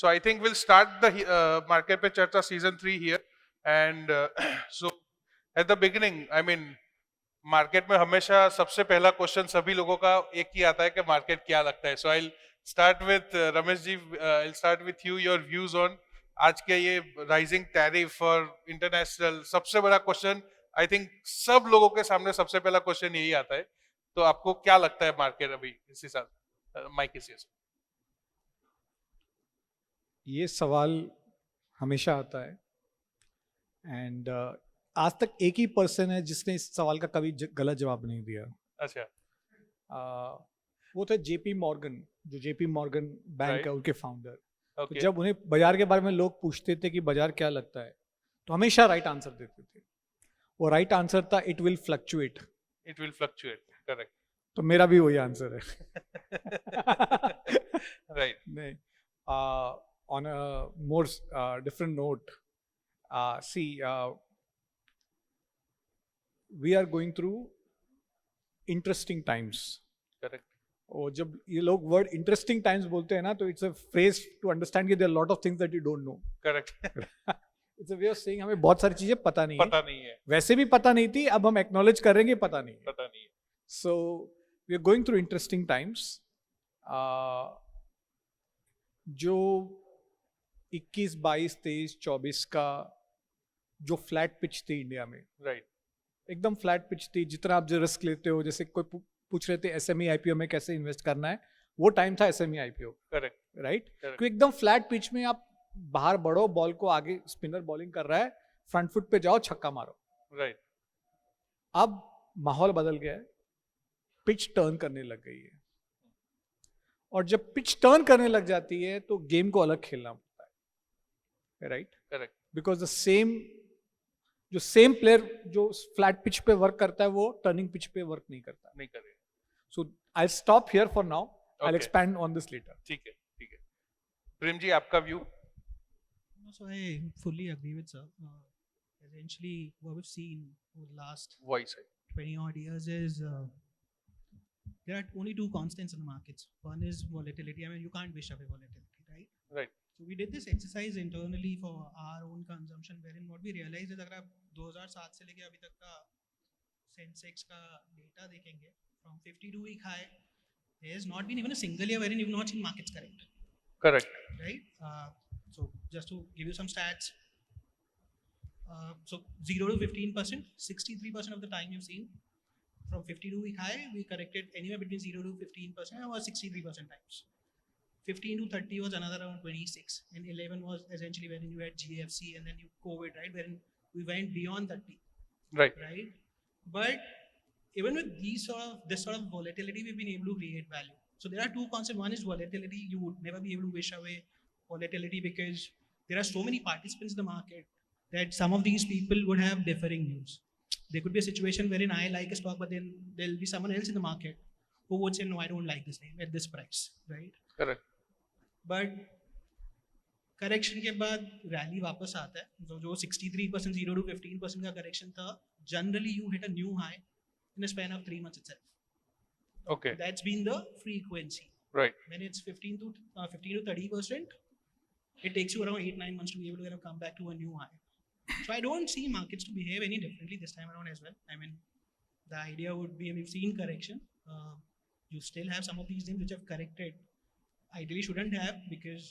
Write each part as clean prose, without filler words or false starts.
So I think we'll start the Market Pe Charcha season 3 here. And so at the beginning, I mean, market में हमेशा सबसे पहला question सभी लोगों का एक ही आता है कि मार्केट क्या लगता है. So I start with Ramesh ji. I start with you, your views on आज के ये राइजिंग टैरिफ और इंटरनेशनल. सबसे बड़ा क्वेश्चन आई थिंक सब लोगों के सामने सबसे पहला क्वेश्चन यही आता है. तो आपको क्या लगता है मार्केट अभी इसी साल? Mike is yours. ये सवाल हमेशा आता है एंड आज तक एक ही पर्सन है जिसने इस सवाल का कभी गलत जवाब नहीं दिया. अच्छा. वो थे जेपी मॉर्गन, जो जेपी मॉर्गन बैंक Right. है, उनके फाउंडर. Okay. तो जब उन्हें बाजार के बारे में लोग पूछते थे कि बाजार क्या लगता है, तो हमेशा राइट आंसर देते थे. वो राइट आंसर था it will fluctuate. It will fluctuate. Correct. तो मेरा भी वही आंसर है. राइट. नहीं, on a more different note, see we are going through interesting times. Correct. और जब ये लोग वर्ड इंटरेस्टिंग टाइम्स बोलते हैं ना, तो it's a phrase to understand कि there are lot of things that you don't know. Correct. It's a way of saying हमें बहुत सारी चीजें पता नहीं है. पता नहीं है. वैसे भी पता नहीं थी, अब हम एक्नॉलेज कर रहे हैं कि पता नहीं है. पता नहीं है. So we are going through interesting times. जो 21, 22, 23, 24 का जो फ्लैट पिच थी इंडिया में, राइट. एकदम फ्लैट पिच थी. जितना आप जो रिस्क लेते हो, जैसे कोई पूछ रहे थे एसएमई आईपीओ में कैसे इन्वेस्ट करना है, वो टाइम था SME IPO. Correct. Right. Correct. क्योंकि एकदम फ्लैट पिच में आप बाहर बढ़ो, बॉल को आगे, स्पिनर बॉलिंग कर रहा है, फ्रंट फुट पे जाओ, छक्का मारो. राइट. अब माहौल बदल गया है, पिच टर्न करने लग गई है. और जब पिच टर्न करने लग जाती है तो गेम को अलग खेलना पड़ता है. Right. Correct. Because the same player जो फ्लैट पिच पे वर्क करता है, वो टर्निंग पिच पे वर्क नहीं करता. नहीं करेगा. So I stop here for now. I Okay. Expand on this later. ठीक है. ठीक है. प्रेम जी, आपका view? So I fully agree with sir. Essentially, what we've seen over the last voice है. 20 odd years is there are only two constants in the markets. One is volatility. I mean, you can't wish away volatility, right? Right. So we did this exercise internally for our own consumption, wherein what we realized is अगर आप 2007 से लेके अभी तक का Sensex का data देखेंगे, from 52-week high, there has not been even a single year wherein you've not seen markets correct. Correct. Right? So just to give you some stats, so 0 to 15%, 63% of the time you've seen. From 52-week high, we corrected anywhere between 0 to 15%, or 63% times. 15 to 30 was another around 26, and 11 was essentially when you had GFC and then you COVID, right? Wherein we went beyond 30, right. right? But even with this sort of volatility, we've been able to create value. So there are two concepts. One is volatility. You would never be able to wish away volatility because there are so many participants in the market that some of these people would have differing views. There could be a situation wherein I like a stock, but then there'll be someone else in the market who would say, no, I don't like this name at this price, right? Correct. But correction के बाद rally वापस आता है. तो जो 63% 0 to 15% का correction था, generally you hit a new high in a span of 3 months itself. Okay. That's been the frequency. Right. When it's 15 to 30%, it takes you around 8-9 months to be able to kind of come back to a new high. So I don't see markets to behave any differently this time around as well. I mean, the idea would be, we've seen correction. You still have some of these names which have corrected. Ideally shouldn't have, because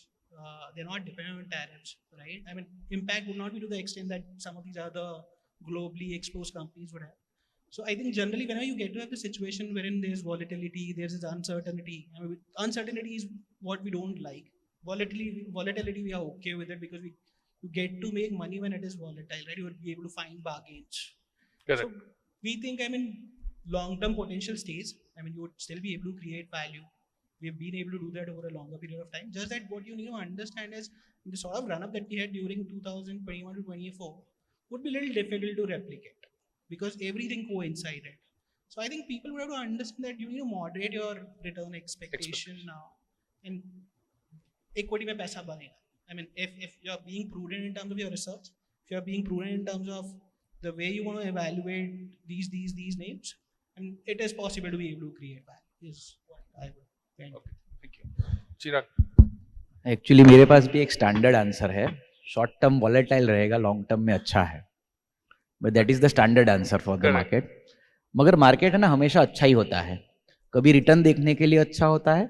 they're not dependent on tariffs, right? I mean, impact would not be to the extent that some of these other globally exposed companies would have. So I think generally whenever you get to have the situation wherein there's volatility, there's this uncertainty. I mean, uncertainty is what we don't like. Volatility we are okay with it because you get to make money when it is volatile, right? You will be able to find bargains. Correct. So we think, I mean, long-term potential stays. I mean, you would still be able to create value. We've been able to do that over a longer period of time. Just that what you need to understand is the sort of run-up that we had during 2021 to 24 would be a little difficult to replicate because everything coincided. So I think people would have to understand that you need to moderate your return expectation now. And equity में पैसा बनेगा. I mean, if you're being prudent in terms of your research, if you're being prudent in terms of the way you want to evaluate these names, and it is possible to be able to create value, is what I would think. Okay. Thank you. Chirag. Actually मेरे पास भी एक standard answer है. Short term volatile रहेगा, long term में अच्छा है, but that is the standard answer for the Correct. Market. मगर market है ना हमेशा अच्छा ही होता है. कभी रिटर्न देखने के लिए अच्छा होता है,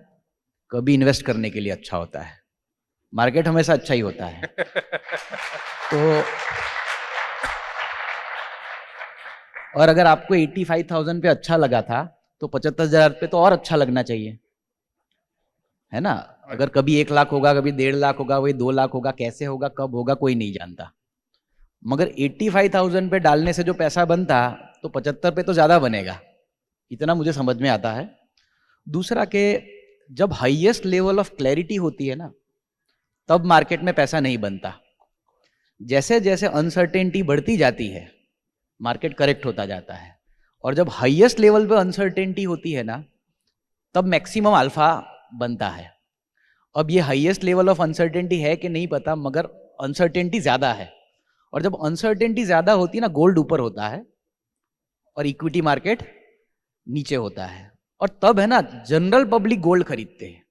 कभी इन्वेस्ट करने के लिए अच्छा होता है. मार्केट हमेशा अच्छा ही होता है. तो और अगर आपको 85,000 पे अच्छा लगा था तो 75,000 पे तो और अच्छा लगना चाहिए, है ना. अगर कभी 1 लाख होगा, कभी 1.5 लाख होगा, वही 2 लाख होगा, कैसे होगा, कब होगा, कोई नहीं जानता. मगर 85,000 पे डालने से जो पैसा बनता तो 75 पे तो ज्यादा बनेगा. इतना मुझे समझ में आता है. दूसरा के जब हाईएस्ट लेवल ऑफ क्लैरिटी होती है ना, तब मार्केट में पैसा नहीं बनता. जैसे जैसे अनसर्टेनिटी बढ़ती जाती है, मार्केट करेक्ट होता जाता है. और जब हाईएस्ट लेवल पे अनसर्टेनिटी होती है ना, तब मैक्सिमम अल्फा बनता है. अब ये हाईएस्ट लेवल ऑफ अनसर्टेनिटी है कि नहीं पता, मगर अनसर्टेनिटी ज्यादा है. और जब अनसर्टेनिटी ज्यादा होती है ना, गोल्ड ऊपर होता है और इक्विटी मार्केट नीचे होता है. और तब है ना जनरल पब्लिक गोल्ड खरीदते हैं.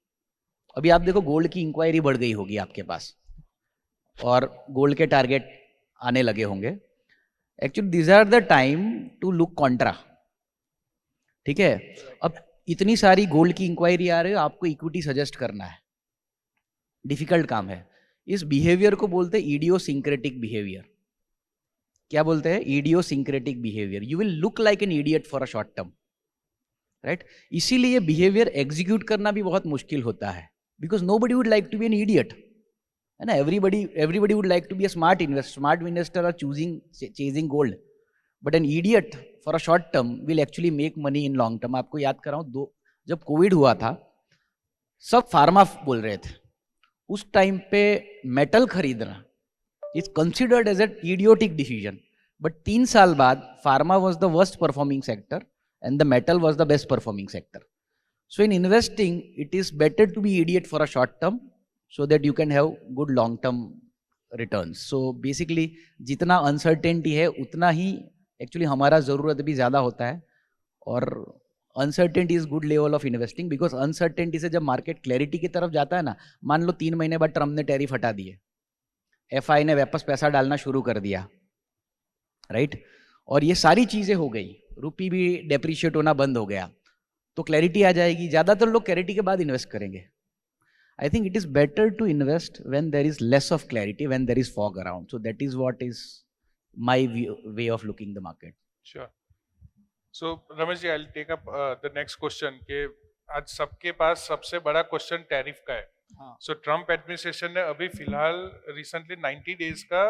अभी आप देखो गोल्ड की इंक्वायरी बढ़ गई होगी आपके पास, और गोल्ड के टारगेट आने लगे होंगे. Actually this are the time to look contra. ठीक है. अब इतनी सारी गोल्ड की इंक्वायरी आ रही है, आपको इक्विटी सजेस्ट करना है, डिफिकल्ट काम है. इस बिहेवियर को बोलते हैं इडियोसिंक्रेटिक बिहेवियर. क्या बोलते हैं? Idiosyncratic behaviour. You will look like an idiot for a short term, right. इसीलिए बिहेवियर एग्जीक्यूट करना भी बहुत मुश्किल होता है, because nobody would like to be an idiot, है ना. Everybody would like to be a smart investor. Smart investor are chasing gold, but an idiot for a short term will actually make money in long term. आपको याद कराऊं, जब Covid हुआ था, सब pharma बोल रहे थे. उस टाइम पे मेटल खरीदना is considered as an idiotic decision. But 3 साल बाद pharma was the worst performing sector and the metal was the best performing sector. So in investing, it is better to be idiot for a short term so that you can have good long term returns. So basically जितना uncertainty है उतना ही actually हमारा ज़रूरत भी ज़्यादा होता है. और uncertainty is good level of investing, because uncertainty से जब मार्केट क्लैरिटी की तरफ जाता है ना, मान लो 3 महीने बाद ट्रम्प ने टैरिफ हटा दिए, FI ने वापस पैसा डालना शुरू कर दिया, राइट. और ये सारी चीजें हो गई, रुपी भी डेप्रिशिएट होना बंद हो गया, तो क्लैरिटी आ जाएगी. ज्यादातर लोग क्लैरिटी के बाद इन्वेस्ट करेंगे. I think it is better to invest when there is less of clarity, when there is fog around. So that is what is my way of looking the market. Sure. So Ramesh ji, I'll take up the next question कि आज सबके पास सबसे बड़ा question tariff का है. हाँ. सो Trump administration ने अभी फिलहाल रिसेंटली 90 डेज का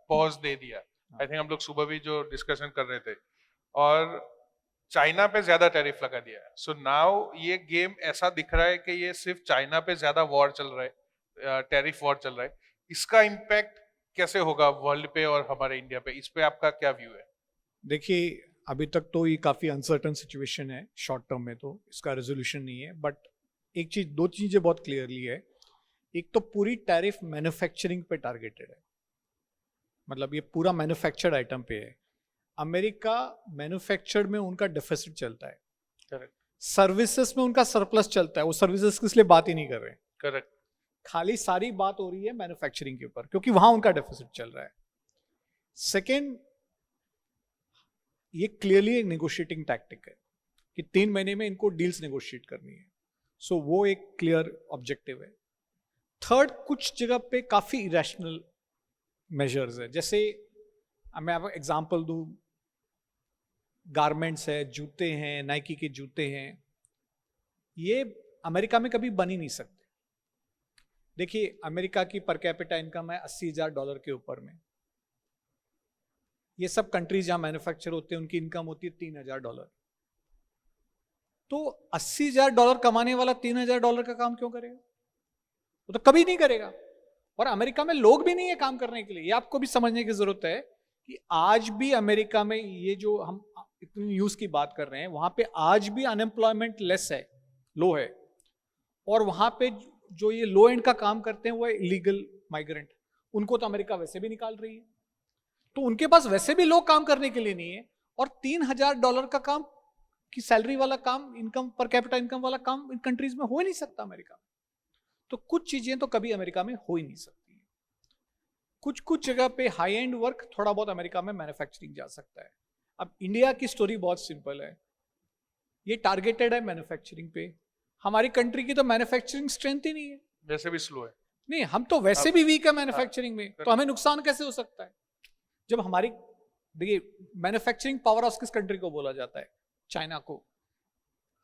पॉज दे दिया. आई थिंक हम लोग सुबह भी जो डिस्कशन कर रहे थे, और चाइना पे ज्यादा टैरिफ लगा दिया है. सो नाउ ये गेम ऐसा दिख रहा है कि ये सिर्फ चाइना पे ज्यादा वॉर चल रहा है, टैरिफ वॉर चल रहा है. इसका इम्पैक्ट कैसे होगा वर्ल्ड पे और हमारे इंडिया पे? इस पे आपका क्या व्यू है? देखिए, अभी तक तो ये काफ़ी अनसर्टन सिचुएशन है. शॉर्ट टर्म में तो इसका रेजोल्यूशन नहीं है. बट एक चीज, 2 चीज़ें बहुत क्लियरली है. एक तो पूरी टैरिफ मैन्युफैक्चरिंग पे टारगेटेड है, मतलब ये पूरा मैन्युफैक्चर्ड आइटम पे है. अमेरिका मैन्युफैक्चर्ड में उनका डेफिसिट चलता है, करेक्ट. सर्विसेज में उनका सरप्लस चलता है. वो सर्विसेज किस लिए बात ही नहीं कर रहे हैं, करेक्ट. खाली सारी बात हो रही है मैन्युफैक्चरिंग के ऊपर, क्योंकि वहां उनका डेफिसिट चल रहा है. सेकेंड, ये क्लियरली एक नेगोशिएटिंग टैक्टिक है कि 3 महीने में इनको डील्स नेगोशिएट करनी है. सो वो एक क्लियर ऑब्जेक्टिव है. थर्ड, कुछ जगह पे काफी इरेशनल मेजर्स है. जैसे मैं आपको एग्जांपल दूं, गारमेंट्स है, जूते हैं, नाइकी के जूते हैं, ये अमेरिका में कभी बन ही नहीं सकते. देखिए, अमेरिका की पर कैपिटा इनकम है $80,000 के ऊपर में. ये सब कंट्रीज जहां मैन्युफैक्चर होते हैं उनकी इनकम होती है $3,000. तो $80,000 कमाने वाला $3,000 का काम क्यों करेगा? वो तो कभी नहीं करेगा. और अमेरिका में लोग भी नहीं है काम करने के लिए. ये आपको भी समझने की जरूरत है कि आज भी अमेरिका में, ये जो हम इतनी न्यूज की बात कर रहे हैं, वहां पे आज भी अनएम्प्लॉयमेंट लेस है, लो है. और वहां पे जो ये लो एंड का काम करते हैं वो है इलीगल माइग्रेंट. उनको तो अमेरिका वैसे भी निकाल रही है, तो उनके पास वैसे भी लोग काम करने के लिए नहीं है. और $3,000 का काम की सैलरी वाला काम, इनकम पर कैपिटा इनकम वाला काम इन कंट्रीज में हो ही नहीं सकता अमेरिका में. तो कुछ चीजें तो कभी अमेरिका में हो ही नहीं सकती है। कुछ कुछ जगह पे हाई एंड वर्क थोड़ा बहुत अमेरिका में मैन्युफैक्चरिंग जा सकता है। अब इंडिया की स्टोरी बहुत सिंपल है, ये टारगेटेड है मैन्युफैक्चरिंग पे। हमारी कंट्री की तो मैन्युफैक्चरिंग स्ट्रेंथ ही नहीं है। वैसे भी स्लो है। नहीं, हम तो वैसे भी वीक है मैन्युफैक्चरिंग में, तो हमें नुकसान कैसे हो सकता है? जब हमारी, देखिए, मैन्युफैक्चरिंग पावर हाउस किस कंट्री को बोला जाता है? चाइना को।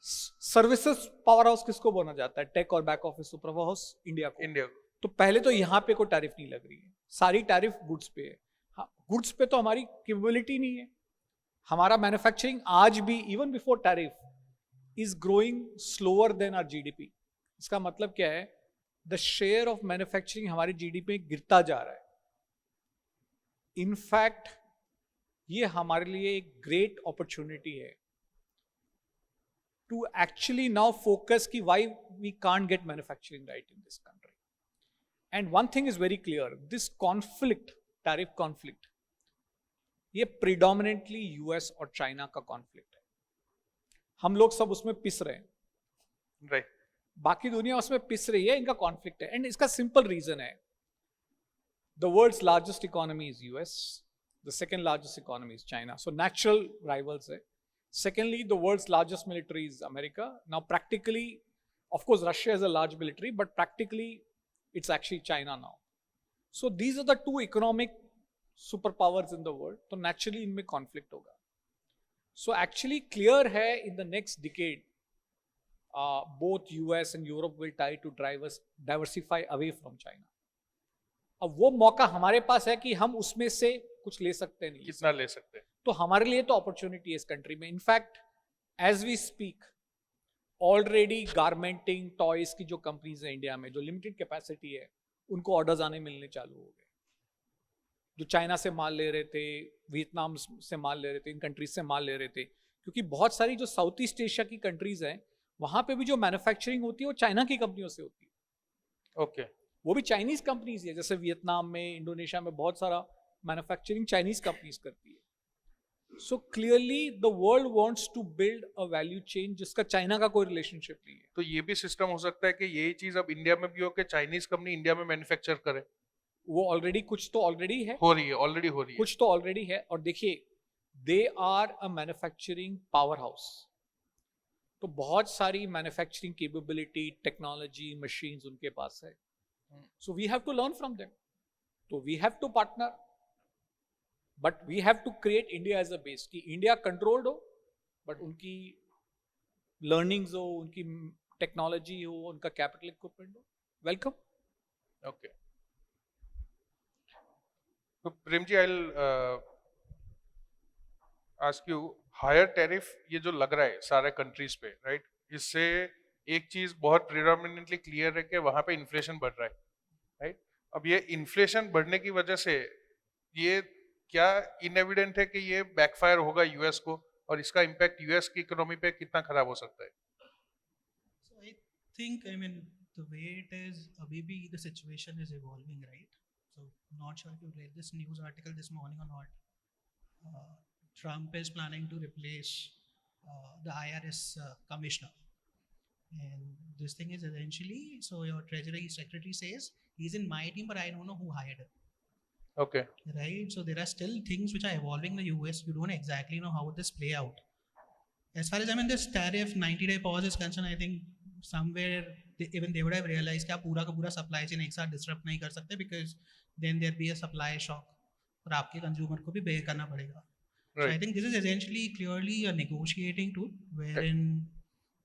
सर्विसेज पावर हाउस किसको बोला जाता है? टेक और back office super house India को। इंडिया तो पहले तो यहाँ पे कोई टैरिफ नहीं लग रही है, सारी टैरिफ गुड्स पे है। हाँ, गुड्स पे तो हमारी कैपेबिलिटी नहीं है। हमारा मैन्युफैक्चरिंग आज भी even before tariff is growing slower than our GDP. इसका मतलब क्या है? द शेयर ऑफ मैन्युफैक्चरिंग हमारी जीडीपी में गिरता जा रहा है। इनफैक्ट ये हमारे लिए एक ग्रेट अपॉर्चुनिटी है टू एक्चुअली नाउ फोकस कि why we can't get manufacturing right in this country. And one thing is very clear, this conflict, tariff conflict, ये प्रिडोमिनेंटली यूएस और चाइना का कॉन्फ्लिक्ट है। हम लोग सब उसमें पिस रहे हैं, राइट। बाकी दुनिया उसमें पिस रही है, इनका कॉन्फ्लिक्ट है। एंड इसका सिंपल रीजन है, the world's largest economy is US, the second largest economy is China, so natural rivals है। Secondly, the world's largest military is America. Now, practically, of course, Russia is a large military, but practically, it's actually China now. So, these are the two economic superpowers in the world. So, naturally, इनमें conflict होगा. So, actually, clear है in the next decade, both US and Europe will try to diversify away from China. अब वो मौका हमारे पास है कि हम उसमें से कुछ ले सकते नहीं। कितना ले सकते हैं? तो हमारे लिए तो अपॉर्चुनिटी है इस कंट्री में। In fact as we speak already garmenting, toys की जो कंपनीज है इंडिया में, जो लिमिटेड कैपेसिटी है, उनको ऑर्डर्स आने मिलने चालू हो गए। जो चाइना से माल ले रहे थे, वियतनाम से माल ले रहे थे, इन कंट्रीज से माल ले रहे थे, क्योंकि बहुत सारी जो साउथ ईस्ट एशिया की कंट्रीज हैं, वहां पे भी जो मैन्युफैक्चरिंग होती है वो चाइना की कंपनियों से होती है। ओके। वो भी चाइनीज कंपनीज है, जैसे वियतनाम में, इंडोनेशिया में बहुत सारा मैन्युफैक्चरिंग चाइनीज कंपनीज करती है। So clearly the world wants to build a value chain जिसका चाइना का कोई रिलेशनशिप नहीं है। तो ये भी सिस्टम हो सकता है कि यही चीज अब इंडिया में भी हो कि चाइनीज कंपनी इंडिया में मैन्युफैक्चर करे? वो ऑलरेडी, कुछ तो ऑलरेडी है, हो रही है, ऑलरेडी हो रही है। कुछ तो ऑलरेडी है। और देखिए, they are a manufacturing power house, तो बहुत सारी मैन्युफैक्चरिंग कैपेबिलिटी, टेक्नोलॉजी, मशीन्स उनके पास है। So we have to learn from them, तो we have to partner, but we have to create India as a base, कि इंडिया कंट्रोल्ड हो, but उनकी लर्निंग्स हो, उनकी टेक्नोलॉजी हो, उनका कैपिटल इक्विपमेंट हो। वेलकम। ओके। तो Prem ji, I will ask you, higher tariff ये जो लग रहा है सारे कंट्रीज पे, राइट, इससे एक चीज बहुत प्रिडोमिनेंटली क्लियर है कि वहां पे इन्फ्लेशन बढ़ रहा है, राइट। अब ये इन्फ्लेशन बढ़ने की वजह से ये क्या इनएविडेंट है कि ये बैकफायर होगा यूएस को, और इसका इम्पैक्ट यूएस की इकोनॉमी पे कितना खराब हो सकता है? So I think, I mean, the way it is, maybe the situation is evolving, right? So not sure if you read this news article this morning or not. Trump is planning to replace the IRS commissioner. And this thing is essentially, so your Treasury Secretary says, he's in my team, but I don't know who hired him. Okay. Right, so there are still things which are evolving in the US. You don't exactly know how would this play out. As far as I mean, this tariff 90-day pause is concerned, I think somewhere even they would have realized कि आप पूरा का पूरा supply chain एक साथ disrupt नहीं कर सकते, because then there be a supply shock और आपके consumer को भी bear करना पड़ेगा. So I think this is essentially clearly a negotiating tool wherein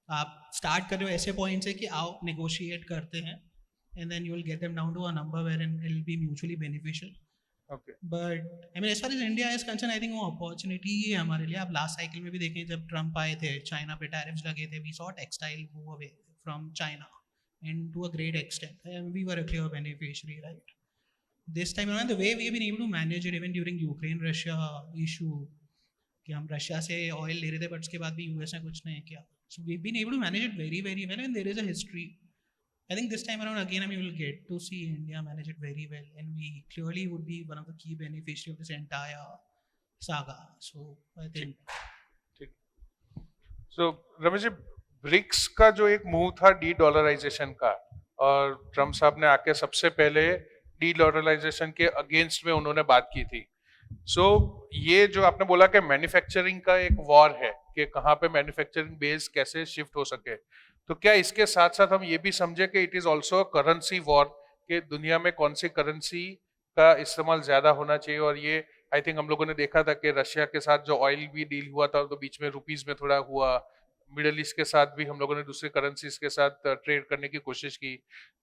आप start कर रहे हो ऐसे point से कि आओ negotiate करते हैं, and then you will get them down to a number wherein it will be mutually beneficial. Okay. But I mean, as far as India is concerned, I think वो opportunity ही है हमारे लिए। आप last cycle में भी देखें, जब Trump आए थे, चाइना पे tariffs लगे थे, we saw textile move away from China, and to a great extent, and we were a clear beneficiary, right? This time around, the way we have been able to manage it, even during Ukraine-Russia issue, कि हम Russia से oil ले रहे थे, but उसके बाद भी US ने कुछ नहीं किया. So we've been able to manage it very, very well, and there is a history. I think this time around again, I mean, we will get to see India manage it very well, and we clearly would be one of the key beneficiaries of this entire saga. So I think. So Ramesh ji, BRICS का जो एक move था D dollarisation का, और Trump साहब ने आके सबसे पहले डीडॉलराइजेशन के अगेंस्ट में उन्होंने बात की थी। सो ये जो आपने बोला कि मैन्युफैक्चरिंग का एक वॉर है कि कहाँ पे मैन्युफैक्चरिंग बेस कैसे शिफ्ट हो सके, तो क्या इसके साथ साथ हम ये भी समझे कि it is also currency war, कि दुनिया में कौन सी करेंसी का इस्तेमाल ज्यादा होना चाहिए? और ये आई थिंक हम लोगों ने देखा था कि रशिया के साथ जो ऑयल भी डील हुआ था तो बीच में रुपीज में थोड़ा हुआ, मिडल ईस्ट के साथ भी हम लोगों ने दूसरे करेंसीज के साथ ट्रेड करने की कोशिश की।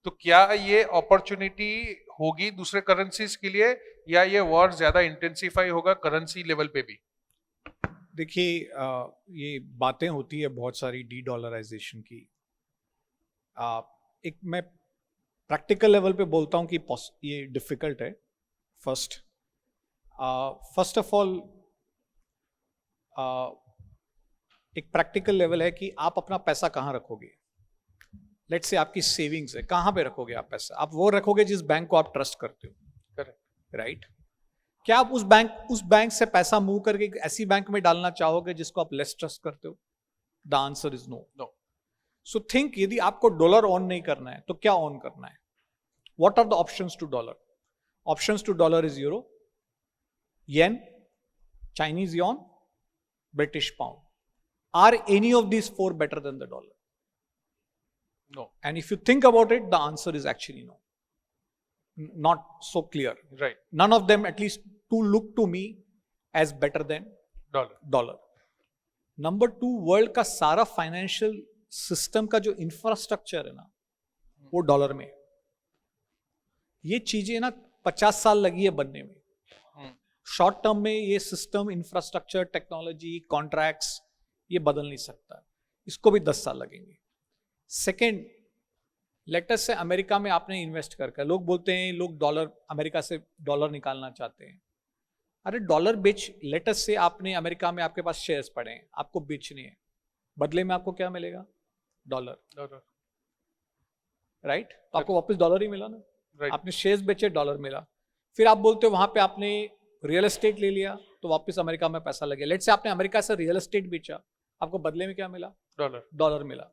तो क्या ये अपॉर्चुनिटी होगी दूसरे करेंसीज के लिए, या ये वॉर ज्यादा इंटेंसिफाई होगा करेंसी लेवल पे भी? देखिए ये बातें होती है बहुत सारी डी डॉलराइजेशन की। एक मैं प्रैक्टिकल लेवल पे बोलता हूँ कि ये डिफिकल्ट है। फर्स्ट ऑफ ऑल एक प्रैक्टिकल लेवल है कि आप अपना पैसा कहाँ रखोगे। लेट्स से आपकी सेविंग्स है, कहाँ पे रखोगे आप पैसा? आप वो रखोगे जिस बैंक को आप ट्रस्ट करते हो, करेक्ट, राइट? क्या आप उस बैंक से पैसा मूव करके एक ऐसी बैंक में डालना चाहोगे जिसको आप लेस ट्रस्ट करते हो? The answer is no. No. So think, यदि आपको डॉलर ऑन नहीं करना है तो क्या ऑन करना है? What are the options to dollar? Options to dollar is euro, yen, Chinese yuan, British pound. Are any of these four better than the dollar? No. And if you think about it, the answer is actually no. Not so clear. Right. None of them, at least two, look to me as better than dollar. Number two, world का सारा financial system का जो infrastructure है ना, वो dollar में है। ये चीजें ना 50 साल लगी है बनने में। शॉर्ट टर्म में ये सिस्टम, इंफ्रास्ट्रक्चर, टेक्नोलॉजी, कॉन्ट्रैक्ट्स, ये बदल नहीं सकता। इसको भी 10 साल लगेंगे। सेकेंड, लेटस से अमेरिका में आपने इन्वेस्ट करके, लोग बोलते हैं लोग डॉलर, अमेरिका से डॉलर निकालना चाहते हैं। अरे डॉलर बेच, लेटस से आपने अमेरिका में आपके पास शेयर्स पड़े हैं, आपको बेचने हैं, बदले में आपको क्या मिलेगा? Dollar, right? तो आपको वापस डॉलर ही मिला ना, राइट। आपने शेयर्स बेचे, डॉलर मिला। फिर आप बोलते हो वहां पे आपने रियल एस्टेट ले लिया तो वापस अमेरिका में पैसा लगे। लेट से आपने अमेरिका से रियल एस्टेट बेचा, आपको बदले में क्या मिला? डॉलर मिला।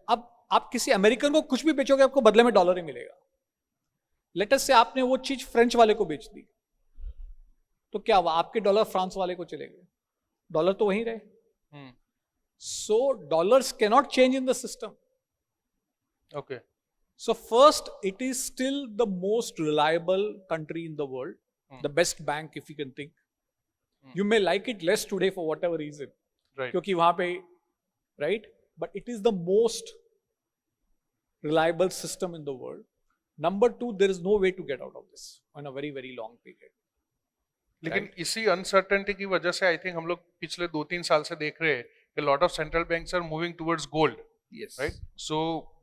अब आप किसी अमेरिकन को कुछ भी बेचोगे, आपको बदले में डॉलर ही मिलेगा। लेटस से आपने वो चीज फ्रेंच वाले को बेच दी, तो क्या हुआ? आपके डॉलर फ्रांस वाले को चले गए, डॉलर तो वहीं रहे। So dollars cannot change in the system. Okay. So first, it is still the most reliable country in the world, the best bank if you can think. You may like it less today for whatever reason, Right. क्योंकि वहाँ पे, right? But it is the most reliable system in the world. Number two, there is no way to get out of this on a very, very long period. लेकिन इसी uncertainty की वजह से I think हम लोग पिछले 2-3 साल से देख रहे हैं कि lot of central banks are moving towards gold, Yes. Right? So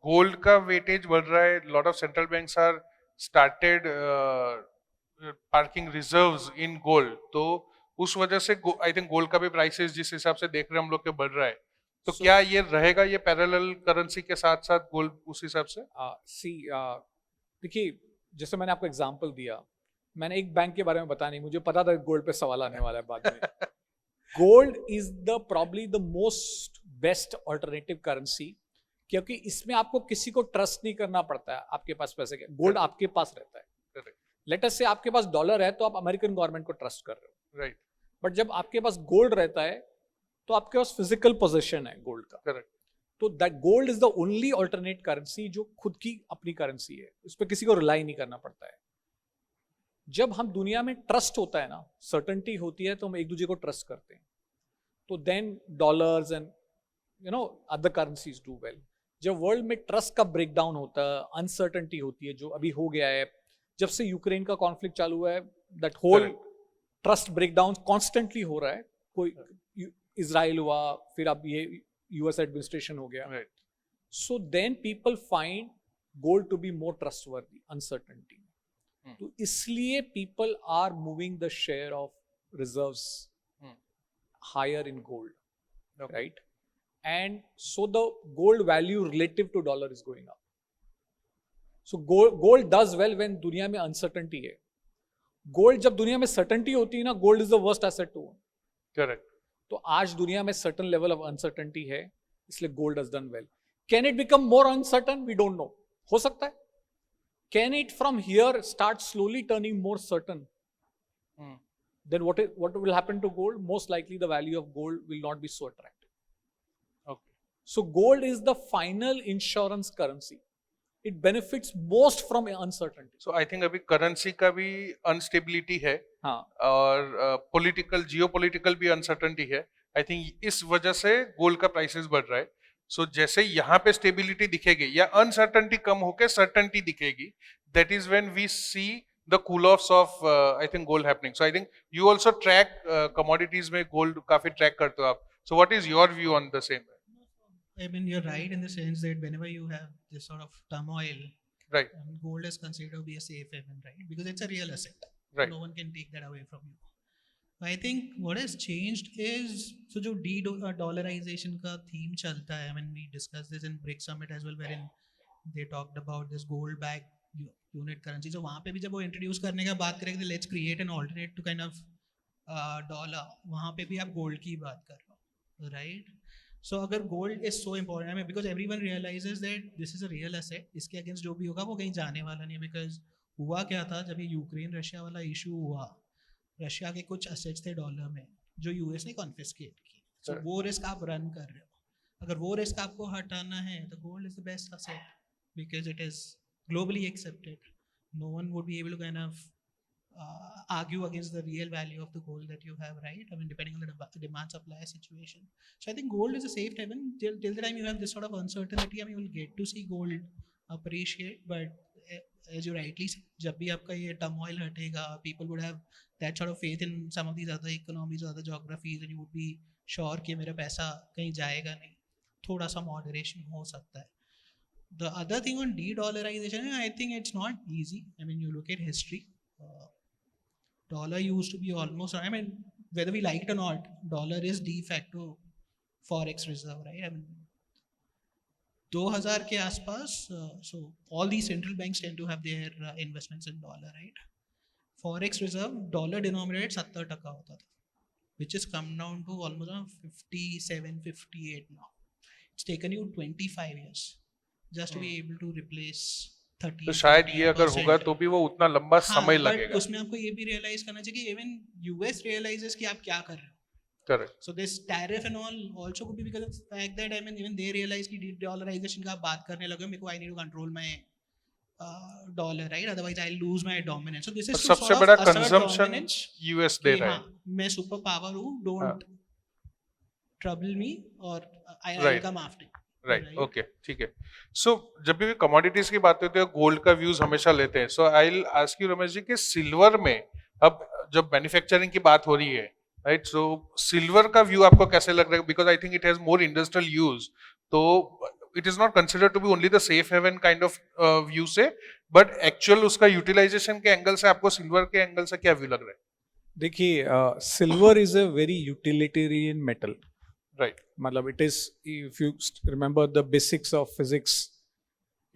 gold का वेटेज बढ़ रहा है, lot of central banks are started parking reserves in gold, तो उस वजह से आई थिंक गोल्ड का भी प्राइसेस जिस हिसाब से देख रहे हैं हम लोग के बढ़ रहा है। तो क्या ये रहेगा, ये पैरेलल करेंसी के साथ साथ गोल्ड उस हिसाब से? देखिए, जैसे मैंने आपको एग्जांपल दिया, मैंने एक बैंक के बारे में बताया नहीं, मुझे पता था गोल्ड पे सवाल आने वाला है बाद में। Gold is the probably the most best alternative currency, क्योंकि इसमें आपको किसी को ट्रस्ट नहीं करना पड़ता है। आपके पास पैसे के, गोल्ड आपके पास रहता है। लेटर से आपके पास डॉलर है तो आप अमेरिकन गवर्नमेंट को ट्रस्ट कर रहे हो, राइट? बट जब आपके पास गोल्ड रहता है तो आपके पास फिजिकल पोजीशन है गोल्ड का। करेक्ट। तो that gold is the only alternate currency जो खुद की अपनी करेंसी है, उस पर किसी को रिलाई नहीं करना पड़ता है। जब हम दुनिया में ट्रस्ट होता है ना, सर्टेनिटी होती है, तो हम एक दूसरे को ट्रस्ट करते हैं, तो then dollars and other currencies do well. जब वर्ल्ड में ट्रस्ट का ब्रेकडाउन होता है, अनसर्टेनिटी होती है, जो अभी हो गया है, जब से यूक्रेन का कॉन्फ्लिक्ट चालू हुआ है, that whole trust breakdown constantly हो रहा है। कोई इजराइल हुआ, फिर अब ये यूएस एडमिनिस्ट्रेशन हो गया, so then people find gold to be more trustworthy uncertainty. तो इसलिए people are moving the share of reserves higher in gold, right? And so the gold value relative to dollar is going up. So gold does well when दुनिया में uncertainty है। Gold जब दुनिया में certainty होती है ना, gold is the worst asset to own. Correct. तो आज दुनिया में certain level of uncertainty है, इसलिए gold has done well. Can it become more uncertain? We don't know. हो सकता है. Can it from here start slowly turning more certain? Then what will happen to gold? Most likely the value of gold will not be so attractive. Okay. So gold is the final insurance currency. It benefits most from uncertainty. So I think अभी currency का भी instability है हाँ. और political geopolitical भी uncertainty है. I think इस वजह से गोल्ड का प्राइसेस बढ़ रहा है. सो जैसे यहाँ पे स्टेबिलिटी दिखेगी या अनसर्टेनिटी कम होके सर्टेनिटी दिखेगी, that is when we see the cool offs of I think gold happening. So I think you also track commodities में गोल्ड काफी ट्रैक करते हो आप. So what is your view on the same? I mean, you're right in the sense that whenever you have this sort of turmoil, Right. Gold is considered to be a safe haven, right? Because it's a real asset. Right. No one can take that away from you. I think what has changed is, so जो de-dollarization का theme चलता है, I mean, we discussed this in BRICS Summit as well, wherein they talked about this gold-backed unit currency. So वहाँ पे भी जब वो introduce करने का बात करेंगे, let's create an alternate to kind of dollar. वहाँ पे भी आप gold की बात कर रहे हो, right? So अगर gold is so important, I mean, because everyone realizes that this is a real asset, इसके against जो भी होगा वो कहीं जाने वाला नहीं है. Because हुआ क्या था जब ये यूक्रेन रशिया वाला इशू हुआ, रशिया के कुछ असेट्स थे डॉलर में जो यूएस ने कॉन्फिस्केट किए. सो वो रिस्क आप रन कर रहे हो. अगर वो रिस्क आपको हटाना है तो gold is the best asset because it is globally accepted. No one would be able to kind of argue against the real value of the gold that you have, right? I mean, depending on the demand supply situation. So I think gold is a safe haven till the time you have this sort of uncertainty. I mean, you will get to see gold appreciate, but as you rightly said, जब भी आपका ये turmoil हटेगा, people would have that sort of faith in some of these other economies or other geographies, and you would be sure कि मेरा पैसा कहीं जाएगा नहीं. थोड़ा सा moderation हो सकता है. The other thing on de-dollarization, I think it's not easy. I mean, you look at history. Dollar used to be almost, I mean, whether we like it or not, dollar is de facto forex reserve, right? I mean, 2000 के आसपास, so all these central banks tend to have their investments in dollar, right? Forex reserve dollar denominated 70% होता था, which has come down to almost 57, 58 now. It's taken you 25 years just to be able to replace 30. तो शायद ये अगर होगा तो भी वो उतना लंबा समय लगेगा. उसमें आपको ये भी रियलाइज करना चाहिए कि इवन यूएस रियलाइजेस कि आप क्या कर रहे हो. Correct. So this tariff and all also could be because of the fact that I mean even they realize कि de-dollarization का आप बात करने लगे, मेरे को I need to control my dollar, right? Otherwise I'll lose my dominance. So this is सबसे बड़ा कंजम्पशन यूएस दे रहा है. मैं सुपर पावर हूँ, don't trouble me और I'll come after. Right. Okay, ठीक है. सो जब भी कमोडिटीज की बात होती है गोल्ड का व्यूज हमेशा लेते हैं. So I will ask you Ramesh ji कि सिल्वर में अब जब मैन्युफैक्चरिंग की बात हो रही है, राइट, सो सिल्वर का व्यू आपको कैसे लग रहा है? Because I think it has more industrial use, तो it is not considered to be only the safe haven kind of view से, बट एक्चुअल उसका यूटिलाइजेशन के एंगल से आपको सिल्वर के एंगल से क्या व्यू लग रहा है? देखिए, silver is a very utilitarian metal. Right. मतलब it is, if you remember the basics of physics,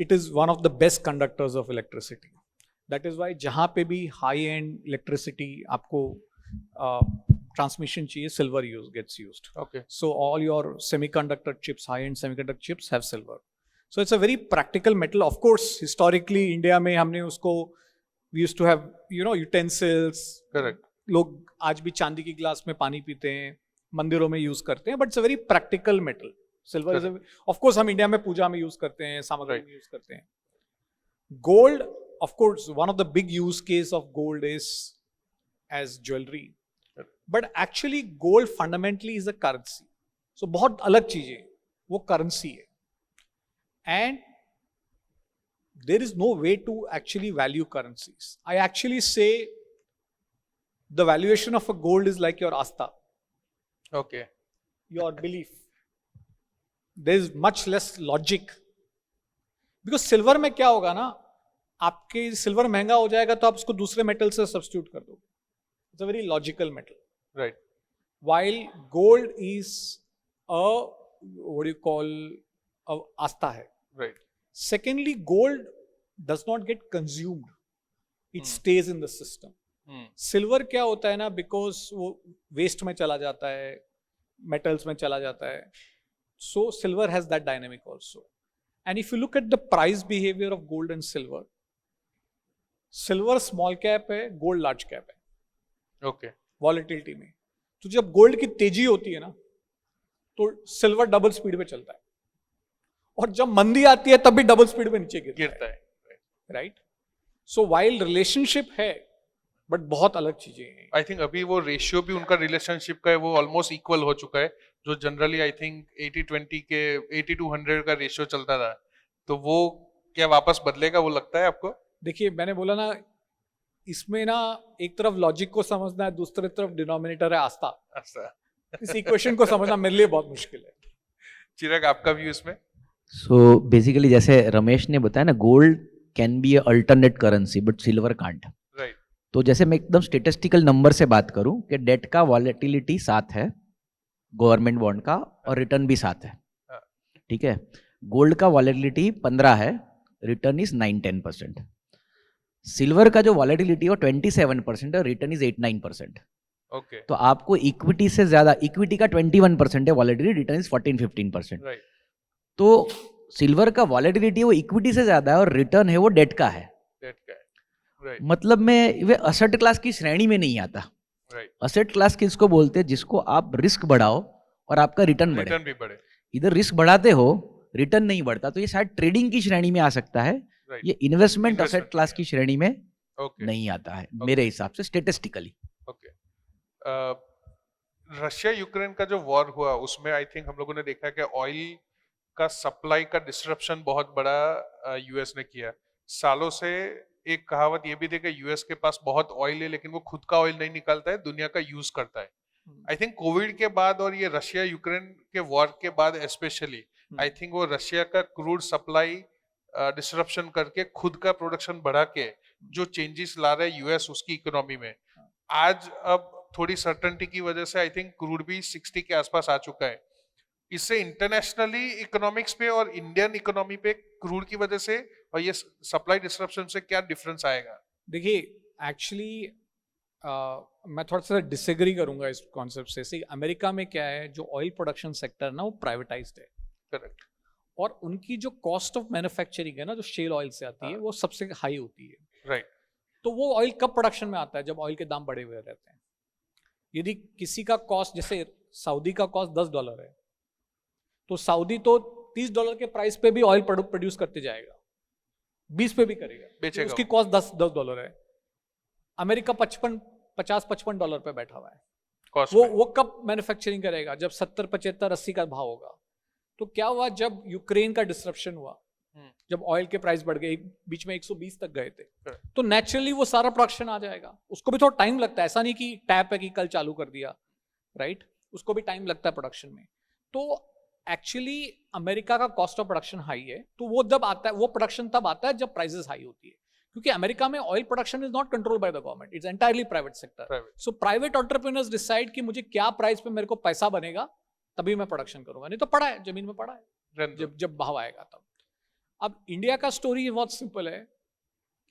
it is one of the best conductors of electricity. That is why जहाँ पे भी high end electricity आपको transmission चाहिए, silver gets used. Okay. So all your semiconductor chips, high end semiconductor chips have silver. So it's a very practical metal. Of course, historically India में हमने उसको we used to have, you know, utensils. Correct. लोग आज भी चांदी की glass में पानी पीते हैं, मंदिरों में यूज करते हैं, but it's a very practical metal. Silver is of course हम इंडिया में पूजा में यूज करते हैं, सामग्री में यूज करते हैं. Gold, of course one of the big use case of gold is as jewellery, but actually gold fundamentally is a currency. So बहुत अलग चीज है, वो करेंसी है. And there is no way to actually value currencies. I actually say the valuation of a gold is like your आस्था. Okay. Your belief. There is much less logic. Because silver में क्या होगा ना, आपके silver महंगा हो जाएगा तो आप उसको दूसरे मेटल से सब्स्टिट्यूट कर दोगे. It's a very logical metal. Right. While gold is a, what do you call, a आस्था है. Right. Secondly, gold does not get consumed. It stays in the system. Silver क्या होता है ना, बिकॉज वो waste में चला जाता है, मेटल्स में चला जाता है. So silver has that dynamic also. And if you look at the price behavior of gold and silver, silver small cap है, गोल्ड लार्ज कैप है ओके वॉलेटिलिटी में. तो जब गोल्ड की तेजी होती है ना, तो सिल्वर डबल स्पीड पे चलता है, और जब मंदी आती है तब भी डबल स्पीड पे नीचे गिरता है. राइट. सो वाइल रिलेशनशिप है, बट बहुत अलग चीजें हैं. आई थिंक अभी वो रेशियो भी उनका रिलेशनशिप का है, वो ऑलमोस्ट इक्वल हो चुका है, जो जनरली आई थिंक 80-20 के 80-100 का रेशियो चलता था. तो वो क्या वापस बदलेगा, वो लगता है आपको? देखिए, मैंने बोला ना, इसमें ना एक तरफ लॉजिक को समझना है, दूसरी तरफ डिनोमिनेटर है आस्था. अच्छा. इस इक्वेशन को समझना मेरे लिए बहुत मुश्किल है. चिराग, आपका व्यू इसमें? सो बेसिकली जैसे रमेश ने बताया ना, gold can be alternate currency but silver can't. Right. तो जैसे मैं एकदम स्टेटिस्टिकल नंबर से बात करूं कि डेट का वॉलेटिलिटी 7 है, गवर्नमेंट बॉन्ड का, और रिटर्न भी 7 है. हाँ. ठीक है. गोल्ड का वॉलेटिलिटी 15 है, रिटर्न इज 9-10%. सिल्वर का जो वॉलेटिलिटी है वो 27% है, रिटर्न इज 8-9%. ओके. तो आपको इक्विटी से ज्यादा, इक्विटी का 21% है वॉलेटिलिटी, रिटर्न इज 14-15%. राइट. तो सिल्वर का वॉलेटिलिटी वो इक्विटी से ज्यादा है और रिटर्न है वो डेट का है. डेट का है. राइट. मतलब में वे असेट क्लास की श्रेणी में नहीं आता. राइट. असेट क्लास किसको बोलते हैं? जिसको आप रिस्क बढ़ाओ और आपका रिटर्न बढ़े. रिटर्न भी बढ़े. इधर रिस्क बढ़ाते हो, रिटर्न नहीं बढ़ता, तो ये शायद ट्रेडिंग की श्रेणी में आ सकता है. राइट. ये इन्वेस्टमेंट Investment असेट क्लास की श्रेणी में ओके. नहीं आता है मेरे हिसाब से स्टेटिस्टिकली. ओके. रशिया यूक्रेन का जो वॉर हुआ, उसमें आई थिंक हम लोगों ने देखा कि ऑयल का सप्लाई का डिसरप्शन बहुत बड़ा यूएस ने किया. सालों से एक कहावत ये भी थी कि यूएस के पास बहुत ऑयल है, लेकिन वो खुद का ऑयल नहीं निकालता है, दुनिया का यूज करता है. आई थिंक कोविड के बाद और ये रशिया यूक्रेन के वॉर के बाद स्पेशली आई थिंक वो रशिया का क्रूड सप्लाई डिसरप्शन करके खुद का प्रोडक्शन बढ़ा के जो चेंजेस ला रहा है यूएस उसकी इकोनॉमी में. आज अब थोड़ी सर्टेनिटी की वजह से आई थिंक क्रूड भी 60 के आसपास आ चुका है. इससे इंटरनेशनली इकोनॉमिक्स पे और इंडियन इकोनॉमी पे क्रूड की वजह से और ये सप्लाई डिसरप्शन से क्या डिफरेंस आएगा? देखिए, एक्चुअली मैं थोड़ा सा डिसएग्री करूंगा इस कॉन्सेप्ट से. सी, अमेरिका में क्या है, जो ऑयल प्रोडक्शन सेक्टर ना वो प्राइवेटाइज्ड है. करेक्ट. और उनकी जो कॉस्ट ऑफ मैन्युफैक्चरिंग है ना, जो शेल ऑयल से आती है, वो सबसे हाई होती है. राइट. तो वो ऑयल कब प्रोडक्शन में आता है? जब ऑयल के दाम बढ़े हुए रहते हैं. यदि किसी का कॉस्ट, जैसे सऊदी का कॉस्ट $10 है, तो सऊदी तो $30 के प्राइस पे भी ऑयल प्रोड्यूस करते जाएगा, 20 पे भी करेगा, बेचेगा. उसकी कॉस्ट $10 है. अमेरिका $50-55 पे बैठा हुआ है. कॉस्ट वो कब मैन्युफैक्चरिंग करेगा? जब 70, 75, 80 का भाव होगा. तो क्या हुआ, जब यूक्रेन का डिसरप्शन हुआ, जब ऑयल के प्राइस बढ़ गए, बीच में 120 तक गए थे, तो नेचुरली वो सारा प्रोडक्शन आ जाएगा. उसको भी थोड़ा टाइम लगता है, ऐसा नहीं कि टैप है कि कल चालू कर दिया. राइट. उसको भी टाइम लगता है प्रोडक्शन में. तो एक्चुअली अमेरिका का कॉस्ट ऑफ प्रोडक्शन हाई है, तो वो जब आता है, वो प्रोडक्शन तब आता है जब प्राइसेस हाई होती है. क्योंकि अमेरिका में oil production is not controlled by the government, it's entirely private sector. So private entrepreneurs decide कि मुझे क्या प्राइस पे मेरे को पैसा बनेगा, तभी मैं प्रोडक्शन करूंगा. नहीं तो पड़ा है, जमीन में पड़ा है, जब भाव आएगा तब. अब इंडिया का स्टोरी बहुत सिंपल है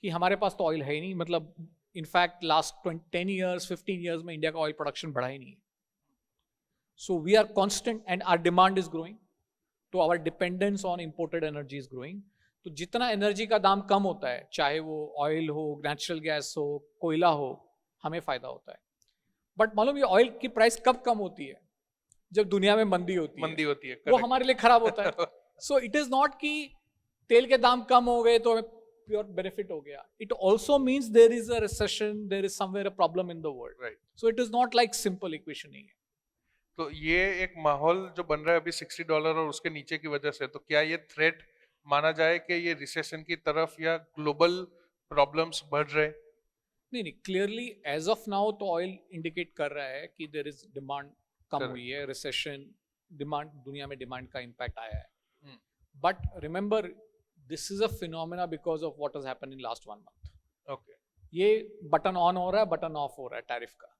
कि हमारे पास तो ऑयल है ही नहीं. मतलब इनफैक्ट लास्ट 10 ईयर्स 15 ईयर्स में इंडिया का ऑयल प्रोडक्शन बढ़ा ही नहीं. So we are constant and our demand is growing, तो our dependence on imported energy is growing. तो जितना एनर्जी का दाम कम होता है, चाहे वो ऑयल हो, नेचुरल गैस हो, कोयला हो, हमें फायदा होता है. बट मालूम ये ऑयल की प्राइस कब कम होती है? जब दुनिया में मंदी होती है. वो हमारे लिए खराब होता है. सो इट इज नॉट कि तेल के दाम कम हो गए तो हमें प्योर बेनिफिट हो गया. It also means there is a recession, there is somewhere a problem in the world. Right. So it is not like simple equation नहीं है. तो ये एक माहौल जो बन रहा है अभी $60 और उसके नीचे की वजह से, तो क्या ये थ्रेट माना जाए कि ये रिसेशन की तरफ या ग्लोबल प्रॉब्लम्स बढ़ रहे? नहीं, क्लियरली एज ऑफ नाउ तो ऑयल इंडिकेट कर रहा है कि देयर इज डिमांड कम हुई है, रिसेशन, डिमांड, दुनिया में डिमांड का इम्पैक्ट आया है. But remember, this is a phenomena because of what has happened in last 1 month. Okay. ये बटन ऑन हो रहा है, बटन ऑफ हो रहा है टैरिफ का.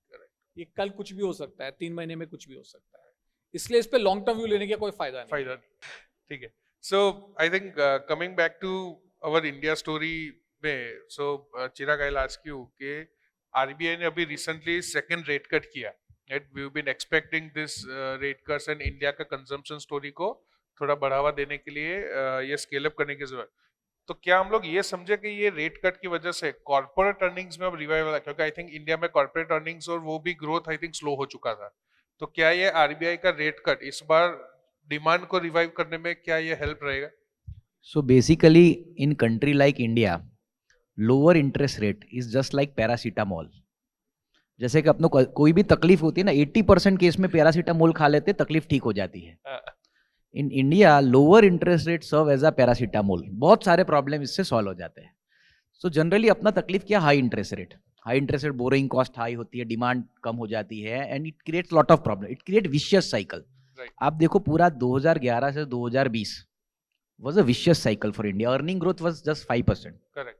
ये कल कुछ भी हो सकता है, 3 महीने में कुछ भी हो सकता है. इसलिए इस पे लॉन्ग टर्म व्यू लेने का कोई फायदा नहीं. ठीक है. So I think coming back to our India story में, so Chirag, I will ask you कि आरबीआई ने अभी रिसेंटली सेकंड रेट कट किया. We have been expecting this rate cuts and India का कंजम्पशन स्टोरी को थोड़ा बढ़ावा देने के लिए ये स्केल अप करने की जरूरत। तो क्या हम लोग ये समझे कि ये रेट कट की वजह से कॉर्पोरेट अर्निंग्स में अब रिवाइवल है, क्योंकि आई थिंक इंडिया में कॉर्पोरेट अर्निंग्स और वो भी ग्रोथ आई थिंक स्लो हो चुका था। तो क्या ये आरबीआई का रेट कट इस बार डिमांड को रिवाइव करने में क्या ये हेल्प रहेगा? So basically, in country like India, lower interest rate is just like paracetamol. जैसे कि अपनों को कोई भी तकलीफ होती है ना, 80% केस में पैरासीटामोल खा लेते तकलीफ ठीक हो जाती है. In India lower interest rate serve as a paracetamol. बहुत सारे प्रॉब्लम इससे सॉल्व हो जाते हैं. सो जनरली अपना तकलीफ क्या, high interest rate. High interest rate, borrowing cost high होती है, डिमांड कम हो जाती है, and it creates lot of problem. It create vicious cycle. आप देखो पूरा 2011 से 2020 was a vicious cycle for India. Earning growth was just 5%. Correct.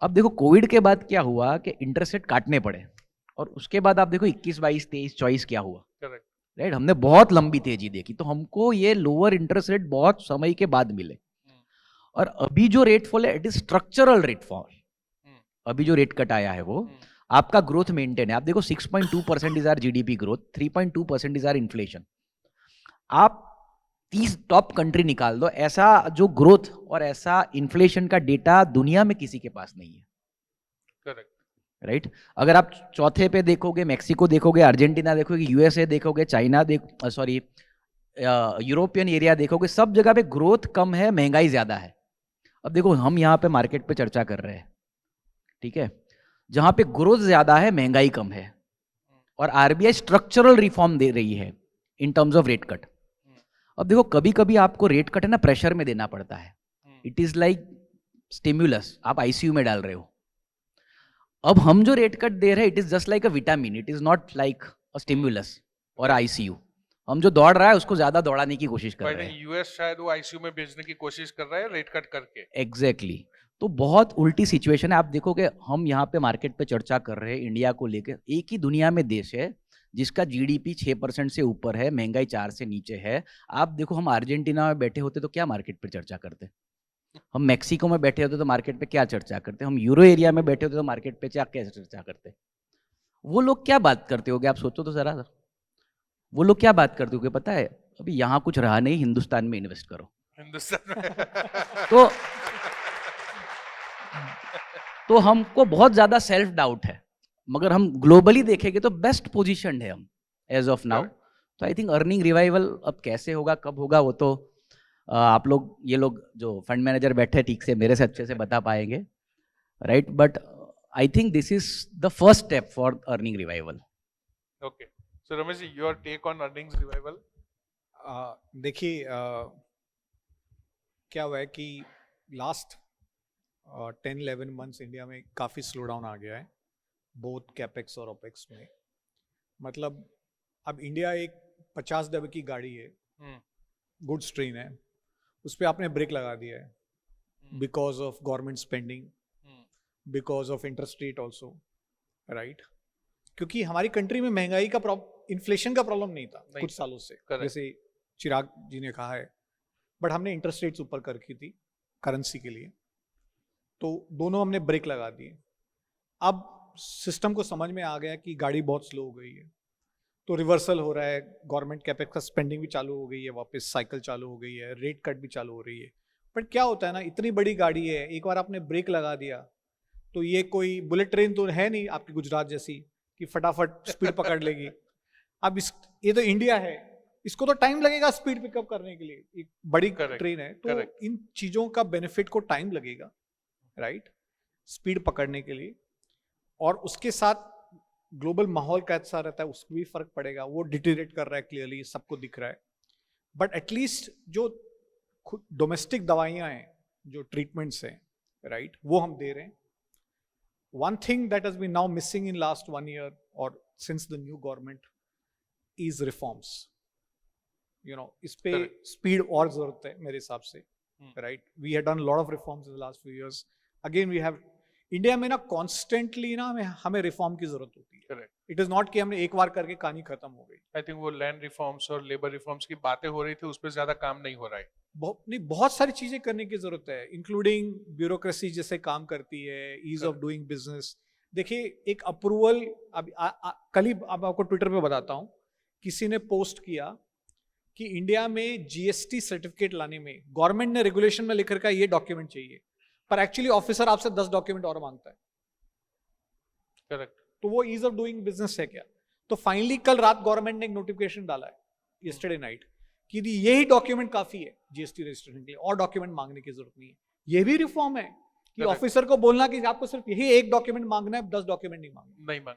अब देखो कोविड के बाद क्या हुआ कि इंटरेस्ट रेट काटने पड़े, और उसके बाद आप देखो 21, 22, 23, 24 क्या हुआ. करेक्ट. राइट, हमने बहुत लंबी तेजी देखी. तो हमको ये लोअर इंटरेस्ट रेट बहुत समय के बाद मिले. और अभी जो रेट फॉल है it is structural rate fall. अभी जो रेट कट आया है वो आपका ग्रोथ मेंटेन है. आप देखो 6.2% is our GDP growth, 3.2% is our inflation. आप 30 टॉप कंट्री निकाल दो, ऐसा जो ग्रोथ और ऐसा इन्फ्लेशन का डेटा दुनिया में किसी के पास नहीं है. करेक्ट. राइट. अगर आप चौथे पे देखोगे मैक्सिको देखोगे, अर्जेंटीना देखोगे, यूएसए देखोगे, चाइना सॉरी यूरोपियन एरिया देखोगे, सब जगह पे ग्रोथ कम है, महंगाई ज्यादा है. अब देखो हम यहाँ पे मार्केट पे चर्चा कर रहे हैं, ठीक है, जहां पे ग्रोथ ज्यादा है महंगाई कम है, और आरबीआई स्ट्रक्चरल रिफॉर्म दे रही है इन टर्म्स ऑफ रेट कट. अब देखो कभी कभी आपको रेट कट है ना प्रेशर में देना पड़ता है. इट इज लाइक स्टिम्युलस, आप आईसीयू में डाल रहे हो. अब हम जो रेट कट दे रहे हैं it is just like a vitamin, it is not like a stimulus और आईसीयू. हम जो दौड़ रहा है उसको ज्यादा दौड़ाने की कोशिश कर रहे हैं. यूएस शायद वो आईसीयू में भेजने की कोशिश कर रहा है रेट कट करके. एग्जैक्टली. तो बहुत उल्टी सिचुएशन है. आप देखोगे हम यहाँ पे मार्केट पे चर्चा कर रहे हैं इंडिया को लेकर. एक ही दुनिया में देश है जिसका जीडीपी 6% से ऊपर है, महंगाई 4 से नीचे है. आप देखो हम अर्जेंटीना में बैठे होते तो क्या मार्केट पे चर्चा करते, हम मैक्सिको में बैठे होते तो मार्केट पे क्या चर्चा करते, हम यूरो एरिया में बैठे होते तो मार्केट पे क्या चर्चा करते. वो लोग क्या बात करते होगे आप सोचो तो जरा. वो लोग क्या बात करते होगे पता है, अभी यहाँ कुछ रहा नहीं, हिंदुस्तान में इन्वेस्ट करो. हिंदुस्तान में तो हमको बहुत ज्यादा सेल्फ डाउट है, मगर हम ग्लोबली देखेंगे तो बेस्ट पोजीशन है हम एज ऑफ नाउ. तो आई थिंक अर्निंग रिवाइवल अब कैसे होगा, कब होगा, वो तो आप लोग, ये लोग जो फंड मैनेजर बैठे ठीक से मेरे से अच्छे से बता पाएंगे. Right. But I think this is the first step for earning revival. Okay. So Ramesh ji, your take on earnings revival. देखिए क्या हुआ है कि लास्ट 10-11 मंथ्स इंडिया में काफ़ी स्लो डाउन आ गया है, बोथ कैपेक्स और ओपेक्स में. मतलब अब इंडिया एक 50 डब्बे की गाड़ी है, गुड्स ट्रेन है, उस पर आपने ब्रेक लगा दिया है because of government spending, because of interest rate also. Right. क्योंकि हमारी कंट्री में महंगाई का इन्फ्लेशन का प्रॉब्लम नहीं था कुछ सालों से, जैसे चिराग जी ने कहा है, बट हमने इंटरेस्ट रेट्स ऊपर कर रखी थी करेंसी के लिए, तो दोनों हमने ब्रेक लगा दिए. अब सिस्टम को समझ में आ गया कि गाड़ी बहुत स्लो हो गई है, तो रिवर्सल हो रहा है, गवर्नमेंट कैपेक्स का स्पेंडिंग भी चालू हो गई है, वापस साइकिल चालू हो गई है, रेट कट भी चालू हो रही है. बट क्या होता है ना, इतनी बड़ी गाड़ी है, एक बार आपने ब्रेक लगा दिया तो ये कोई बुलेट ट्रेन तो है नहीं आपकी गुजरात जैसी कि फटाफट स्पीड पकड़ लेगी. अब ये तो इंडिया है, इसको तो टाइम लगेगा स्पीड पिकअप करने के लिए. एक बड़ी ट्रेन है तो इन चीजों का बेनिफिट को टाइम लगेगा, राइट, स्पीड पकड़ने के लिए. और उसके साथ ग्लोबल माहौल कैसा रहता है उसको भी फर्क पड़ेगा. वो डिटेरिएट कर रहा है, क्लियरली सबको दिख रहा है. बट एटलीस्ट जो खुद डोमेस्टिक दवाइयां हैं, जो ट्रीटमेंट्स हैं, राइट, वो हम दे रहे हैं. One thing that has been now missing in last 1 year or since the new government is reforms. You know, इस पे speed और जरूरत है मेरे हिसाब से, right? We had done a lot of reforms in the last few years. Again, we have India में ना कॉन्स्टेंटली ना हमें रिफॉर्म की जरूरत होती है. करेक्ट. इट इज नॉट कि हमने एक बार करके कहानी खत्म हो गई. आई थिंक वो लैंड रिफॉर्म्स और लेबर रिफॉर्म्स की बातें हो रही थी, उस पर ज्यादा काम नहीं हो रहा है. बहुत सारी चीजें करने की जरूरत है, इंक्लूडिंग ब्यूरोक्रेसी जैसे काम करती है, ईज ऑफ डूइंग बिजनेस. देखिए एक अप्रूवल, अब कल ही अब आपको ट्विटर पे बताता हूँ, किसी ने पोस्ट किया कि इंडिया में जीएसटी सर्टिफिकेट लाने में गवर्नमेंट ने रेगुलेशन में लिख रखा है ये डॉक्यूमेंट चाहिए, पर एक्चुअली ऑफिसर आपसे 10 डॉक्यूमेंट और मांगता है, करेक्ट, तो वो ईज ऑफ डूइंग बिजनेस है क्या? तो फाइनली कल रात गवर्नमेंट ने एक नोटिफिकेशन डाला है यस्टरडे नाइट कि यही डॉक्यूमेंट काफी है जीएसटी रजिस्ट्रेशन के लिए, और डॉक्यूमेंट मांगने की जरूरत नहीं है। ये भी रिफॉर्म है कि Correct. ऑफिसर को बोलना कि आपको सिर्फ यही एक डॉक्यूमेंट मांगना है, 10 डॉक्यूमेंट नहीं मांगना। नहीं मांग,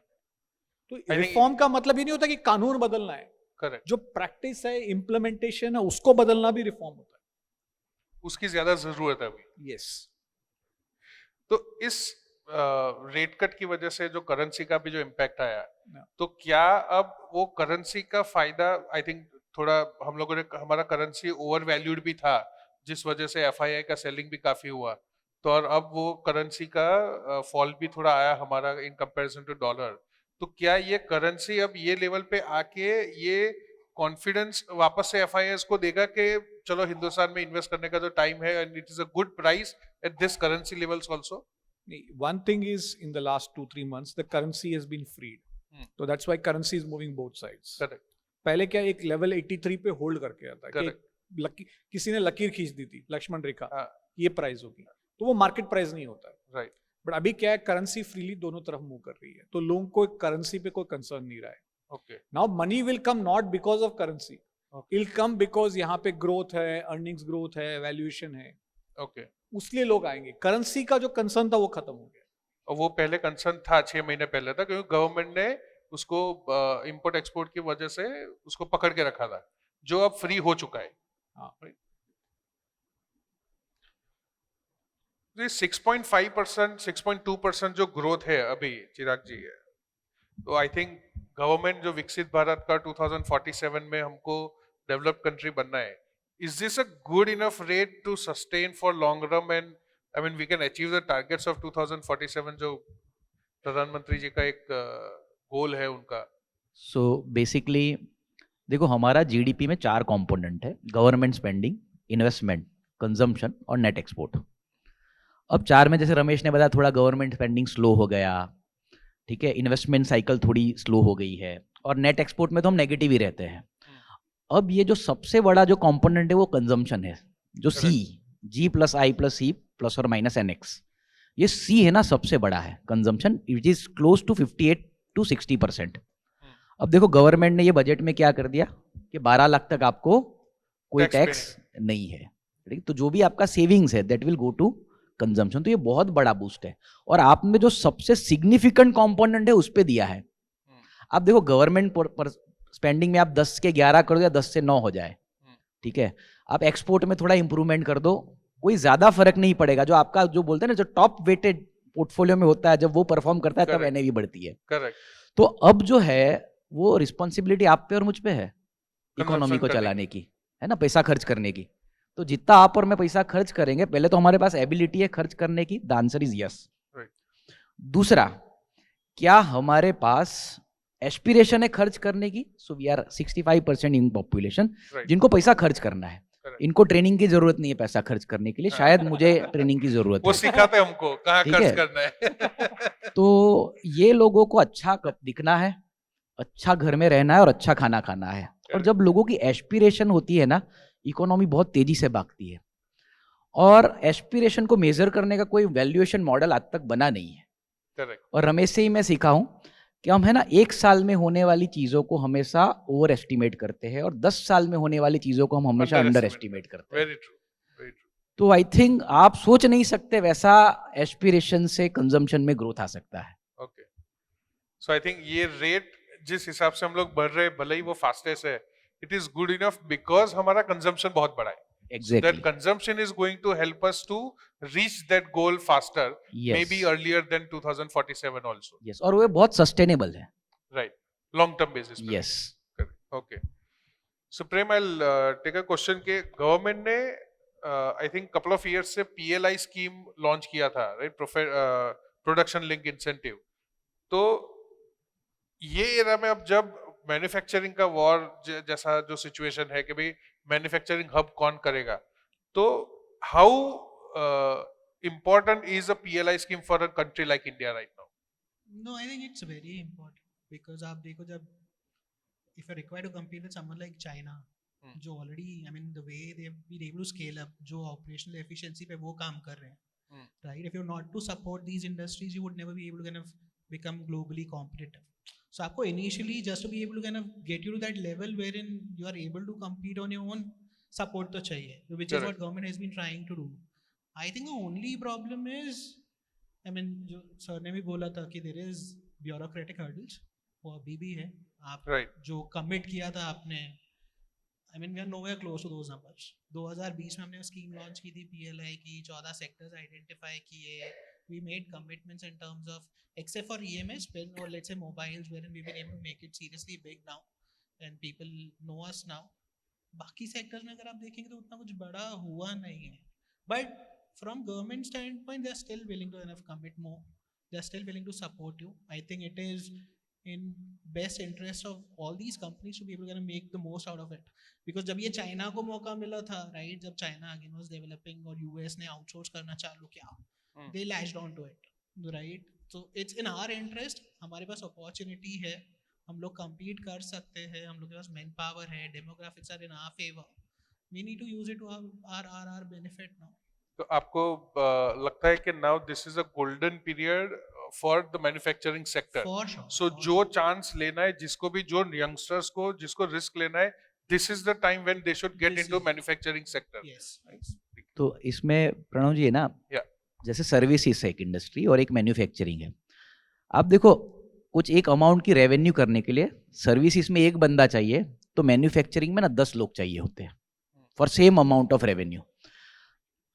तो think- रिफॉर्म का मतलब ये नहीं होता कि कानून बदलना है, करेक्ट, जो प्रैक्टिस है, इंप्लीमेंटेशन है, उसको बदलना भी रिफॉर्म होता उसकी ज्यादा जरूरत है अभी। है। यस, तो इस रेट कट की वजह से जो करेंसी का भी जो इम्पैक्ट आया, Yeah. तो क्या अब वो करेंसी का फायदा, आई थिंक थोड़ा हम लोगों ने, हमारा करेंसी ओवर वैल्यूड भी था जिस वजह से एफआईआई का सेलिंग भी काफी हुआ, तो और अब वो करेंसी का फॉल भी थोड़ा आया हमारा इन कंपैरिजन टू डॉलर, तो क्या ये करेंसी अब ये लेवल पे आके ये कॉन्फिडेंस वापस से एफआईआई को देगा कि चलो हिंदुस्तान में इन्वेस्ट करने का जो टाइम है and it is a good price at this currency levels also? one thing is in the last 2-3 months the currency has been freed, so that's why currency is moving both sides. Correct, पहले क्या एक level 83 पे hold करके आता है कि Correct. किसी ने लकीर खींच दी थी, लक्ष्मण रेखा, हाँ, ये प्राइस होगी, तो वो मार्केट प्राइस नहीं होता है। राइट, बट अभी क्या है, करेंसी फ्रीली दोनों तरफ मूव कर रही है, तो लोगों को करेंसी पे कोई कंसर्न नहीं रहा है। Okay, now money will come not because of currency, will come because यहाँ पे ग्रोथ है, अर्निंग्स ग्रोथ है, वैल्यूएशन है, ओके। उसलिए लोग आएंगे। करेंसी का जो कंसर्न था वो खत्म हो गया। और वो पहले कंसर्न था 6 महीने पहले था, क्योंकि गवर्नमेंट ने उसको इंपोर्ट एक्सपोर्ट की वजह से उसको पकड़ के रखा था, जो अब फ्री हो चुका है। हाँ। तो 6.5%, 6.2% जो ग्रोथ है अभी चिराग जी है, तो आई थिंक गवर्नमेंट जो विकसित भारत का 2047 में हमको डेवलप्ड कंट्री बनना है, is this a good enough rate to sustain for long run and I mean we can achieve the targets of 2047 जो प्रधानमंत्री जी का एक गोल है उनका? सो बेसिकली देखो, हमारा जीडीपी में 4 कंपोनेंट है: गवर्नमेंट स्पेंडिंग, इन्वेस्टमेंट, कंजम्पशन और नेट एक्सपोर्ट। अब 4 में जैसे रमेश ने बताया, थोड़ा गवर्नमेंट स्पेंडिंग स्लो हो गया, ठीक है, इन्वेस्टमेंट साइकिल थोड़ी स्लो हो गई है, और नेट एक्सपोर्ट में तो हम नेगेटिव ही रहते हैं। अब ये जो सबसे बड़ा जो कंपोनेंट है वो कंजम्पशन है, जो C, G plus I plus C plus और माइनस एन एक्स, ये सी है ना, सबसे बड़ा है consumption, it is close to 58 to 60%। अब देखो गवर्नमेंट ने ये बजट में क्या कर दिया कि 12 लाख तक आपको कोई Tax टैक्स नहीं है, ठीक, तो जो भी आपका सेविंग्स है that will go to consumption, तो ये बहुत बड़ा बूस्ट है। और आपने जो सबसे सिग्निफिकेंट कंपोनेंट है उस पे दिया है। आप देखो गवर्नमेंट स्पेंडिंग में आप 10 के 11 कर दो या 10 से 9 हो जाए, ठीक है, आप एक्सपोर्ट में थोड़ा इंप्रूवमेंट कर दो, कोई ज्यादा फर्क नहीं पड़ेगा। जो आपका जो बोलते हैं ना, जो टॉप वेटेड पोर्टफोलियो में होता है, जब वो परफॉर्म करता है तब Correct. एनएवी बढ़ती है। करेक्ट, तो अब जो है वो रिस्पॉन्सिबिलिटी आप पे और मुझ पे है इकोनॉमी को करने चलाने की, है ना, पैसा खर्च करने की। तो जितना आप और मैं पैसा खर्च करेंगे, पहले तो हमारे पास एबिलिटी है खर्च करने की, the answer is yes. Right. दूसरा, क्या हमारे पास एस्पिरेशन है खर्च करने की? So we are 65% in population Right. जिनको पैसा खर्च करना है। Correct. इनको ट्रेनिंग की जरूरत नहीं है पैसा खर्च करने के लिए, शायद मुझे ट्रेनिंग की जरूरत वो है। सिखाते हमको कहाँ ठीक खर्च है। करना है। तो ये लोगों को अच्छा दिखना है, अच्छा घर में रहना है और अच्छा खाना खाना है। और जब लोगों की एस्पिरेशन होती है ना, इकोनॉमी बहुत तेजी से भागती है। और एस्पिरेशन को मेजर करने का कोई वैल्यूएशन मॉडल आज तक बना नहीं है। करेक्ट, और रमेश से ही मैं सीखा हूं कि हम, है ना, 1 साल में होने वाली चीजों को हमेशा ओवर एस्टिमेट करते हैं और 10 साल में होने वाली चीजों को हम हमेशा अंडर एस्टिमेट करते हैं। Very true, very true. तो आई थिंक आप सोच नहीं सकते वैसा एस्पिरेशन से कंजम्पशन में ग्रोथ आ सकता है। ओके, सो आई थिंक ये रेट जिस हिसाब से हम लोग बढ़ रहे हैं, भले ही वो फास्टेस्ट है, it is good enough because हमारा कंजम्पशन बहुत बड़ा है। Exactly, That consumption is going to help us to reach that goal faster, Yes. maybe earlier than 2047 also, yes, और वो बहुत सस्टेनेबल है। right? Long term basis. पे। Yes, Correct. Okay. So Prem, I'll take a question के government ने I think couple of years से PLI scheme launch किया था, right? Production link incentive. तो ये era में अब जब मैन्युफैक्चरिंग का वॉर जैसा जो सिचुएशन है कि भाई मैन्युफैक्चरिंग हब कौन करेगा, तो how important is a PLI scheme for a country like India right now? No, I think it's very important because आप देखो जब if you're required to compete with someone like China, जो already I mean the way they have been able to scale up, जो operational efficiency पे वो काम कर रहे हैं, right? If you not to support these industries, you would never be able to kind of become globally competitive. So आपको initially just to be able to kind of get you to that level wherein you are able to compete on your own, support तो चाहिए, which is what government has been trying to do. I think the only problem is, I mean, जो sir ने भी बोला था कि there is bureaucratic hurdles, वो अभी भी है. आप जो commit किया था आपने, I mean, we are nowhere close to those numbers. 2020 में हमने स्कीम लॉन्च की थी PLI की, 14 सेक्टर्स आइडेंटिफाई किए. We made commitments in terms of, except for EMS, or let's say mobiles, wherein we've been able to make it seriously big now, and people know us now. बाकी sectors में अगर आप देखेंगे तो उतना कुछ बड़ा हुआ नहीं है. But from government standpoint, they're still willing to enough commit more. They're still willing to support you. I think it is in best interest of all these companies to be able to make the most out of it. Because जब ये China को मौका मिला था, right, जब China again was developing और US ने outsource करना चालू किया, they latched on to it, right? So it's in our interest. हमारे पास opportunity है, हम लोग compete कर सकते हैं, हम लोग के पास manpower है, demographics are in our favor. We need to use it to our benefit now. तो आपको लगता है कि now this is a golden period for the manufacturing sector. For sure. So जो chance लेना है, जिसको भी, जो youngsters को जिसको risk लेना है, this is the time when they should get into manufacturing sector. Yes. तो इसमें प्रणव जी है ना, जैसे सर्विसेज है एक इंडस्ट्री और एक मैन्युफैक्चरिंग है. आप देखो, कुछ एक अमाउंट की रेवेन्यू करने के लिए सर्विसेज में एक बंदा चाहिए, तो मैन्युफैक्चरिंग में ना 10 लोग चाहिए होते हैं for same amount of revenue.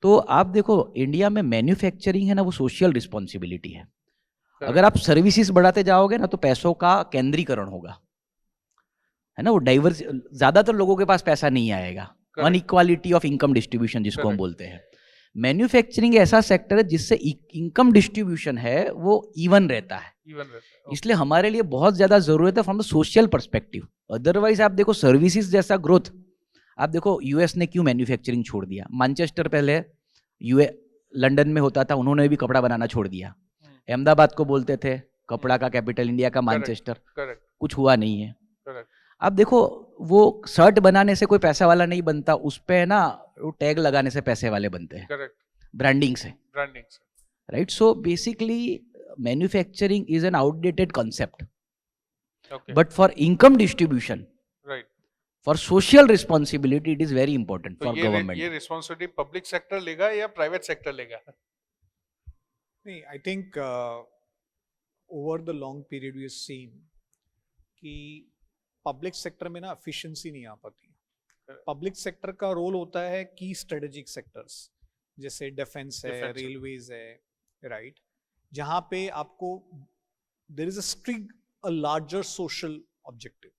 तो आप देखो, इंडिया में मैन्युफैक्चरिंग है ना, वो सोशल रिस्पॉन्सिबिलिटी है. अगर आप सर्विसेज बढ़ाते जाओगे ना, तो पैसों का केंद्रीकरण होगा, है ना. वो डाइवर्स, ज्यादातर लोगों के पास पैसा नहीं आएगा. अनइक्वालिटी ऑफ इनकम डिस्ट्रीब्यूशन जिसको हम बोलते हैं. मैन्युफैक्चरिंग ऐसा सेक्टर है जिससे इनकम डिस्ट्रीब्यूशन है वो इवन रहता है. इसलिए हमारे लिए बहुत ज्यादा जरूरत है from the social perspective. Otherwise आप देखो, सर्विसेज जैसा ग्रोथ, आप देखो यूएस ने क्यों मैन्युफैक्चरिंग छोड़ दिया. मैनचेस्टर पहले लंदन में होता था, उन्होंने भी कपड़ा बनाना छोड़ दिया. अहमदाबाद को बोलते थे कपड़ा का कैपिटल इंडिया का मैनचेस्टर. कुछ हुआ नहीं है. अब देखो, वो शर्ट बनाने से कोई पैसा वाला नहीं बनता, उस पे ना वो टैग लगाने से पैसे वाले बनते हैं. ब्रांडिंग से. Right. So basically manufacturing is an outdated concept, but for income distribution, for social responsibility, it is very important for government. ये रिस्पॉन्सिबिलिटी पब्लिक सेक्टर लेगा या प्राइवेट सेक्टर लेगा? नहीं, I think over the long period we have seen कि public sector में ना efficiency नहीं आ पाती. पब्लिक सेक्टर का रोल होता है की स्ट्रेटेजिक सेक्टर्स, जैसे डिफेंस है, रेलवेज है, राइट, जहाँ पे आपको there is a larger social objective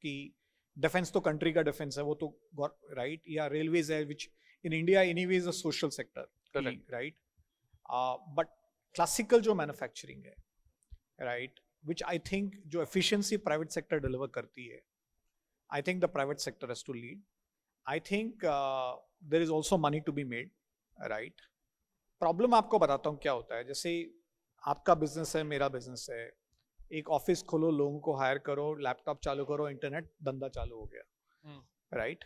कि डिफेंस तो कंट्री का डिफेंस है, वो तो राइट, या रेलवेज है which in India anyways a social sector, right. But classical जो मैन्युफैक्चरिंग है, राइट, which I think जो efficiency private sector deliver करती है, I think the private sector has to lead. I think there is also money to be made, right? Problem आपको बताता हूँ क्या होता है. जैसे आपका बिजनेस है, मेरा बिजनेस है, एक ऑफिस खोलो, लोगों को हायर करो, लैपटॉप चालू करो, इंटरनेट धंधा चालू हो गया, राइट.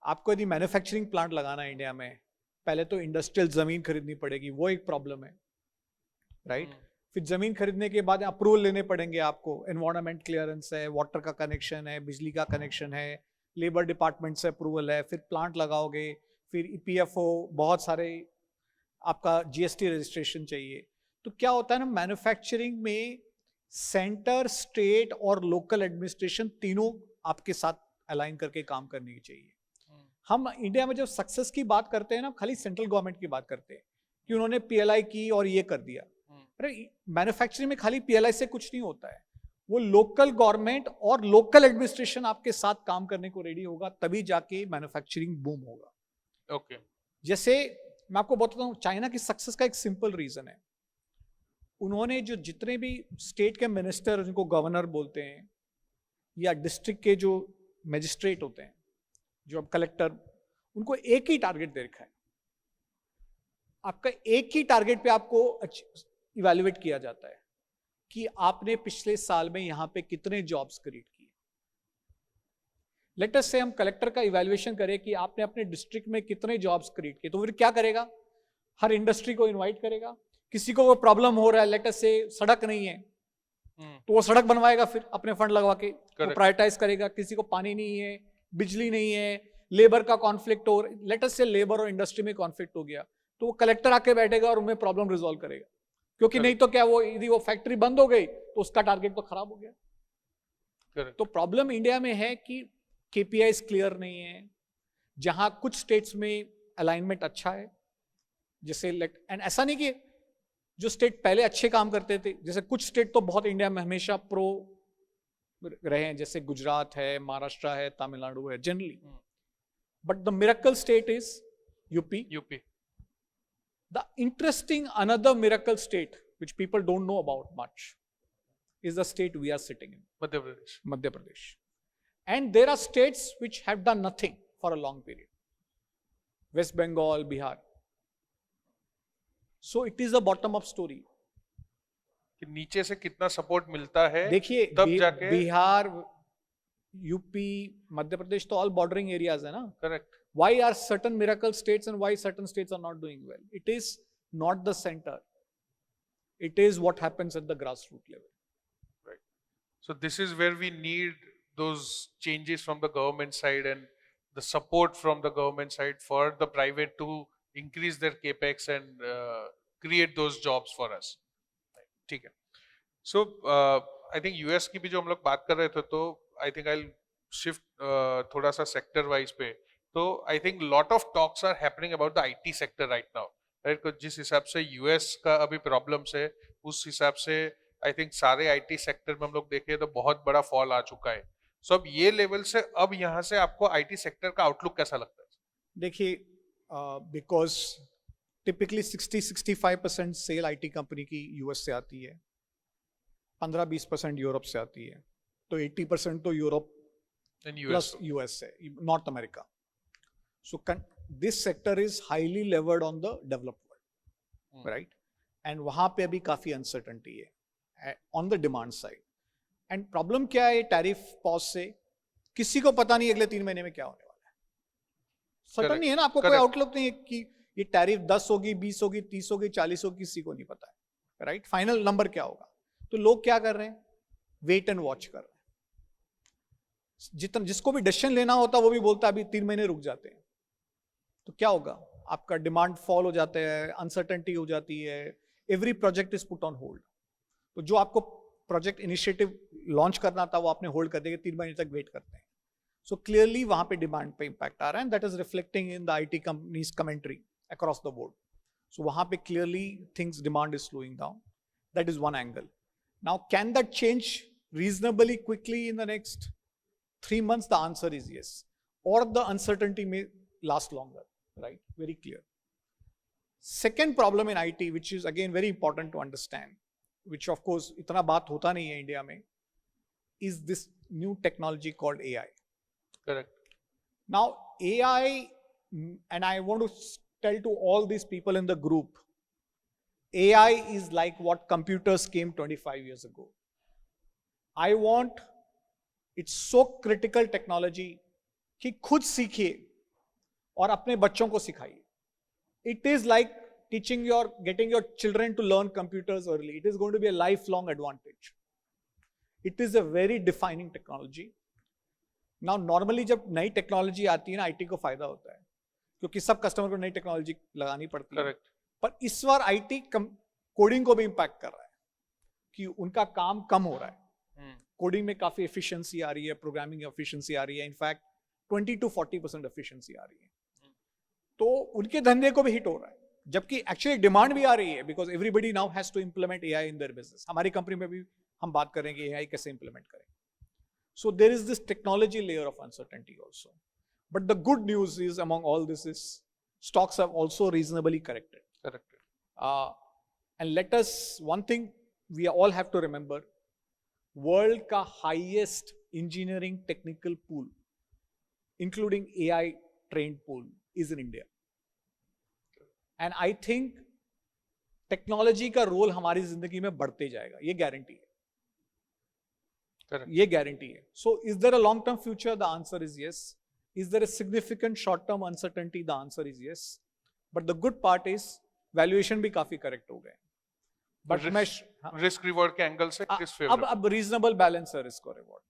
आपको यदि मैन्युफैक्चरिंग प्लांट लगाना है इंडिया में, पहले तो इंडस्ट्रियल जमीन खरीदनी पड़ेगी, वो एक प्रॉब्लम है, राइट. फिर जमीन खरीदने के बाद अप्रूवल लेने पड़ेंगे आपको, एनवायरनमेंट क्लियरेंस है, वाटर का कनेक्शन है, बिजली का कनेक्शन है, लेबर डिपार्टमेंट से अप्रूवल है, फिर प्लांट लगाओगे, फिर ईपीएफओ, बहुत सारे आपका जीएसटी रजिस्ट्रेशन चाहिए. तो क्या होता है ना, मैन्युफैक्चरिंग में सेंटर, स्टेट और लोकल एडमिनिस्ट्रेशन तीनों आपके साथ अलाइन करके काम करनी चाहिए. हम इंडिया में जब सक्सेस की बात करते हैं ना, खाली सेंट्रल गवर्नमेंट की बात करते हैं कि उन्होंने पीएलआई की और ये कर दिया. मैन्युफैक्चरिंग में खाली पीएलआई से कुछ नहीं होता है, वो लोकल गवर्नमेंट और लोकल एडमिनिस्ट्रेशन आपके साथ काम करने को रेडी होगा, तभी जाके मैन्युफैक्चरिंग बूम होगा. ओके. जैसे मैं आपको बताता हूँ, चाइना की सक्सेस का एक सिंपल रीजन है, उन्होंने जो जितने भी स्टेट के मिनिस्टर, जिनको गवर्नर बोलते हैं, या डिस्ट्रिक्ट के जो मजिस्ट्रेट होते हैं, जो अब कलेक्टर, उनको एक ही टारगेट दे रखा है. आपका एक ही टारगेट पे आपको इवैल्यूएट किया जाता है कि आपने पिछले साल में यहां पे कितने जॉब्स क्रिएट किए. लेट अस से हम कलेक्टर का इवैल्यूएशन करें कि आपने अपने डिस्ट्रिक्ट में कितने जॉब्स क्रिएट किए, तो फिर क्या करेगा, हर इंडस्ट्री को इनवाइट करेगा, किसी को वो प्रॉब्लम हो रहा है, लेट अस से सड़क नहीं है तो वो सड़क बनवाएगा, फिर अपने फंड लगवा के वो प्रायोरिटाइज करेगा, किसी को पानी नहीं है, बिजली नहीं है, लेबर का कॉन्फ्लिक्ट हो, लेट अस से लेबर और इंडस्ट्री में कॉन्फ्लिक्ट हो गया, तो वो कलेक्टर आके बैठेगा और उनमें प्रॉब्लम रिजॉल्व करेगा, क्योंकि नहीं तो क्या, वो यदि वो फैक्ट्री बंद हो गई तो उसका टारगेट तो खराब हो गया। तो प्रॉब्लम इंडिया में है कि केपीआईज क्लियर नहीं है, जहां कुछ स्टेट्स में अलाइनमेंट अच्छा है, जैसे एंड ऐसा नहीं कि जो स्टेट पहले अच्छे काम करते थे, जैसे कुछ स्टेट तो बहुत इंडिया में हमेशा प्रो रहे हैं, जैसे गुजरात है, महाराष्ट्र है, तमिलनाडु है generally, but the miracle state is UP. The interesting another miracle state which people don't know about much is the state we are sitting in, Madhya Pradesh. And there are states which have done nothing for a long period. West Bengal, Bihar. So it is a bottom up story. कि नीचे से कितना support मिलता है, देखिए तब जाके Bihar, UP, Madhya Pradesh तो ऑल बॉर्डरिंग एरियाज है ना। Correct. Why are certain miracle states and why certain states are not doing well? It is not the center. It is what happens at the grassroots level. Right. So this is where we need those changes from the government side and the support from the government side for the private to increase their capex and create those jobs for us. ठीक है। So I think US की भी जो हम लोग बात कर रहे थे, तो I think I'll shift थोड़ा सा sector wise पे। तो I think lot of talks are happening about the IT sector right now, right. जिस हिसाब से यूएस का अभी प्रॉब्लम्स है, उस हिसाब से आई थिंक सारे आईटी सेक्टर में हम लोग देखें तो बहुत बड़ा फॉल आ चुका है। सो अब ये लेवल से, अब यहाँ से आपको आईटी सेक्टर का आउटलुक कैसा लगता है? देखिए, because typically 60-65% sale IT company की यूएस से आती है, 15-20% यूरोप से आती है, तो 80% तो यूरोप प्लस यूएस है, north America. So this sector is highly levered on the developed world, right? And वहाँ पे अभी काफी uncertainty है on the demand side. And problem क्या है tariff pause से? किसी को पता नहीं अगले 3 महीने में क्या होने वाला है। Certain नहीं है ना, आपको कोई outlook नहीं है कि ये tariff 10 होगी, 20 होगी, 30 होगी, 40 होगी, किसी को नहीं पता है, right? Final number क्या होगा? तो लोग क्या कर रहे हैं? Wait and watch कर रहे हैं। जिसको भी डिसीजन लेना होता है वो भी बोलता है अभी 3 महीने रुक जाते हैं। तो क्या होगा? आपका डिमांड फॉल हो जाता है, अनसर्टेनिटी हो जाती है, every project is put on hold. तो जो आपको प्रोजेक्ट इनिशिएटिव लॉन्च करना था वो आपने होल्ड कर देंगे, 3 महीने तक वेट करते हैं। सो क्लियरली वहां पे डिमांड पे इंपैक्ट आ रहा है, and that is reflecting in the IT companies commentary across the board. So वहां पे clearly things, demand is slowing down, that is one angle. Now can that change reasonably quickly in the next 3 months? The answer is yes, or the uncertainty may last longer, right? Very clear. Second problem in IT, which is again very important to understand, which of course इतना बात होता नहीं है India में, is this new technology called AI. Correct. Now AI, and I want to tell to all these people in the group, AI is like what computers came 25 years ago. I want, it's so critical technology कि खुद सीखिए और अपने बच्चों को सिखाइए। It is like getting your children to learn computers early. It is going to be a lifelong advantage. It is a very defining technology. Now normally जब नई टेक्नोलॉजी आती है ना, आईटी को फायदा होता है, क्योंकि सब कस्टमर को नई टेक्नोलॉजी लगानी पड़ती है। Correct. पर इस बार आईटी कोडिंग को भी इंपैक्ट कर रहा है कि उनका काम कम हो रहा है। कोडिंग में काफी एफिशिएंसी आ रही है, प्रोग्रामिंग एफिशिएंसी आ रही है, इनफैक्ट 20-40% एफिशिएंसी आ रही है, तो उनके धंधे को भी हिट हो रहा है, जबकि एक्चुअली डिमांड भी आ रही है, because everybody now has to implement AI in their business. हमारी कंपनी में भी हम बात करें कि एआई कैसे इंप्लीमेंट करें। So there is this technology layer of uncertainty also, but the good news is among all this is stocks have also reasonably corrected. And let us, one thing we all have to remember, world का highest engineering technical pool, including AI trained pool, is in India. And I think technology का role हमारी जिंदगी में बढ़ते जाएगा, ये guarantee है। Correct. ये गारंटी है. So is there a long term future? The answer is yes. Is there a significant short term uncertainty? The answer is yes. But the good part is valuation भी काफी correct हो गए. But मैं risk reward के angle से किस favour अब reasonable balance है risk और reward.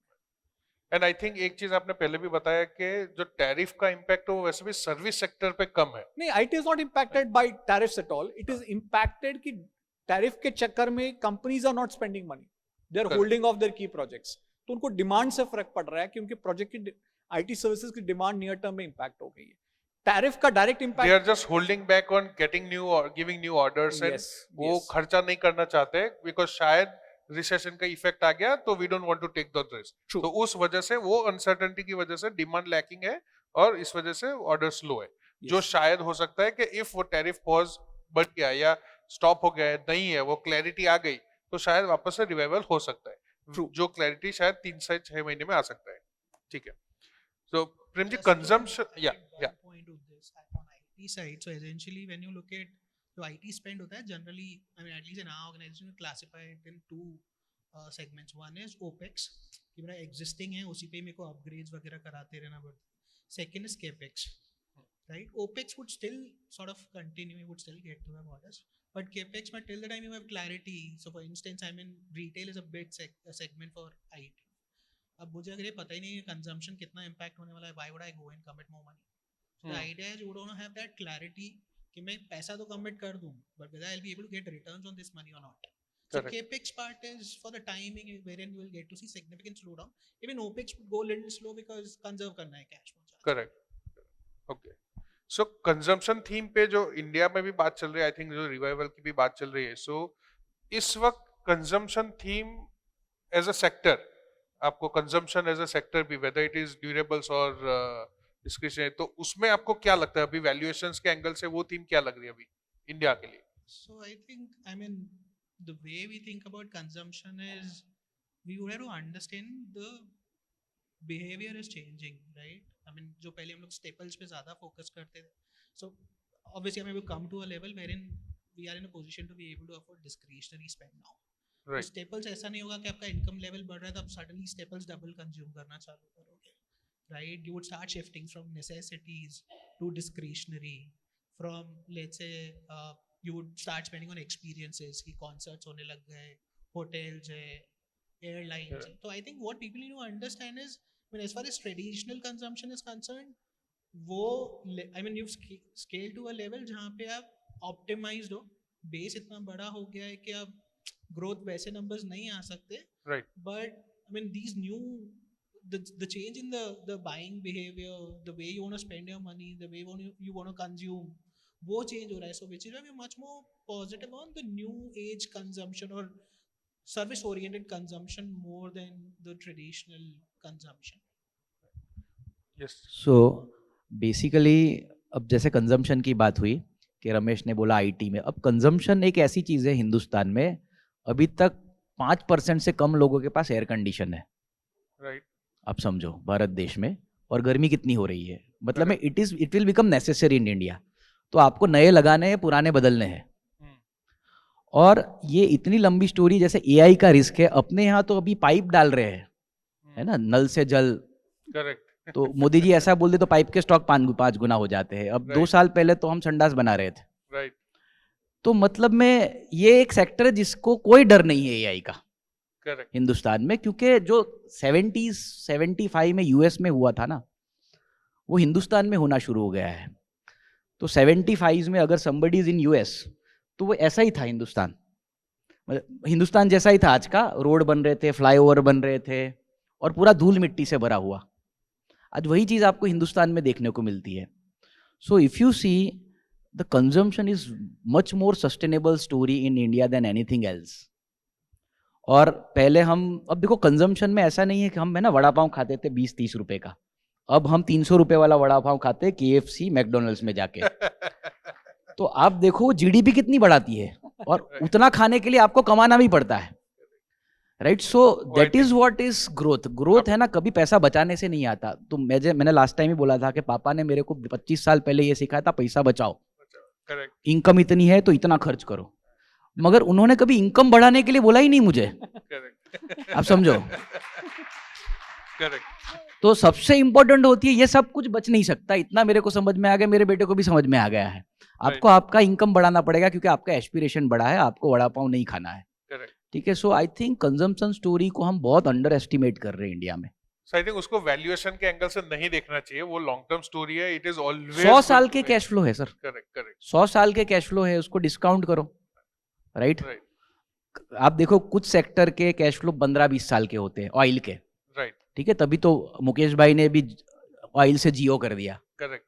एंड आई थिंक एक चीज आपने पहले भी बताया कि जो टैरिफ का इम्पैक्ट है वो वैसे भी सर्विस सेक्टर पे कम है. नहीं, IT is not impacted by tariffs at all. It is impacted कि tariff के चक्कर में companies are not spending money. They are Correct. holding off their key projects. तो उनको डिमांड से फर्क पड़ रहा है कि उनके प्रोजेक्ट की IT सर्विसेज की डिमांड नियर टर्म में इम्पैक्ट हो गई है. टैरिफ का direct they impact are just holding back on getting new और गिविंग न्यू ऑर्डर्स एंड वो खर्चा नहीं करना चाहते बिकॉज शायद रिसेशन का इफेक्ट आ गया तो we don't want to take the risk. True. तो उस वजह से वो अनसर्टेनिटी की वजह से डिमांड लैकिंग है और इस वजह से ऑर्डर स्लो है. जो शायद हो सकता है कि इफ वो टैरिफ पॉज बढ़ गया या स्टॉप हो गया है, नहीं है, वो क्लैरिटी आ गई तो शायद वापस से रिवाइवल हो सकता है. True. जो क्लैरिटी शायद 3 से 6 महीने में आ सकता है. ठीक है. So Prem ji Just to consumption या one point of this on IT side. So essentially, when you look at the IT spend होता है generally, I mean at least in our organization we classify it in two segments. One is OPEX कि मेरा existing है उसी पे मेरे को upgrades वगैरह कराते रहना पड़ता है. Second is CAPEX, right? OPEX would still sort of continue, we would still get to have orders. But CAPEX, but till the time you have clarity. So for instance, I mean retail is a big segment for IT. अब मुझे अगर ये पता ही नहीं है consumption कितना impact होने वाला है, why would I go and commit more money? The idea is you don't have that clarity कि मैं पैसा तो कमिट कर दूं but whether I will be able to get returns on this money और not. So Correct. capex part is for the timing wherein you will get to see significant slowdown. Even OPEX would go a little slow because conserve करना है cash बहुत ज़्यादा. Correct. Okay. सो consumption theme पे जो India में भी बात चल रही है, आई थिंक जो रिवाइवल की भी बात चल रही है, सो इस वक्त consumption theme as a sector, आपको कंजम्पशन एज अ सेक्टर भी वेदर इट इज ड्यूरेबल्स और डिस्क्रिशनरी, तो उसमें आपको क्या लगता है अभी वैल्यूएशंस के एंगल से वो थीम क्या लग रही है अभी इंडिया के लिए? So I think, I mean, the way we think about consumption is we would have to understand the behavior is changing, right? I mean, जो पहले हम लोग staples पे ज़्यादा focus करते थे. So obviously, I mean, we come to a level wherein we are in a position to be able to afford discretionary spend now. Right. Staples ऐसा नहीं होगा कि आपका income level बढ़ रहा है तो आप suddenly staples double consume करना चालू करोगे, right? You would start shifting from necessities to discretionary. From let's say you would start spending on experiences कि concerts होने लग गए, hotels है, airlines है. So I think what people need to understand is, I mean, as far as traditional consumption is concerned, वो I mean you've scaled to a level जहाँ पे आप optimized हो, base इतना बड़ा हो गया है कि आप growth वैसे numbers नहीं आ सकते. Right. But I mean these new the change in the buying behavior, the way you want to spend your money, the way you want to consume, वो change हो रहा है. So which is why we're much more positive on the new age consumption or service oriented consumption more than the traditional consumption. Yes. So basically अब जैसे consumption की बात हुई कि रमेश ने बोला आईटी में, अब कंजम्पशन एक ऐसी चीज़ है हिंदुस्तान में, अभी तक 5% से कम लोगों के पास एयर कंडीशन है. Right. आप समझो भारत देश में, और गर्मी कितनी हो रही है, मतलब में it will become necessary in India. तो आपको नए लगाने हैं, पुराने बदलने हैं. और ये इतनी लंबी स्टोरी, जैसे एआई का रिस्क है, अपने यहाँ तो अभी पाइप डाल रहे हैं, है ना, नल से जल. करेक्ट. तो मोदी जी ऐसा बोल दे तो पाइप के स्टॉक 5 गुना हो जाते हैं. अब 2 साल पहले तो हम संडास बना रहे थे. राइट. तो मतलब में ये एक सेक्टर है जिसको कोई डर नहीं है एआई का करेक्ट. हिंदुस्तान में, क्योंकि जो 75 में यूएस में हुआ था ना, वो हिंदुस्तान में होना शुरू हो गया है. तो 75 में अगर somebody is in US, तो वो ऐसा ही था हिंदुस्तान, मतलब हिंदुस्तान जैसा ही था. आज का रोड बन रहे थे, फ्लाईओवर बन रहे थे, और पूरा धूल मिट्टी से भरा हुआ. आज वही चीज़ आपको हिंदुस्तान में देखने को मिलती है. So if you see, the consumption is much more sustainable story in India then anything else. और पहले हम, अब देखो कंजम्पशन में ऐसा नहीं है कि हम है ना वड़ा पाव खाते थे 20-30 रुपए का, अब हम 300 रुपए वाला वड़ा पाव खाते हैं KFC मैकडोनल्ड्स में जाके. तो आप देखो जीडीपी कितनी बढ़ाती है, और उतना खाने के लिए आपको कमाना भी पड़ता है, right? So that is what is growth. Growth है ना, कभी पैसा बचाने से नहीं आता. तो मैंने लास्ट टाइम ही बोला था कि पापा ने मेरे को 25 साल पहले ये सिखाया था, पैसा बचाओ, करेक्ट. इनकम इतनी है तो इतना खर्च करो. मगर उन्होंने कभी इनकम बढ़ाने के लिए बोला ही नहीं मुझे. करेक्ट. आप समझो. करेक्ट. तो सबसे इंपॉर्टेंट होती है, ये सब कुछ बच नहीं सकता, इतना मेरे को समझ में आ गया, मेरे बेटे को भी समझ में आ गया है. आपको आपका इनकम बढ़ाना पड़ेगा क्योंकि आपका एस्पिरेशन बड़ा है, आपको वड़ा पाव नहीं खाना है. करेक्ट. ठीक है. So I think consumption story को हम बहुत अंडर एस्टिमेट कर रहे हैं इंडिया में. So I think उसको वैल्यूएशन के एंगल से नहीं देखना चाहिए, वो लॉन्ग टर्म स्टोरी है. इट इज ऑलवेज 100 साल के कैश फ्लो है सर. करेक्ट. करेक्ट. 100 साल के कैश फ्लो है, उसको डिस्काउंट करो. राइट. राइट. आप देखो कुछ सेक्टर के कैश फ्लो 15-20 साल के होते हैं, ऑयल के. राइट. ठीक है. तभी तो मुकेश भाई ने भी ऑयल से जियो कर दिया. करेक्ट.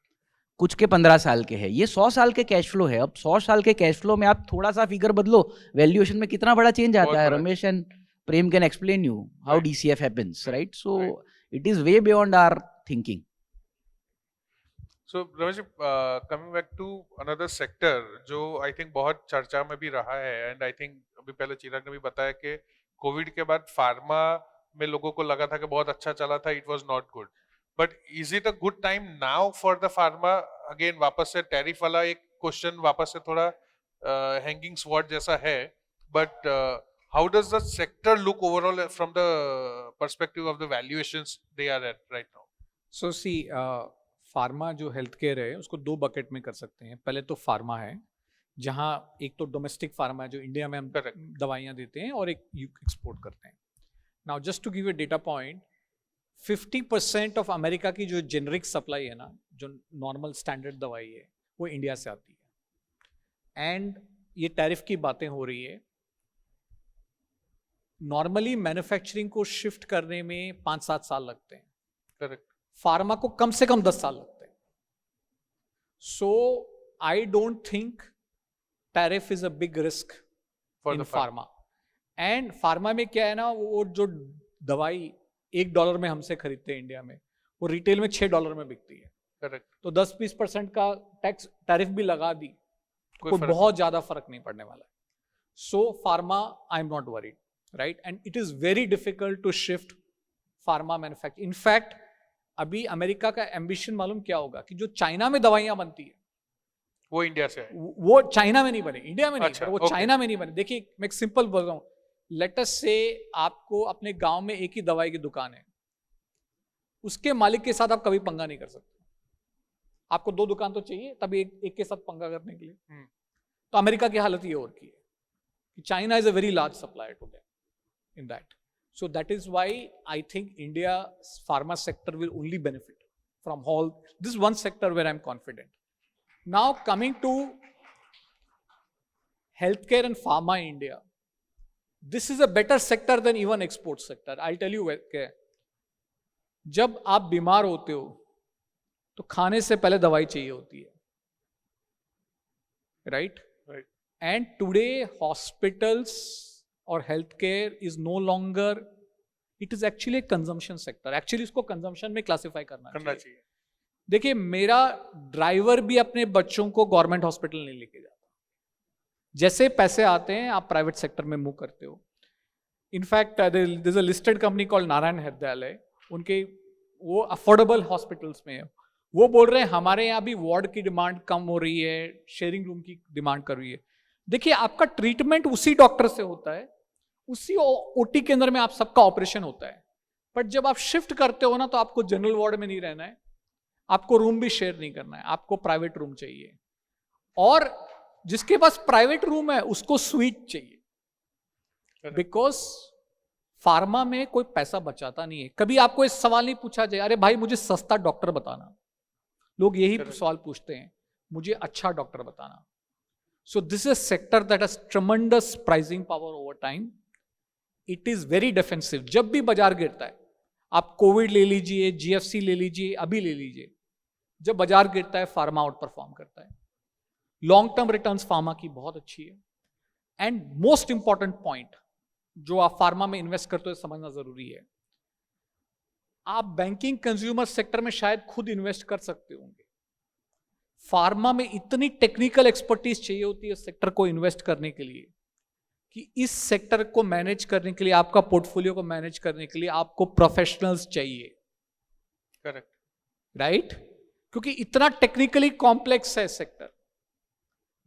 कुछ के 15 साल के हैं, ये 100 साल के कैश फ्लो है. अब 100 साल के कैश फ्लो में आप थोड़ा सा फिगर बदलो, वैल्यूएशन में कितना बड़ा चेंज आता है. बड़ा. Ramesh and Prem can explain you how Right. DCF happens, Right. right? So Right. it is way beyond our thinking. So Ramesh, coming back to another sector जो I think बहुत चर्चा में भी रहा है, and I think अभी पहले चिराग ने भी बताया कि कोविड के बाद फार्मा में लोगों को लगा था कि बहुत अच्छा चला था, it was not good. But is it a good time now for the pharma? Again वापस से टैरिफ वाला एक क्वेश्चन वापस से थोड़ा हैंगिंग स्वॉर्ड जैसा है. But how does the sector look overall from the perspective of the valuations they are at right now? So see pharma जो हेल्थ केयर है उसको दो बकेट में कर सकते हैं. पहले तो फार्मा है जहाँ एक तो डोमेस्टिक फार्मा है जो इंडिया में हम Correct. दवाइयाँ देते हैं और एक एक्सपोर्ट करते हैं. Now just to give a data point, 50% of America की जो जेनरिक सप्लाई है ना, जो नॉर्मल स्टैंडर्ड दवाई है, वो इंडिया से आती है. एंड ये टैरिफ की बातें हो रही है. नॉर्मली मैन्युफैक्चरिंग को शिफ्ट करने में 5-7 साल लगते हैं. Correct. फार्मा को कम से कम 10 साल लगते हैं. So I don't think tariff is a big risk For in the pharma. Pharma. And pharma में क्या है ना, वो जो दवाई $1 में हमसे खरीदते हैं इंडिया में, वो रिटेल में $6 में बिकती है. Correct. तो 10-20% का टैक्स टैरिफ भी लगा दी, कोई कोई फर्क बहुत ज्यादा फर्क नहीं पड़ने वाला है. So pharma I am not worried, right. And it is very difficult to shift pharma manufacture. In fact अभी अमेरिका का एम्बिशन मालूम क्या होगा कि जो चाइना में दवाइयां बनती है वो इंडिया से है. वो चाइना में नहीं बने, इंडिया में नहीं. अच्छा, वो okay. चाइना में नहीं बने. देखिए मैं एक सिंपल बोल रहा हूँ. लेट अस से आपको अपने गांव में एक ही दवाई की दुकान है, उसके मालिक के साथ आप कभी पंगा नहीं कर सकते. आपको 2 दुकान तो चाहिए, तभी एक के साथ पंगा करने के लिए. तो अमेरिका की हालत ये और की है कि China is a very large supplier to them in that. So that is why I think India's pharma sector will only benefit from all this one sector where I'm confident. Now coming to healthcare and pharma in India, this is a better sector than even export sector. I'll tell you why. जब आप बीमार होते हो तो खाने से पहले दवाई चाहिए होती है, right? Right. And today hospitals or healthcare is no longer, it is actually a consumption sector. Actually इसको consumption में classify करना चाहिए. देखिए मेरा ड्राइवर भी अपने बच्चों को गवर्नमेंट हॉस्पिटल नहीं लेके जाता. जैसे पैसे आते हैं आप प्राइवेट सेक्टर में मूव करते हो. In fact there is a listed company called Narayana Hrudayalaya, उनके वो अफोर्डेबल हॉस्पिटल्स में है. वो बोल रहे हैं हमारे यहाँ भी वार्ड की डिमांड कम हो रही है, शेयरिंग रूम की डिमांड कर रही है. देखिए आपका ट्रीटमेंट उसी डॉक्टर से होता है, उसी ओटी के अंदर में आप सबका ऑपरेशन होता है. बट जब आप शिफ्ट करते हो ना तो आपको जनरल वार्ड में नहीं रहना है, आपको रूम भी शेयर नहीं करना है, आपको प्राइवेट रूम चाहिए. और जिसके पास प्राइवेट रूम है उसको स्वीट चाहिए. बिकॉज फार्मा में कोई पैसा बचाता नहीं है. कभी आपको इस सवाल नहीं पूछा जाए अरे भाई मुझे सस्ता डॉक्टर बताना. लोग यही सवाल पूछते हैं, मुझे अच्छा डॉक्टर बताना. So this is a sector that has tremendous pricing power over time. It is very defensive. जब भी बाजार गिरता है, आप कोविड ले लीजिए, GFC ले लीजिए, अभी ले लीजिए, जब बाजार गिरता है फार्मा आउट परफॉर्म करता है. लॉन्ग टर्म रिटर्न्स फार्मा की बहुत अच्छी है. एंड मोस्ट इंपॉर्टेंट पॉइंट जो आप फार्मा में इन्वेस्ट करते हो समझना जरूरी है, आप बैंकिंग कंज्यूमर सेक्टर में शायद खुद इन्वेस्ट कर सकते होंगे. फार्मा में इतनी टेक्निकल एक्सपर्टीज चाहिए होती है सेक्टर को इन्वेस्ट करने के लिए कि इस सेक्टर को मैनेज करने के लिए, आपका पोर्टफोलियो को मैनेज करने के लिए आपको प्रोफेशनल्स चाहिए. करेक्ट. राइट. क्योंकि इतना टेक्निकली कॉम्प्लेक्स है sector.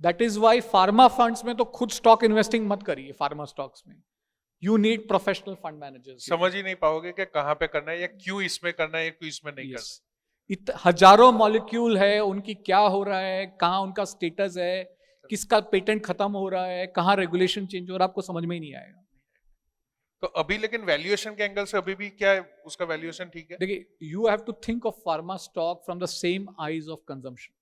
That is why pharma funds में तो खुद स्टॉक इन्वेस्टिंग मत करिए. फार्मा स्टॉक्स में You need professional fund managers. समझ ही नहीं पाओगे कि कहाँ पे करना है या क्यों इसमें करना है या क्यों इसमें नहीं Yes. करना हजारों मॉलिक्यूल है, उनकी क्या हो रहा है, कहाँ उनका स्टेटस है, किसका पेटेंट खत्म हो रहा है, कहाँ रेगुलेशन चेंज हो रहा है, आपको समझ में ही नहीं आएगा. तो अभी लेकिन वैल्यूएशन के एंगल से अभी भी क्या है, उसका वैल्यूएशन ठीक है. देखिए, you have to think of pharma stock from the same eyes of consumption.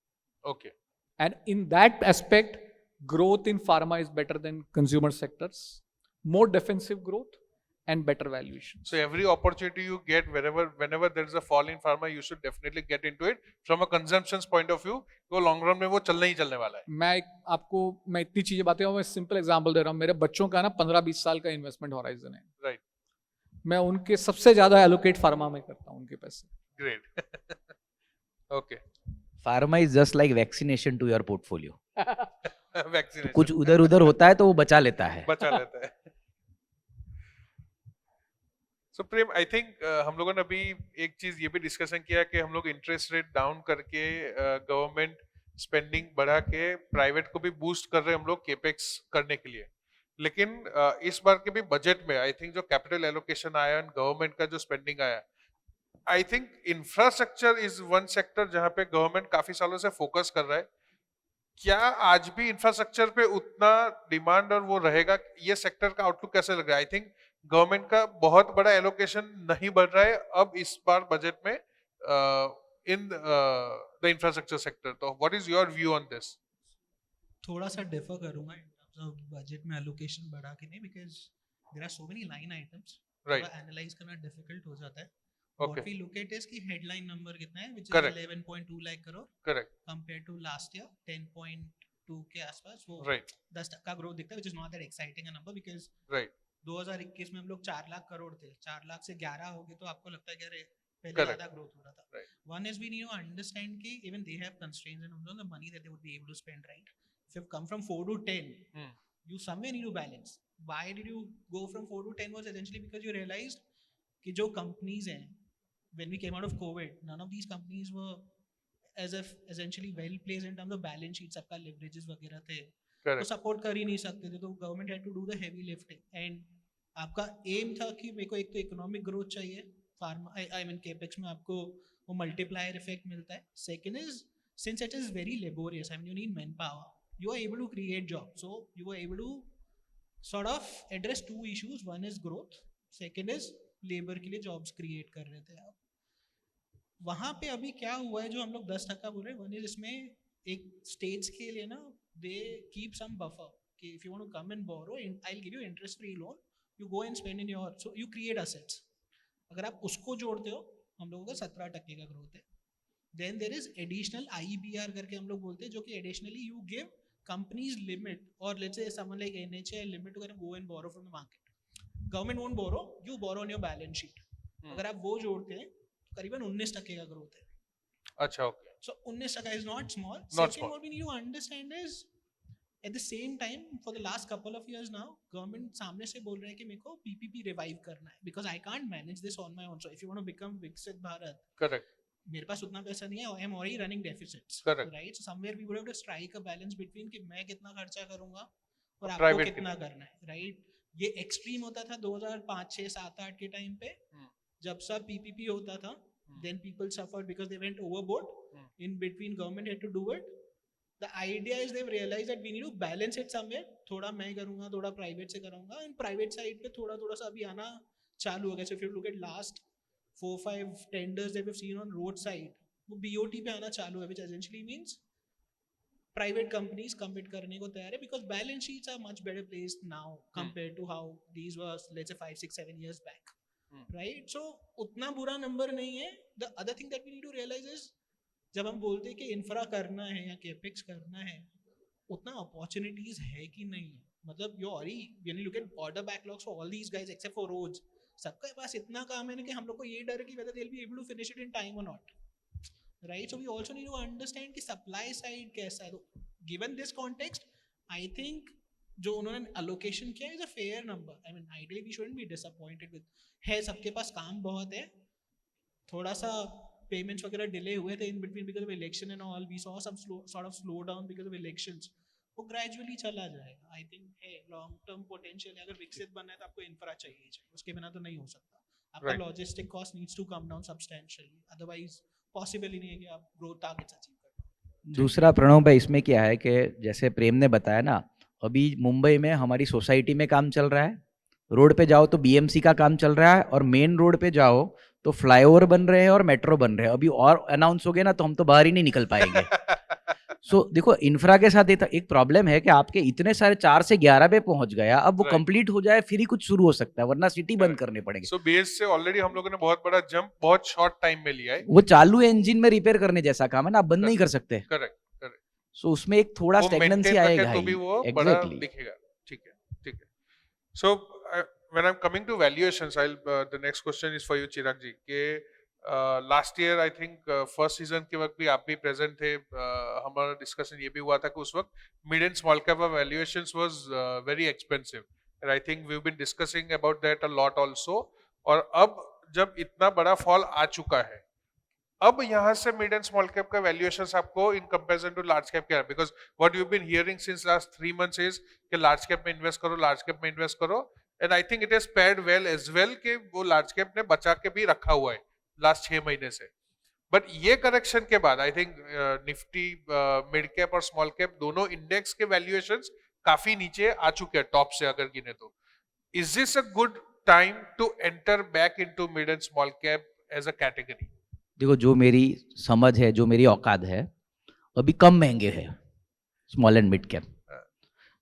Okay And in that aspect, growth in pharma is better than consumer sectors, more defensive growth and better valuation. So every opportunity you get whenever there is a fall in pharma, you should definitely get into it from a consumption's point of view. तो long run में वो चलने ही चलने वाला है. मैं इतनी चीजें बातें मैं सिंपल एग्जांपल दे रहा हूँ. मेरे बच्चों का ना 15-20 साल का इन्वेस्टमेंट हॉराइजन है. Right. मैं उनके सबसे ज्यादा एलोकेट फार्मा में करता हूँ उनके पैसे. Great. Okay. Pharma is just like vaccination to your portfolio. Vaccination. कुछ उधर उधर होता है तो वो बचा लेता है. बचा लेता है. So प्रेम, आई थिंक हम लोगों ने अभी एक चीज ये भी डिस्कशन किया कि हम लोग इंटरेस्ट रेट डाउन करके गवर्नमेंट स्पेंडिंग बढ़ा के प्राइवेट को भी बूस्ट कर रहे हैं हम लोग केपेक्स करने के लिए. लेकिन इस बार के भी बजट में आई थिंक जो कैपिटल एलोकेशन आया गवर्नमेंट का जो स्पेंडिंग आया, I think infrastructure is one sector जहां पे गवर्नमेंट काफी सालों से फोकस कर रहा है. क्या आज भी इंफ्रास्ट्रक्चर पे उतना डिमांड और वो रहेगा? ये सेक्टर का आउटलुक कैसे लग रहा है? आई थिंक गवर्नमेंट का बहुत बड़ा एलोकेशन नहीं बढ़ रहा है अब इस बार बजट में इन द इंफ्रास्ट्रक्चर सेक्टर. तो what is your view on this? थोड़ा सा डिफर करूंगा इन टर्म्स ऑफ बजट में एलोकेशन बढ़ा के नहीं, because there are so many line items. Right. Analyse करना डिफिकल्ट हो जाता है. Okay. What we look at is कि headline number कितना है, which Correct. is 11.2 lakh crore correct. compared to last year 10.2 के आसपास. वो राइट. 10% ग्रोथ दिखता है, which is not that exciting a number because right. 2021 में हम लोग 4 लाख करोड़ थे. 4 लाख से 11 हो गए तो आपको लगता है कि अरे पहले Correct. ज्यादा ग्रोथ हो रहा था. Right. One is we need to understand कि even they have constraints in terms of the money that they would be able to spend, right? If you've come from 4 to 10, you somewhere need to balance. Why did you go from 4 to 10 was essentially because you realized कि जो companies हैं, when we came out of COVID, none of these companies were as if essentially well placed in terms of balance sheets. सबका leverages वगैरह थे, तो correct. Support कर ही नहीं सकते थे. तो government had to do the heavy lifting. And आपका एम था कि मेरे को एक तो इकोनॉमिक ग्रोथ चाहिए, फार्मा आई मीन केपेक्स में आपको वो मल्टीप्लायर इफेक्ट मिलता है. Second is since it is very laborious, I mean you need manpower, you are able to create job. So you are able to sort of address two issues. One is growth, second is labour के लिए jobs create कर रहे थे आप. वहाँ पे अभी क्या हुआ है जो हम लोग 10% बोल रहे हैं, वन इज इसमें एक स्टेट्स के लिए ना दे कीप सम बफर कि if you want to come and borrow I will give you interest free loan, you go and spend in your, so you create assets. अगर आप उसको जोड़ते हो, हम लोगों का 17% का ग्रोथ है. Then there is additional IBR करके हम लोग बोलते हैं, जो कि additionally you give companies limit और let's say someone like NHAI limit to can go and borrow from the market. Government won't borrow, you borrow on your balance sheet. अगर आप वो जोड़ते हैं तो करीबन 19% का ग्रोथ है. अच्छा. Okay. So 19% is not small. Not Second, small. what we need to understand is at the same time for the last couple of years now, government सामने से बोल रहे हैं कि मेरे को PPP revive करना है because I can't manage this on my own. So if you want to become Viksit Bharat, correct. मेरे पास उतना पैसा नहीं है. I am already running deficits. Correct. Right? So somewhere we would have to strike a balance between कि मैं कितना खर्चा करूँगा और आपको Private कितना करना है. Right? ये एक्सट्रीम होता था 2005, 6, 7, 8 के टाइम पे, जब सब PPP होता था. Then people suffered because they went overboard. In between, government had to do it. The idea is they've realized that we need to balance it somewhere. थोड़ा मैं करूँगा, थोड़ा private से करूँगा. And private side पे थोड़ा सा अभी आना चालू हो गया. So if you look at last 4-5 tenders that we've seen on roadside, वो BOT पे आना चालू है, which essentially means private companies commit करने को तैयार है because balance sheets are much better placed now compared to how these were, let's say 5, 6, 7 years back. Right? So उतना बुरा नंबर नहीं है. The other thing that we need to realize is जब हम बोलते हैं कि इंफ्रा करना है या केपेक्स करना है, उतना अपॉर्चुनिटीज है कि नहीं है. मतलब you already when you look at order backlogs for all these guys except for roads, सबके पास इतना काम है ना कि हम लोग को ये डर है कि whether they'll be able to finish it in time or not. Right? So we also need to understand कि सप्लाई साइड कैसा है. तो given this context, I think जो उन्होंने allocation किया is a fair number. I mean, ideally we shouldn't be disappointed with. है सबके पास काम बहुत है. थोड़ा सा payments वगैरह delay हुए थे in between because of election and all. We saw some sort of slowdown because of elections. वो ग्रेजुअली चला जाएगा. आई थिंक है लॉन्ग टर्म पोटेंशियल. अगर विकसित बनना है तो आपको इंफ्रा चाहिए, उसके बिना तो नहीं हो सकता. आपका Right. Logistic cost needs to come down substantially, otherwise possible ही नहीं है कि आप ग्रोथ टारगेट्स अचीव कर पाओ. दूसरा प्रणव भाई इसमें क्या है कि जैसे प्रेम ने बताया ना, अभी मुंबई में हमारी सोसाइटी में काम चल रहा है, रोड पे जाओ तो बीएमसी का काम चल रहा है, और मेन रोड पे जाओ तो फ्लाईओवर बन रहे हैं और मेट्रो बन रहे हैं. अभी और अनाउंस हो गए ना तो हम तो बाहर ही नहीं निकल पाएंगे. सो देखो, इंफ्रा के साथ एक प्रॉब्लम है कि आपके इतने सारे 4 से 11 पे पहुंच गया, अब वो Right. कंप्लीट हो जाए फिर ही कुछ शुरू हो सकता है, वरना सिटी बंद करने पड़ेंगे. सो बेस से ऑलरेडी हम लोगों ने बहुत बड़ा जंप बहुत शॉर्ट टाइम में लिया है. वो चालू इंजन में रिपेयर करने जैसा काम है ना, आप बंद नहीं कर सकते. Correct correct. सो उसमें एक थोड़ा वो स्टेगनेंसी maintain आएगा रखे तो ही. भी वो बड़ा Exactly. दिखेगा. ठीक है ठीक है. So when I'm coming to valuations, the next question is for you Chirag ji कि last year I think first season के वक्त भी आप भी प्रेजेंट थे. हमारा डिस्कशन ये भी हुआ था कि उस वक्त mid and small cap valuations was very expensive, and I think we have been discussing about that a lot also. और अब जब इतना बड़ा फॉल आ चुका है, अब यहाँ से मिड एंड स्मॉल कैप का वैल्यूएशंस आपको in comparison to large cap क्या है? Because what you been hearing since last 3 months is कि लार्ज कैप में इन्वेस्ट करो, लार्ज कैप में इन्वेस्ट करो, and I think it is paired well as well कि वो लार्ज कैप ने बचा के भी रखा हुआ है लास्ट 6 महीने से. बट ये करेक्शन के बाद I think Nifty mid cap और स्मॉल कैप दोनों इंडेक्स के वैल्यूएशंस काफी नीचे आ चुके हैं टॉप से अगर गिने तो. Is this a good time to enter back into mid and small cap as a category? देखो, जो मेरी समझ है, जो मेरी औकात है, अभी कम महंगे है स्मॉल एंड मिड कैप.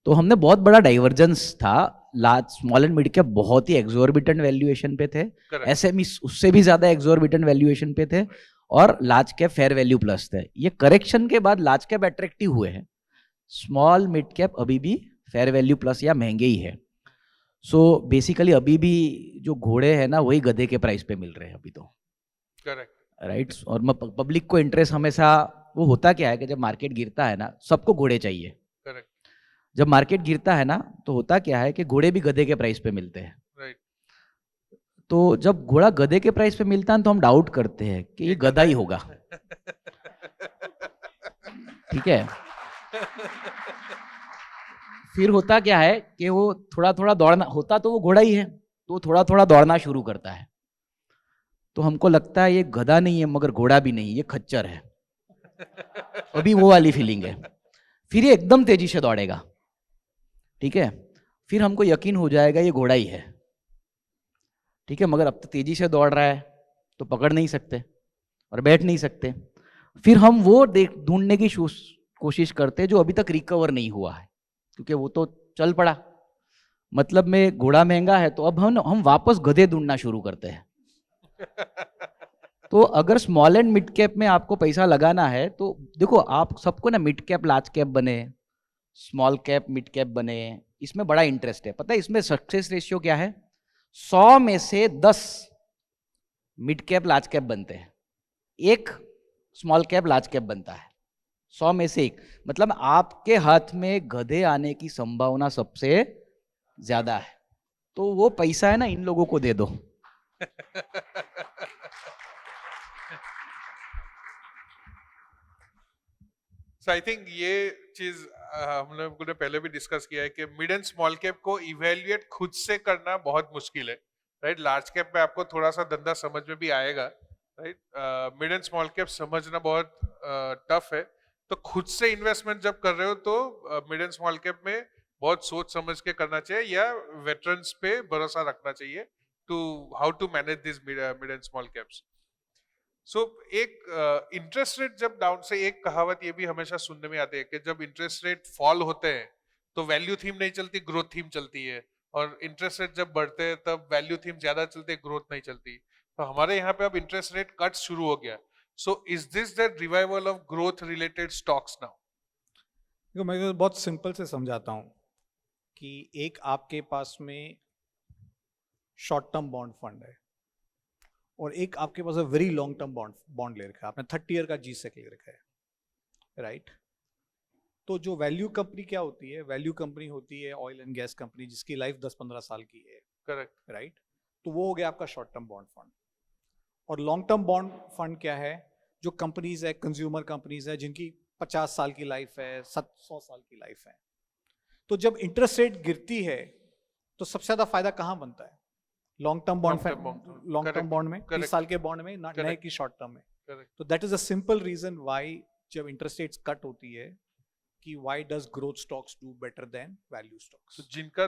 तो हमने बहुत बड़ा डाइवर्जेंस था. Large small and mid cap बहुत ही एक्सोर्बिटेंट वैल्यूएशन पे थे, एसएमई उससे भी ज्यादा एक्सोर्बिटेंट वैल्यूएशन पे थे, और large cap fair value plus थे. ये करेक्शन के बाद लार्ज कैप अट्रैक्टिव हुए हैं, स्मॉल मिड कैप अभी भी फेयर वैल्यू प्लस या महंगे ही है. सो बेसिकली अभी भी जो घोड़े हैं ना, वही गधे के प्राइस पे मिल रहे हैं अभी तो. करेक्ट. राइट. और पब्लिक को इंटरेस्ट हमेशा, वो होता क्या है कि जब मार्केट गिरता है ना, सबको घोड़े चाहिए. करेक्ट. जब मार्केट गिरता है ना, तो होता क्या है कि घोड़े भी गधे के प्राइस पे मिलते हैं. राइट. तो जब घोड़ा गधे के प्राइस पे मिलता है तो हम डाउट करते हैं कि ये गधा ही होगा. ठीक है. फिर होता क्या है कि वो थोड़ा थोड़ा दौड़ना, होता तो वो घोड़ा ही है, तो थोड़ा थोड़ा दौड़ना शुरू करता है. तो हमको लगता है ये गधा नहीं है मगर घोड़ा भी नहीं, ये खच्चर है. अभी वो वाली फीलिंग है. फिर ये एकदम तेजी से दौड़ेगा. ठीक है. फिर हमको यकीन हो जाएगा ये घोड़ा ही है. ठीक है. मगर अब तो तेजी से दौड़ रहा है तो पकड़ नहीं सकते और बैठ नहीं सकते. फिर हम वो ढूंढने की कोशिश करते जो अभी तक रिकवर नहीं हुआ है, क्योंकि वो तो चल पड़ा. मतलब में घोड़ा महंगा है, तो अब हम वापस गधे ढूंढना शुरू करते हैं. तो अगर स्मॉल एंड मिड कैप में आपको पैसा लगाना है तो देखो, आप सबको ना मिड कैप लार्ज कैप बने, स्मॉल कैप मिड कैप बने, इसमें बड़ा इंटरेस्ट है. पता है इसमें सक्सेस रेशियो क्या है? 100 में से 10 मिड कैप लार्ज कैप बनते हैं, 1 स्मॉल कैप लार्ज कैप बनता है. 100 में से 1. मतलब आपके हाथ में गधे आने की संभावना सबसे ज्यादा है. तो वो पैसा है ना, इन लोगों को दे दो. So I think ये चीज हम लोगों ने पहले भी डिस्कस किया है कि मिड एंड स्मॉल कैप को इवेल्युएट खुद से करना बहुत मुश्किल है. राइट. लार्ज कैप में आपको थोड़ा सा धंधा समझ में भी आएगा. Right. Mid and small cap समझना बहुत टफ है. तो खुद से इन्वेस्टमेंट जब कर रहे हो तो मिड एंड स्मॉल कैप में बहुत सोच समझ के करना चाहिए, या वेटरन्स पे भरोसा रखना चाहिए to how to manage this mid and small caps. So एक इंटरेस्ट रेट जब डाउन से, एक कहावत ये भी हमेशा सुनने में आती है कि जब इंटरेस्ट रेट फॉल होते हैं तो वैल्यू थीम नहीं चलती, ग्रोथ थीम चलती है, और इंटरेस्ट रेट जब बढ़ते हैं तब वैल्यू थीम ज्यादा चलती है, ग्रोथ नहीं चलती. तो हमारे यहाँ पे अब इंटरेस्ट रेट कट शुरू हो गया. So is this the revival of growth related stocks now? देखो, मैं तो बहुत सिंपल से समझाता हूँ कि एक आपके पास में शॉर्ट टर्म बॉन्ड फंड है और एक आपके पास वेरी लॉन्ग टर्म बॉन्ड ले रखा है. आपने 30 ईयर का G-Sec ले रखा है. राइट. तो जो वैल्यू कंपनी क्या होती है? वैल्यू कंपनी होती है ऑयल एंड गैस कंपनी जिसकी लाइफ 10-15 साल की है. करेक्ट. राइट. तो वो हो गया आपका शॉर्ट टर्म बॉन्ड फंड. और लॉन्ग टर्म बॉन्ड फंड क्या है? जो कंपनीज है, कंज्यूमर कंपनीज है, जिनकी 50 साल की लाइफ है, 100 साल की लाइफ है। तो जब इंटरेस्ट रेट गिरती है तो सबसे ज्यादा फायदा कहाँ बनता है? लॉन्ग टर्म बॉन्ड में, 30 साल के बॉन्ड में, नए की शॉर्ट टर्म में। तो that is a simple reason why जब इंटरेस्ट रेट्स कट होती है कि why does growth stocks do better than value stocks. तो जिनका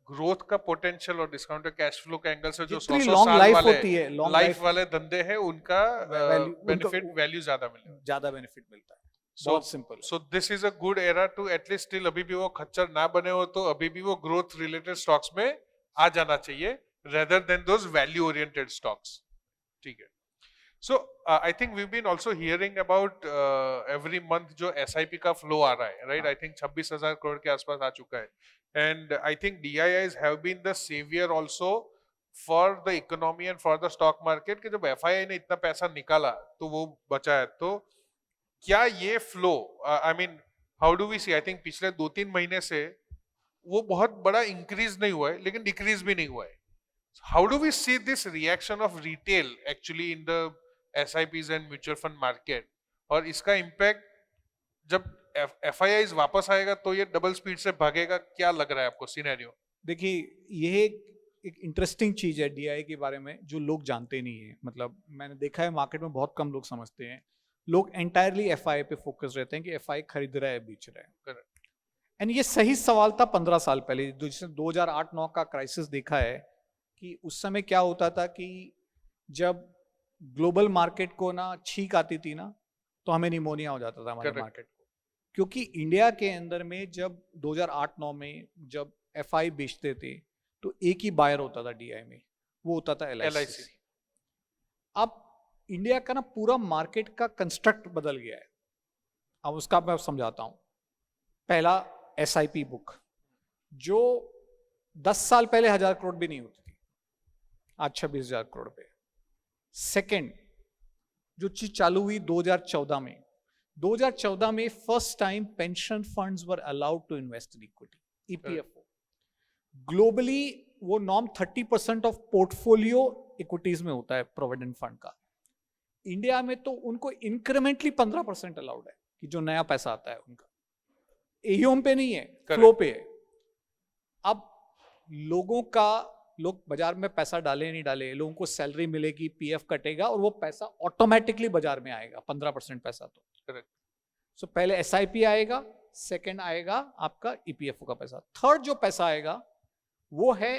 ग्रोथ का पोटेंशियल और डिस्काउंटेड कैश फ्लो के एंगल से जो 100 लॉन्ग साल लाइफ वाले होती है, लॉन्ग लाइफ वाले धंधे हैं, उनका बेनिफिट उनका- वैल्यू ज्यादा मिलेगा। ज्यादा बेनिफिट मिलता है। So- बहुत सिंपल। So this is a good era to at least still, अभी भी वो खच्चर ना बने हो तो अभी भी वो ग्रोथ रिलेटेड स्टॉक्स में आ जाना चाहिए rather than those value oriented stocks. ठीक है। So I think we've been also hearing about every month जो SIP का flow आ रहा है, right? I think 26,000 करोड़ के आसपास आ चुका है, and I think DIIs have been the savior also for the economy and for the stock market कि जब FII ने इतना पैसा निकाला तो वो बचा है। तो क्या ये flow, I mean how do we see, I think पिछले 2-3 महीने से वो बहुत बड़ा इंक्रीज नहीं हुआ है लेकिन डिक्रीज भी नहीं हुआ है। How do we see this reaction of retail actually in the SIPs and mutual fund market, और इसका इम्पैक्ट जब FIIs वापस आएगा तो ये डबल स्पीड से भागेगा, क्या लग रहा है आपको सिनेरियो? देखिए, ये एक इंटरेस्टिंग चीज है DII के बारे में जो लोग जानते नहीं है। मतलब मैंने देखा है मार्केट में बहुत कम लोग समझते हैं। लोग एंटायरली FII पे फोकस रहते हैं कि FII खरीद रहा है, बेच रहा है। Correct. एंड ये सही सवाल था 15 साल पहले, जिसने 2008-9 का क्राइसिस देखा है कि उस समय क्या होता था कि जब ग्लोबल मार्केट को ना छींक आती थी ना तो हमें निमोनिया हो जाता था हमारे Correct. मार्केट को। क्योंकि इंडिया के अंदर में जब 2008-9 में जब FI बेचते थे तो एक ही बायर होता था DI में, वो होता था LIC। अब इंडिया का ना पूरा मार्केट का कंस्ट्रक्ट बदल गया है। अब उसका मैं समझाता हूं। पहला SIP बुक जो 10 साल पहले 1000 करोड़ भी नहीं होती थी, आज 26,000 करोड़ पे। सेकंड, जो चीज चालू हुई 2014 में, 2014 में first time pension funds were allowed to invest in equity, EPFO। Globally वो नॉर्म 30% ऑफ पोर्टफोलियो इक्विटीज में होता है प्रोविडेंट फंड का। इंडिया में तो उनको इंक्रीमेंटली 15% अलाउड है कि जो नया पैसा आता है उनका AUM पे नहीं है, फ्लो पे है। अब लोग बाजार में पैसा डाले नहीं डाले, लोगों को सैलरी मिलेगी, PF कटेगा और वो पैसा ऑटोमेटिकली बाजार में आएगा, 15% पैसा तो। Correct. सो पहले SIP आएगा, सेकंड आएगा आपका EPFO का पैसा, थर्ड जो पैसा आएगा वो है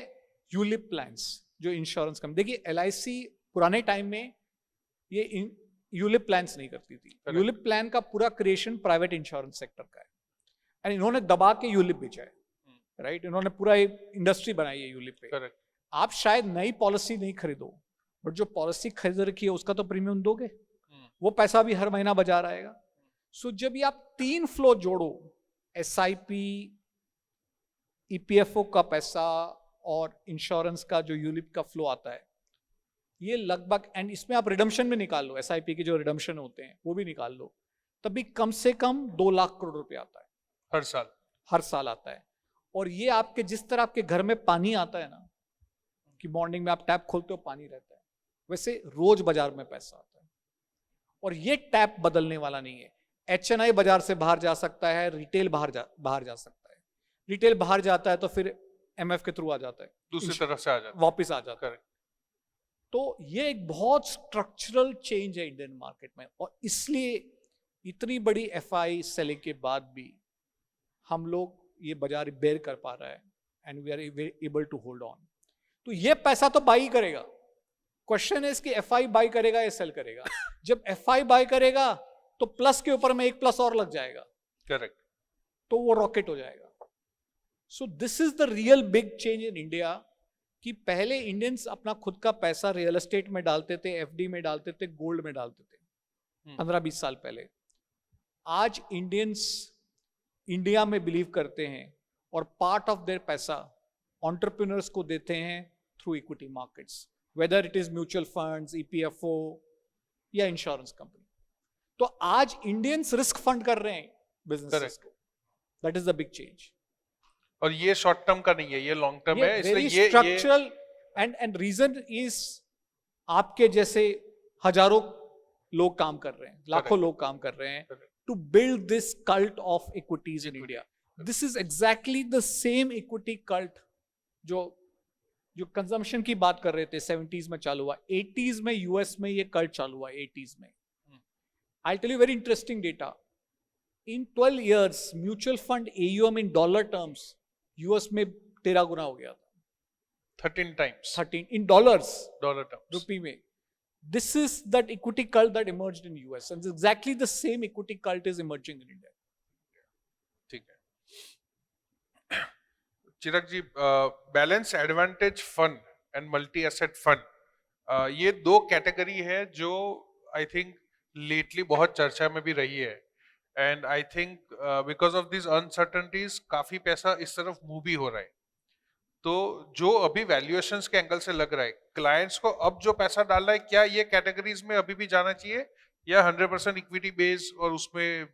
यूलिप प्लान्स, जो इंश्योरेंस कंपनी। देखिए LIC पुराने टाइम में ये यूलिप प्लान्स नहीं करती थी। यूलिप प्लान का पूरा क्रिएशन प्राइवेट इंश्योरेंस सेक्टर का है, एंड इन्होंने दबा के यूलिप बेचा है, राइट? इन्होंने पूरा इंडस्ट्री बनाई है यूलिप पे। Correct. आप शायद नई पॉलिसी नहीं खरीदो, बट जो पॉलिसी खरीद रखी है उसका तो प्रीमियम दोगे, वो पैसा भी हर महीना बाजार आएगा। सो जब ये आप 3 फ्लो जोड़ो, SIP, EPFO का पैसा और इंश्योरेंस का जो यूलिप का फ्लो आता है, ये लगभग, एंड इसमें आप रिडम्पशन भी निकाल लो, SIP के जो रिडम्पशन होते हैं वो भी निकाल लो, तभी कम से कम 2 लाख करोड़ रुपए आता है हर साल आता है। और ये आपके जिस तरह आपके घर में पानी आता है ना, कि मॉर्निंग में आप टैप खोलते हो पानी रहता है, वैसे रोज बाजार में पैसा आता है। और ये टैप बदलने वाला नहीं है। HNI बाजार से बाहर जा सकता है, रिटेल बाहर जा सकता है। रिटेल बाहर जाता है तो फिर MF के थ्रू आ जाता है, दूसरी तरफ से आ जाता है, वापिस आ जाता है। तो ये एक बहुत स्ट्रक्चरल चेंज है इंडियन मार्केट में, और इसलिए इतनी बड़ी FI सेलिंग के बाद भी हम लोग ये बाजार बेयर कर पा रहा है, and we are able to hold on. तो ये पैसा तो बाई करेगा। क्वेश्चन है कि FI बाई करेगा या सेल करेगा। जब FI बाई करेगा तो प्लस के ऊपर में एक प्लस और लग जाएगा, करेक्ट, तो वो रॉकेट हो जाएगा। सो this is the real big change in India, कि पहले इंडियंस अपना खुद का पैसा रियल एस्टेट में डालते थे, FD में डालते थे, गोल्ड में डालते थे 15-20 साल पहले। आज इंडियंस इंडिया में बिलीव करते हैं और पार्ट ऑफ देयर पैसा एंटरप्रेन्योर्स को देते हैं through equity markets, weather it is mutual funds, EPFO या इंश्योरेंस कंपनी। तो आज इंडियंस रिस्क फंड कर रहे हैं बिजनेस को। That is the big change. और ये शॉर्ट टर्म का नहीं है, ये लॉन्ग टर्म है, इसलिए ये स्ट्रक्चरल एंड रीजन इज आपके जैसे हजारों लोग काम कर रहे हैं, लाखों लोग काम कर रहे हैं, to build this cult of equities in India. This is exactly the same equity cult जो कंजम्पशन की बात कर रहे थे 70s में चालू हुआ, 80s में यूएस में ये कल्ट चालू हुआ, 80s में. I'll tell you very interesting data. In 12 years, mutual fund AUM in dollar terms, US में 13 गुना हो गया था. 13 times. 13 in dollars, Dollar terms. rupee में. This is that equity cult that emerged in US, and exactly the same equity cult is emerging in India. ठीक है. Chirag ji, balance advantage fund and multi asset fund, ये दो category है जो I think lately बहुत चर्चा में भी रही है. And I think because of this uncertainties काफी पैसा इस तरफ मूव भी हो रहा है. तो जो अभी वैल्यूएशंस के एंगल से लग रहा है, क्लाइंट्स को अब जो पैसा डालना है, क्या ये कैटेगरीज में अभी भी जाना चाहिए या 100% इक्विटी बेस और उसमें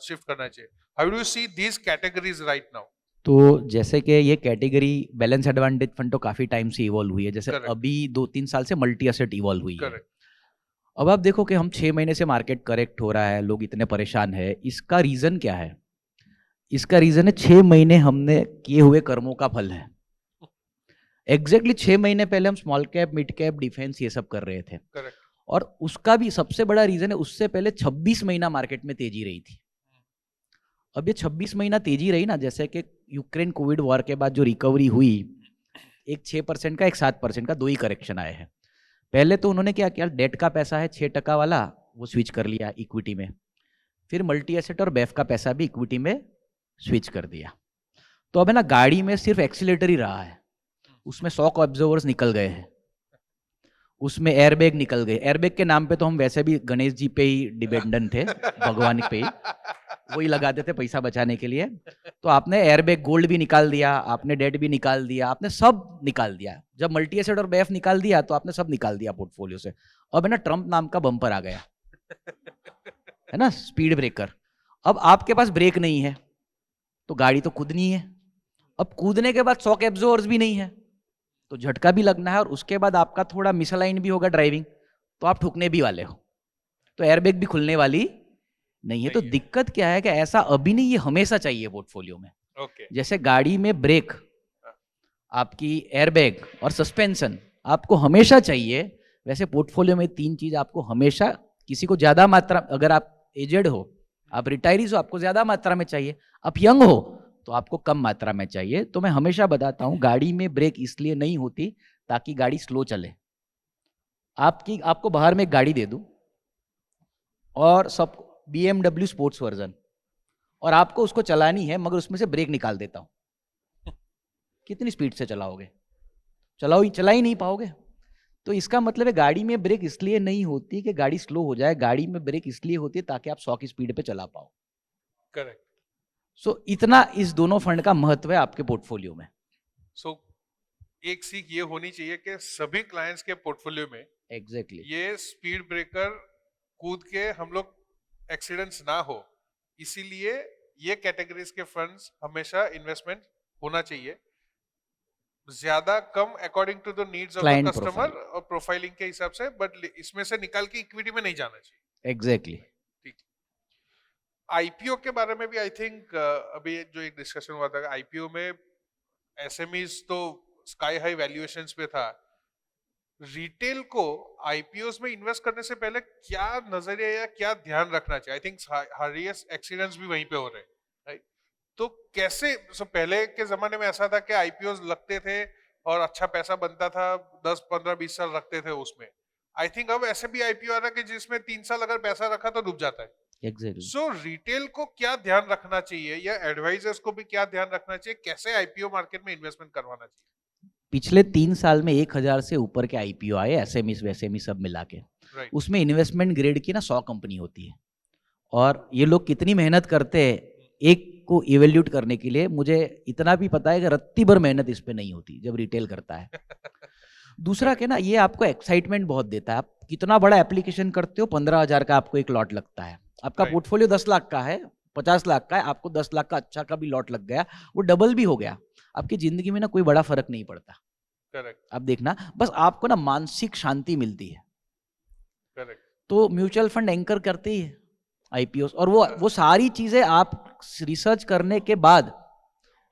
शिफ्ट करना चाहिए? How do you see these categories right now? तो जैसे कि ये कैटेगरी बैलेंस एडवांटेज फंड तो काफी टाइम से इवॉल्व हुई है, जैसे Correct. अभी 2-3 साल से मल्टी एसेट इवॉल्व हुई है. करेक्ट. अब आप देखो कि हम 6 महीने से मार्केट करेक्ट हो रहा है, लोग इतने परेशान है. इसका रीजन क्या है? इसका रीजन है 6 महीने हमने किए हुए कर्मों का फल है. एग्जैक्टली 6 महीने पहले हम small cap, mid cap, defence ये सब कर रहे थे. करेक्ट. और उसका भी सबसे बड़ा रीजन है, उससे पहले 26 महीना मार्केट में तेजी रही थी. अब ये 26 महीना तेजी रही ना, जैसे कि यूक्रेन कोविड वॉर के बाद जो रिकवरी हुई, एक 6% का, एक 7% का, 2 ही करेक्शन आए हैं. पहले तो उन्होंने क्या किया, डेट का पैसा है 6% वाला, वो स्विच कर लिया इक्विटी में. फिर मल्टी एसेट और बेफ का पैसा भी इक्विटी में स्विच कर दिया. तो अब है ना, गाड़ी में सिर्फ एक्सीलेटर ही रहा है, उसमें शॉक ऑब्जर्वर्स निकल गए हैं, उसमें एयरबैग निकल गए. एयरबैग के नाम पे तो हम वैसे भी गणेश जी पे ही डिपेंडेंट थे, भगवान पे ही वही लगाते थे पैसा बचाने के लिए. तो आपने एयरबैग गोल्ड भी निकाल दिया, आपने डेट भी निकाल दिया, आपने सब निकाल दिया. जब मल्टी एसेट और बेफ निकाल दिया तो आपने सब निकाल दिया पोर्टफोलियो से. अब है ना, ट्रम्प नाम का बम्पर आ गया है ना, स्पीड ब्रेकर. अब आपके पास ब्रेक नहीं है तो गाड़ी तो कूदनी है. अब कूदने के बाद शॉक एब्जॉर्वर्स भी नहीं है तो झटका भी लगना है, और उसके बाद आपका थोड़ा मिसअलाइन भी होगा ड्राइविंग, तो आप ठुकने भी वाले हो, तो एयरबैग भी खुलने वाली नहीं है. तो दिक्कत क्या है कि ऐसा अभी नहीं, ये हमेशा चाहिए पोर्टफोलियो में. ओके. जैसे गाड़ी में ब्रेक, आपकी एयरबैग और सस्पेंशन आपको हमेशा चाहिए, वैसे पोर्टफोलियो में 3 चीज आपको हमेशा, किसी को ज्यादा मात्रा, अगर आप एजेड हो, आप रिटायरीज हो, आपको ज्यादा मात्रा में चाहिए, आप यंग हो तो आपको कम मात्रा में चाहिए. तो मैं हमेशा बताता हूं, गाड़ी में ब्रेक इसलिए नहीं होती ताकि गाड़ी स्लो चले. आपको बाहर में एक गाड़ी दे दूं और सब BMW स्पोर्ट्स वर्जन, और आपको उसको चलानी है, मगर उसमें से ब्रेक निकाल देता हूं, कितनी स्पीड से चलाओगे? चला ही नहीं पाओगे. तो इसका मतलब है गाड़ी में ब्रेक इसलिए नहीं होती कि गाड़ी स्लो हो जाए, गाड़ी में ब्रेक इसलिए होती है ताकि आप 100 की स्पीड पे चला पाओ. करेक्ट. सो इतना इस दोनों फंड का महत्व है आपके पोर्टफोलियो में. सो एक सीख ये होनी चाहिए कि सभी क्लाइंट्स के पोर्टफोलियो में एग्जैक्टली ये स्पीड ब्रेकर कूद के हम लोग एक्सीडेंट्स ना हो, इसीलिए ये कैटेगरीज के फंड्स हमेशा इन्वेस्टमेंट होना चाहिए. ज्यादा कम according to the needs of the Client customer profile. और प्रोफाइलिंग के हिसाब से, बट इसमें से निकाल के इक्विटी में नहीं जाना चाहिए. एग्जैक्टली. आईपीओ के बारे में भी आई थिंक अभी जो एक डिस्कशन हुआ था, आईपीओ में एसएमईज तो स्काई हाई वैल्यूएशंस पे था. रिटेल को आईपीओस में इन्वेस्ट करने से पहले क्या नजरिया या क्या ध्यान रखना चाहिए? आई थिंक हाईएस्ट एक्सीडेंट्स भी वहीं पे हो रहे हैं, राइट? तो कैसे, पहले के जमाने में ऐसा था कि आईपीओस लगते थे और अच्छा पैसा बनता था, 10, 15, 20 साल रखते थे उसमें. आई थिंक अब ऐसे भी आईपीओ आ रहा है कि जिसमें 3 साल अगर पैसा रखा तो डूब जाता है. एग्जैक्टली. सो रिटेल को क्या ध्यान रखना चाहिए या एडवाइजर्स को भी क्या ध्यान रखना चाहिए, कैसे आईपीओ मार्केट में इन्वेस्टमेंट करवाना चाहिए? पिछले 3 साल में 1000 से ऊपर के आईपीओ आए, एसएमई वैसेमी सब मिला के. राइट. उसमें इन्वेस्टमेंट ग्रेड की ना 100 कंपनी होती है, और ये लोग कितनी मेहनत करते हैं एक को इवेल्यूट करने के लिए. मुझे इतना भी पता है कि रत्ती भर मेहनत इस पे नहीं होती जब रिटेल करता है. दूसरा क्या ना, ये आपको एक्साइटमेंट बहुत देता है. आप कितना बड़ा एप्लीकेशन करते हो, 15,000 का आपको एक लॉट लगता है. आपका Right. पोर्टफोलियो 10 लाख का है, 50 लाख का है, आपको 10 लाख का अच्छा का भी लॉट लग गया, वो डबल भी हो गया. आपकी जिंदगी में ना कोई बड़ा फर्क नहीं पड़ता. करेक्ट. आप देखना, बस आपको ना मानसिक शांति मिलती है. करेक्ट. तो म्यूचुअल फंड एंकर करते ही है. IPOs, और वो सारी चीजें आप रिसर्च करने के बाद,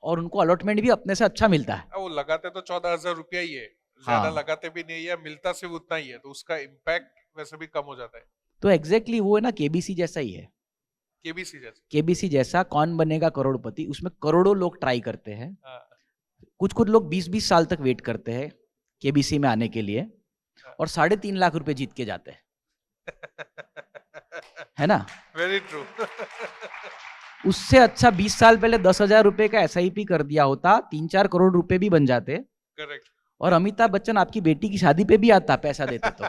और उनको अलॉटमेंट भी अपने से अच्छा मिलता है. वो लगाते तो 14,000 रुपया ही है, ज्यादा हाँ. लगाते भी नहीं है, मिलता सिर्फ उतना ही है, तो उसका इम्पैक्ट वैसे भी कम हो जाता है. तो एग्जैक्टली वो है ना, केबीसी जैसा ही है. केबीसी जैसे. केबीसी जैसा कौन बनेगा करोड़पति, उसमें करोड़ों लोग ट्राई करते हैं. हाँ, कुछ कुछ लोग 20-20 साल तक वेट करते हैं केबीसी में आने के लिए, और 3.5 लाख रुपए जीत के जाते हैं, है ना. Very true. उससे अच्छा 20 साल पहले 10,000 रुपए का SIP कर दिया होता, 3-4 करोड़ रुपए भी बन जाते. करेक्ट. और अमिताभ बच्चन आपकी बेटी की शादी पे भी आता पैसा देते तो.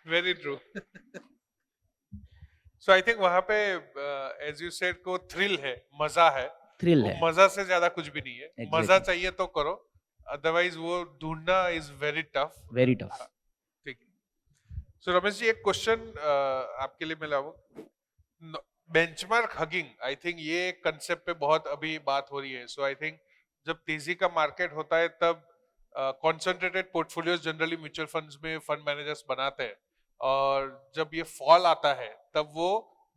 Very true. So I think वहां पे एज यू सेड को थ्रिल है, मजा है. थ्रिल वो है. मजा से ज्यादा कुछ भी नहीं है. Exactly. मजा चाहिए तो करो, अदरवाइज वो ढूंढना is very tough. Very tough. ठीक है. सो रमेश जी, एक क्वेश्चन आपके लिए मिला वो, बेंचमार्क हगिंग, आई थिंक ये कंसेप्ट पे बहुत अभी बात हो रही है. सो आई थिंक जब तेजी का मार्केट होता है तब concentrated portfolios generally mutual funds में फंड मैनेजर्स बनाते हैं, और जब ये फॉल आता है तब वो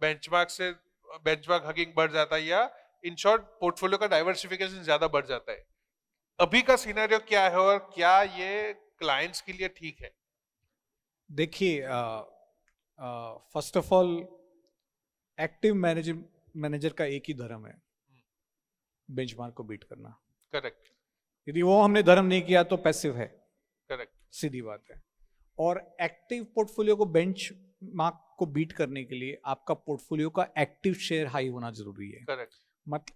बेंचमार्क हगिंग बढ़ जाता है, या इन शॉर्ट पोर्टफोलियो का डाइवर्सिफिकेशन ज्यादा बढ़ जाता है. अभी का सिनेरियो क्या है, और क्या ये क्लाइंट्स के लिए ठीक है? देखिए, first of all active manager का एक ही धर्म है, बेंचमार्क को बीट करना. करेक्ट. यदि वो हमने धर्म नहीं किया तो पैसिव है, करेक्ट. सीधी बात है. और एक्टिव पोर्टफोलियो को बेंचमार्क को बीट करने के लिए आपका पोर्टफोलियो का एक्टिव शेयर हाई होना जरूरी है. करेक्ट.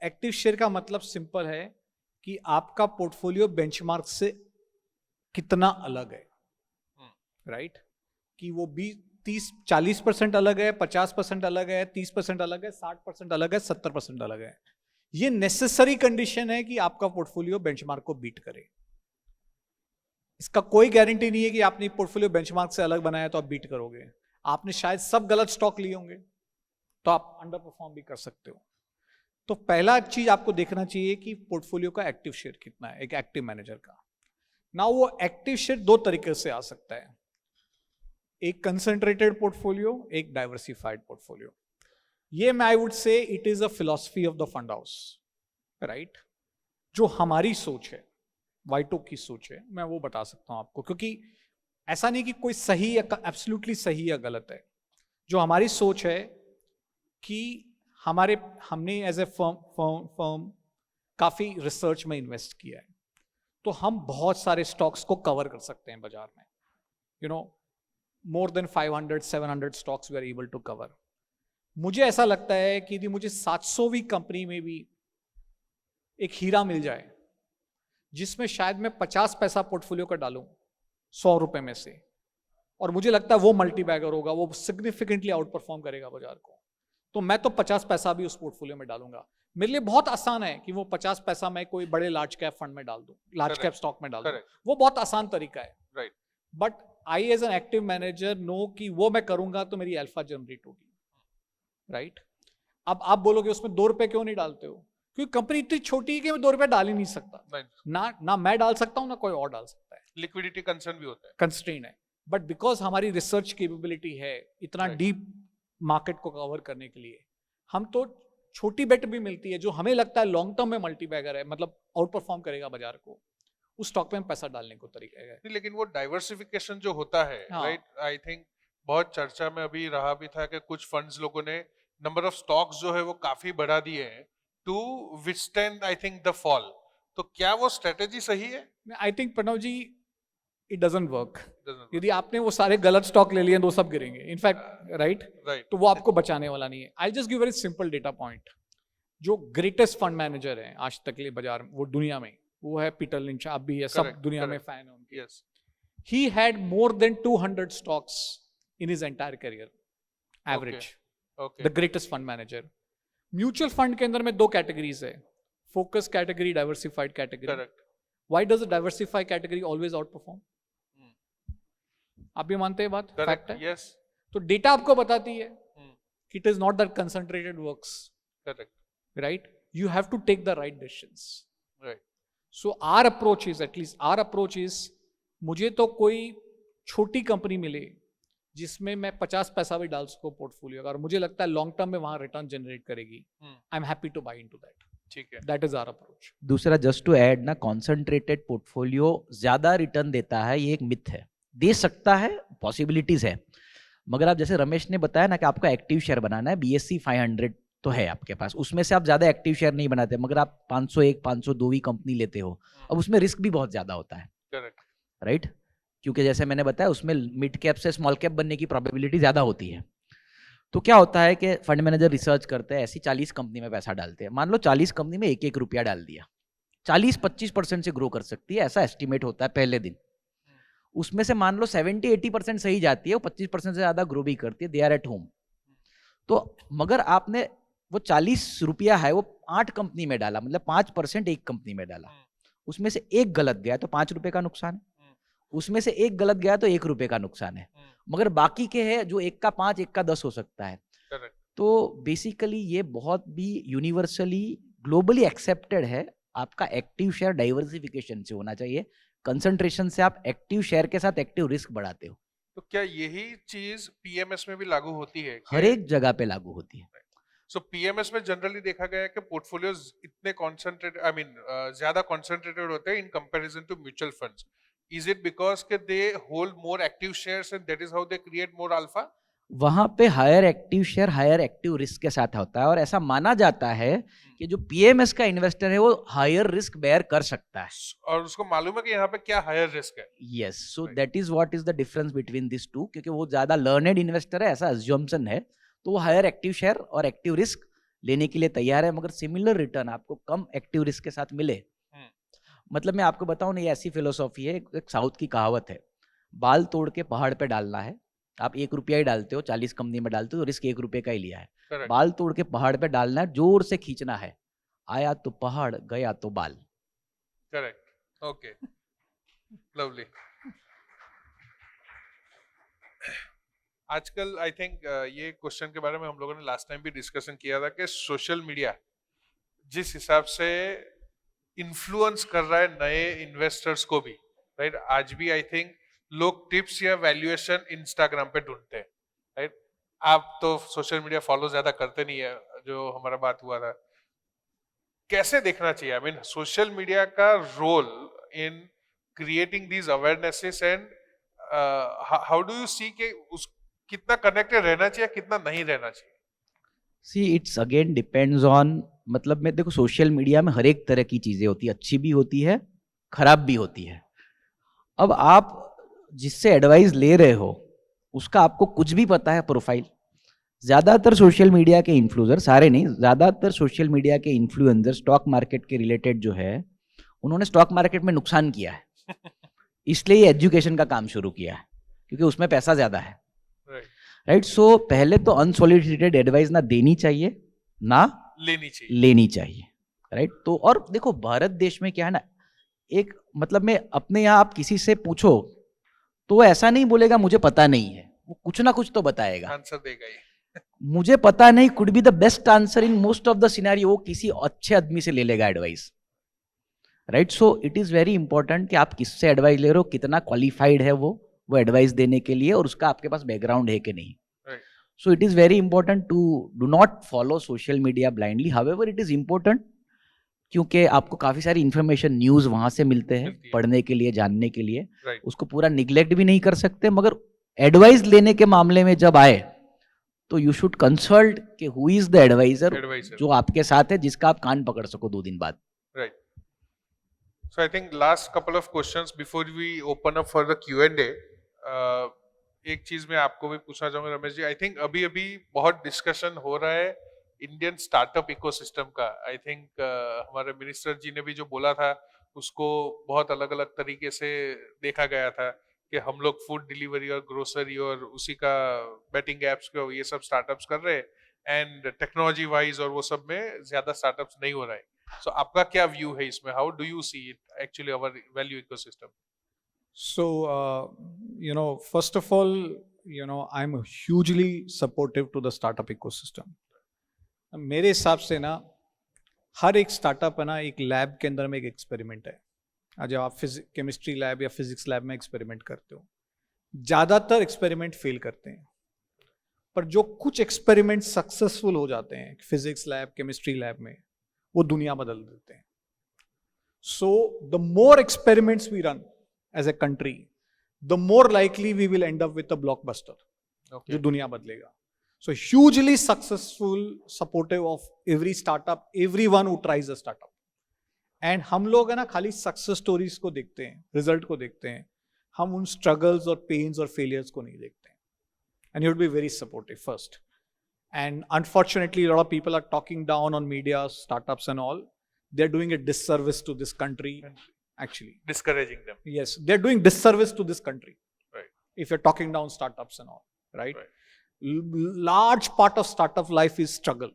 एक्टिव शेयर का मतलब सिंपल है कि आपका पोर्टफोलियो बेंचमार्क से कितना अलग है, राइट? कि वो 30-40% अलग है, 50% अलग है, 30% अलग है, 60% अलग है, 70% अलग है. ये नेसेसरी कंडीशन है कि आपका पोर्टफोलियो बेंचमार्क को बीट करे. इसका कोई गारंटी नहीं है कि आपने पोर्टफोलियो बेंचमार्क से अलग बनाया तो आप बीट करोगे. आपने शायद सब गलत स्टॉक लिए होंगे तो आप अंडर परफॉर्म भी कर सकते हो. तो पहला चीज आपको देखना चाहिए कि पोर्टफोलियो का एक्टिव शेयर कितना है, एक एक्टिव मैनेजर का. ना वो एक्टिव शेयर दो तरीके से आ सकता है, एक कंसंट्रेटेड पोर्टफोलियो, एक डाइवर्सिफाइड पोर्टफोलियो. ये मैं I would say it is a philosophy of the fund house, right? जो हमारी सोच है, वाइटो की सोच है, मैं वो बता सकता हूं आपको, क्योंकि ऐसा नहीं कि कोई सही या एब्सोल्युटली सही या गलत है. जो हमारी सोच है कि हमने एज ए फर्म काफी रिसर्च में इन्वेस्ट किया है, तो हम बहुत सारे स्टॉक्स को कवर कर सकते हैं बाजार में. You know, more than 500-700 stocks we are able to cover. मुझे ऐसा लगता है कि यदि मुझे 700वीं कंपनी में भी एक हीरा मिल जाए जिसमें शायद मैं 50 पैसा पोर्टफोलियो का डालूं 100 रुपए में से, और मुझे लगता है वो मल्टी बैगर होगा, वो सिग्निफिकेंटली आउट परफॉर्म करेगा बाजार को, तो मैं तो 50 पैसा भी उस पोर्टफोलियो में डालूंगा. मेरे लिए बहुत आसान है कि वो 50 पैसा मैं कोई बड़े लार्ज कैप फंड में डाल दूं, लार्ज कैप स्टॉक में डाल दूं. वो बहुत आसान तरीका है, right? But I as an active manager know कि वो मैं करूंगा तो मेरी अल्फा जनरेट होगी, राइट? अब आप बोलोगे उसमें 2 रुपए क्यों नहीं डालते हो? क्योंकि कंपनी इतनी छोटी है कि मैं 2 रुपए डाल ही नहीं सकता. ना मैं डाल सकता हूं, ना कोई और डाल सकता है. लिक्विडिटी कंसर्न भी होता है, कंस्ट्रेन है. बट बिकॉज हमारी रिसर्च कैपेबिलिटी है इतना डीप मार्केट को कवर करने के लिए, हम तो छोटी बेट भी मिलती है जो हमें लगता है लॉन्ग टर्म में मल्टी बैगर है, मतलब आउट परफॉर्म करेगा बाजार को, उस स्टॉक पे हम पैसा डालने को तरीका है. लेकिन वो डाइवर्सिफिकेशन जो होता है, राइट, आई थिंक बहुत चर्चा में अभी रहा भी था कि कुछ फंड्स लोगों ने नंबर ऑफ स्टॉक्स जो है वो काफी बढ़ा दिए हैं to withstand I think the fall. तो क्या वो स्ट्रेटेजी सही है? I think Pranav ji, it doesn't work. यदि आपने वो सारे गलत स्टॉक ले लिए तो सब गिरेंगे, इनफैक्ट, राइट? तो वो आपको बचाने वाला नहीं है. I just give very simple data point. जो ग्रेटेस्ट फंड मैनेजर है आज तक के बाजार वो दुनिया में, वो है पीटर लिंच. आप भी है, सब दुनिया में फैन है उनके. Yes. He had more than 200 stocks in his entire career, average. The greatest fund manager. Mutual fund के अंदर में 2 कैटेगरीज है, focus category, diversified category. Correct. Why does the diversified category always out perform? आप भी मानते हैं बात? Fact है. यस. तो डेटा आपको बताती है कि it is not that concentrated works. Correct. Right? You have to take the right decisions. Right. So our approach is, at least our approach is, मुझे तो कोई छोटी कंपनी मिले जिसमें मैं 50 पैसा भी डाल सकूं पोर्टफोलियो का, और मुझे लगता है लॉन्ग टर्म में वहां रिटर्न जनरेट करेगी, I am happy to buy into that. ठीक है. That is our approach. दूसरा, जस्ट टू ऐड ना, कॉन्सेंट्रेटेड पोर्टफोलियो ज्यादा रिटर्न देता है, ये एक मिथ है. दे सकता है, पॉसिबिलिटीज है, मगर आप जैसे रमेश ने बताया ना कि आपको एक्टिव शेयर बनाना है, BSE 500 तो है आपके पास, उसमें से आप ज्यादा एक्टिव शेयर नहीं बनाते, मगर आप 501 502 ही कंपनी लेते हो, अब उसमें रिस्क भी बहुत ज्यादा होता है. करेक्ट. राइट, क्योंकि जैसे मैंने बताया उसमें मिड कैप से स्मॉल कैप बनने की प्रोबेबिलिटी ज्यादा होती है. तो क्या होता है कि फंड मैनेजर रिसर्च करते हैं, ऐसी 40 कंपनी में पैसा डालते हैं, मान लो 40 कंपनी में 1-1 रुपया डाल दिया, 40-25% से ग्रो कर सकती है, ऐसा एस्टिमेट होता है पहले दिन. उसमें से मान लो 70-80% सही जाती है, वो 25% से ज्यादा ग्रो भी करती है, दे आर एट होम. तो मगर आपने वो 40 रुपया है वो 8 कंपनी में डाला, मतलब 5% एक कंपनी में डाला, उसमें से एक गलत गया तो 5 रुपए का नुकसान है, उसमें से एक गलत गया तो 1 रुपए का नुकसान है, मगर बाकी के है जो 1 का 5 1 का 10 हो सकता है. करेक्ट. तो बेसिकली ये बहुत भी यूनिवर्सली ग्लोबली एक्सेप्टेड है, आपका एक्टिव शेयर डाइवर्सिफिकेशन से होना चाहिए, कंसंट्रेशन से आप एक्टिव शेयर के साथ एक्टिव रिस्क बढ़ाते हो. तो क्या यही चीज पीएमएस में भी लागू होती है? हर एक जगह पे लागू होती है. सो पीएमएस में जनरली देखा गया है कि पोर्टफोलियोज इतने कॉन्सेंट्रेटेड, आई मीन ज्यादा कॉन्सेंट्रेटेड होते हैं in comparison to mutual funds. Is it because के they hold more active shares and that is how they create more alpha? वहां पे higher active share higher active risk के साथ होता है, और ऐसा माना जाता है कि जो पीएमएस का इन्वेस्टर है वो हायर रिस्क बेयर कर सकता है. और उसको मालूम है कि यहाँ पे क्या हायर रिस्क है. Yes, so that is what is the difference between this two, क्योंकि वो ज्यादा लर्नेड इन्वेस्टर है, ऐसा अज्यूम्पशन है, तो वो हायर एक्टिव शेयर और एक्टिव रिस्क लेने के लिए तैयार है, मगर सिमिलर रिटर्न आपको कम एक्टिव रिस्क के साथ मिले. मतलब मैं आपको बताऊं ना, ये ऐसी फिलोसॉफी है, एक साउथ की कहावत है, बाल तोड़ के पहाड़ पे डालना है. आप 1 रुपया ही डालते हो, 40 कंपनी में डालते हो, तो रिस्क 1 रुपये का ही लिया है. Correct. बाल तोड़ के पहाड़ पे डालना है, जोर से खींचना है, आया तो पहाड़ गया तो बाल. करेक्ट. Okay, lovely. आजकल आई थिंक ये क्वेश्चन के बारे में हम लोगों ने लास्ट टाइम भी डिस्कशन किया था कि सोशल मीडिया जिस हिसाब से इन्फ्लुएंस कर रहा है नए इन्वेस्टर्स को भी, राइट, आज भी आई थिंक लोग टिप्स या वैल्यूएशन इंस्टाग्राम पे ढूंढते हैं, राइट. आप तो सोशल मीडिया फॉलो ज्यादा करते नहीं है, जो हमारा बात हुआ था. कैसे देखना चाहिए, आई मीन सोशल मीडिया का role in creating these awarenesses, and how do you see के उस कितना कनेक्टेड रहना चाहिए, कितना नहीं रहना चाहिए? See it's again depends on, मतलब मैं देखो सोशल मीडिया में हर एक तरह की चीजें होती है, अच्छी भी होती है खराब भी होती है. अब आप जिससे एडवाइस ले रहे हो उसका आपको कुछ भी पता है प्रोफाइल. ज्यादातर सोशल मीडिया के इन्फ्लुएंसर, सारे नहीं, ज्यादातर सोशल मीडिया के इन्फ्लुएंसर स्टॉक मार्केट के रिलेटेड जो है, उन्होंने स्टॉक मार्केट में नुकसान किया है, इसलिए एजुकेशन का काम शुरू किया है, क्योंकि उसमें पैसा ज्यादा है. राइट, सो पहले तो अनसॉलिसिटेड एडवाइस ना देनी चाहिए ना लेनी चाहिए. राइट, तो और देखो भारत देश में क्या है ना, एक मतलब में अपने यहाँ आप किसी से पूछो तो वो ऐसा नहीं बोलेगा मुझे पता नहीं है, वो कुछ ना कुछ तो बताएगा, आंसर देगा ही. मुझे पता नहीं could be the best answer in most of the scenario, वो किसी अच्छे आदमी से ले लेगा advice. Right, so it is very important कि आप किससे एडवाइस ले रहे हो, कितना क्वालिफाइड है वो एडवाइस देने के लिए, और उसका आपके पास बैकग्राउंड है कि नहीं. So it is very important to do not follow social media blindly. However it is important, क्योंकि आपको काफी सारी इंफॉर्मेशन न्यूज वहां से मिलते हैं पढ़ने के लिए, जानने के लिए, उसको पूरा निग्लेक्ट भी नहीं कर सकते, मगर एडवाइस लेने के मामले में जब आए तो यू शुड कंसल्ट कि हु इज द एडवाइजर जो आपके साथ है, जिसका आप कान पकड़ सको 2 दिन बाद. Right. So I think last couple of questions before we open up for the Q&A. एक चीज मैं आपको भी पूछना चाहूंगा रमेश जी, आई थिंक अभी अभी बहुत डिस्कशन हो रहा है इंडियन स्टार्टअप इकोसिस्टम का. आई थिंक हमारे मिनिस्टर जी ने भी जो बोला था उसको बहुत अलग अलग तरीके से देखा गया था कि हम लोग फूड डिलीवरी और ग्रोसरी और उसी का बेटिंग एप्स को ये सब स्टार्टअप्स कर रहे हैं, एंड टेक्नोलॉजी वाइज और वो सब में ज्यादा स्टार्टअप्स नहीं हो रहा है. सो आपका क्या व्यू है इसमें, how do you see it actually our value ecosystem? So, first of all, I'm hugely supportive to the startup ecosystem. मेरे हिसाब से ना हर एक स्टार्टअप है ना एक लैब के अंदर में एक एक्सपेरिमेंट है. आज जब आप केमिस्ट्री लैब या फिजिक्स लैब में एक्सपेरिमेंट करते हो, ज्यादातर एक्सपेरिमेंट फेल करते हैं, पर जो कुछ एक्सपेरिमेंट सक्सेसफुल हो जाते हैं फिजिक्स लैब, केमिस्ट्री लैब में, वो दुनिया बदल देते हैं. So the more experiments we run as a country, the more likely we will end up with a blockbuster जो दुनिया बदलेगा. So hugely successful, supportive of every startup, everyone who tries a startup. And हम लोग है ना खाली success stories को देखते हैं, रिजल्ट को देखते हैं, हम उन स्ट्रगल्स और पेन्स और फेलियर्स को नहीं देखते हैं. And you would be very supportive first. And unfortunately, a lot of people are talking down on media, startups and all. They're doing a disservice to this country, actually. Discouraging them. Yes, they're doing disservice to this country. Right. If you're talking down startups and all, right? Large part of startup life is struggle.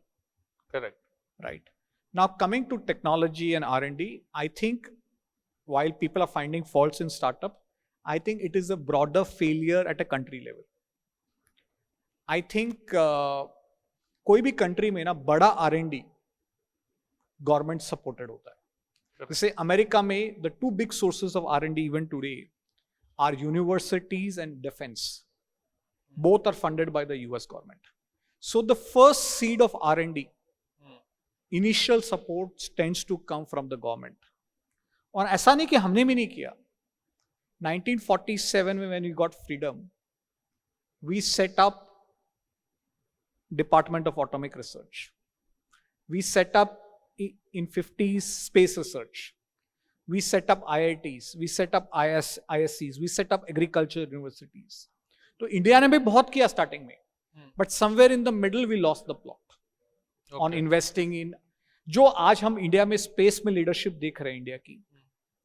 Correct. Right. Now coming to technology and R&D, I think while people are finding faults in startup, I think it is a broader failure at a country level. I think कोई भी country में ना बड़ा R&D government supported होता है. जैसे America में the two big sources of R&D even today are universities and defense. Both are funded by the US government. So the first seed of R&D, initial support tends to come from the government. और ऐसा नहीं कि हमने भी नहीं किया. 1947 में when we got freedom, we set up Department of Atomic Research. We set up in 50s space research. We set up IITs. We set up ISCs. We set up agriculture universities. तो India ने भी बहुत किया starting में, but somewhere in the middle we lost the plot on investing in. जो आज हम India में स्पेस में लीडरशिप देख रहे हैं इंडिया की,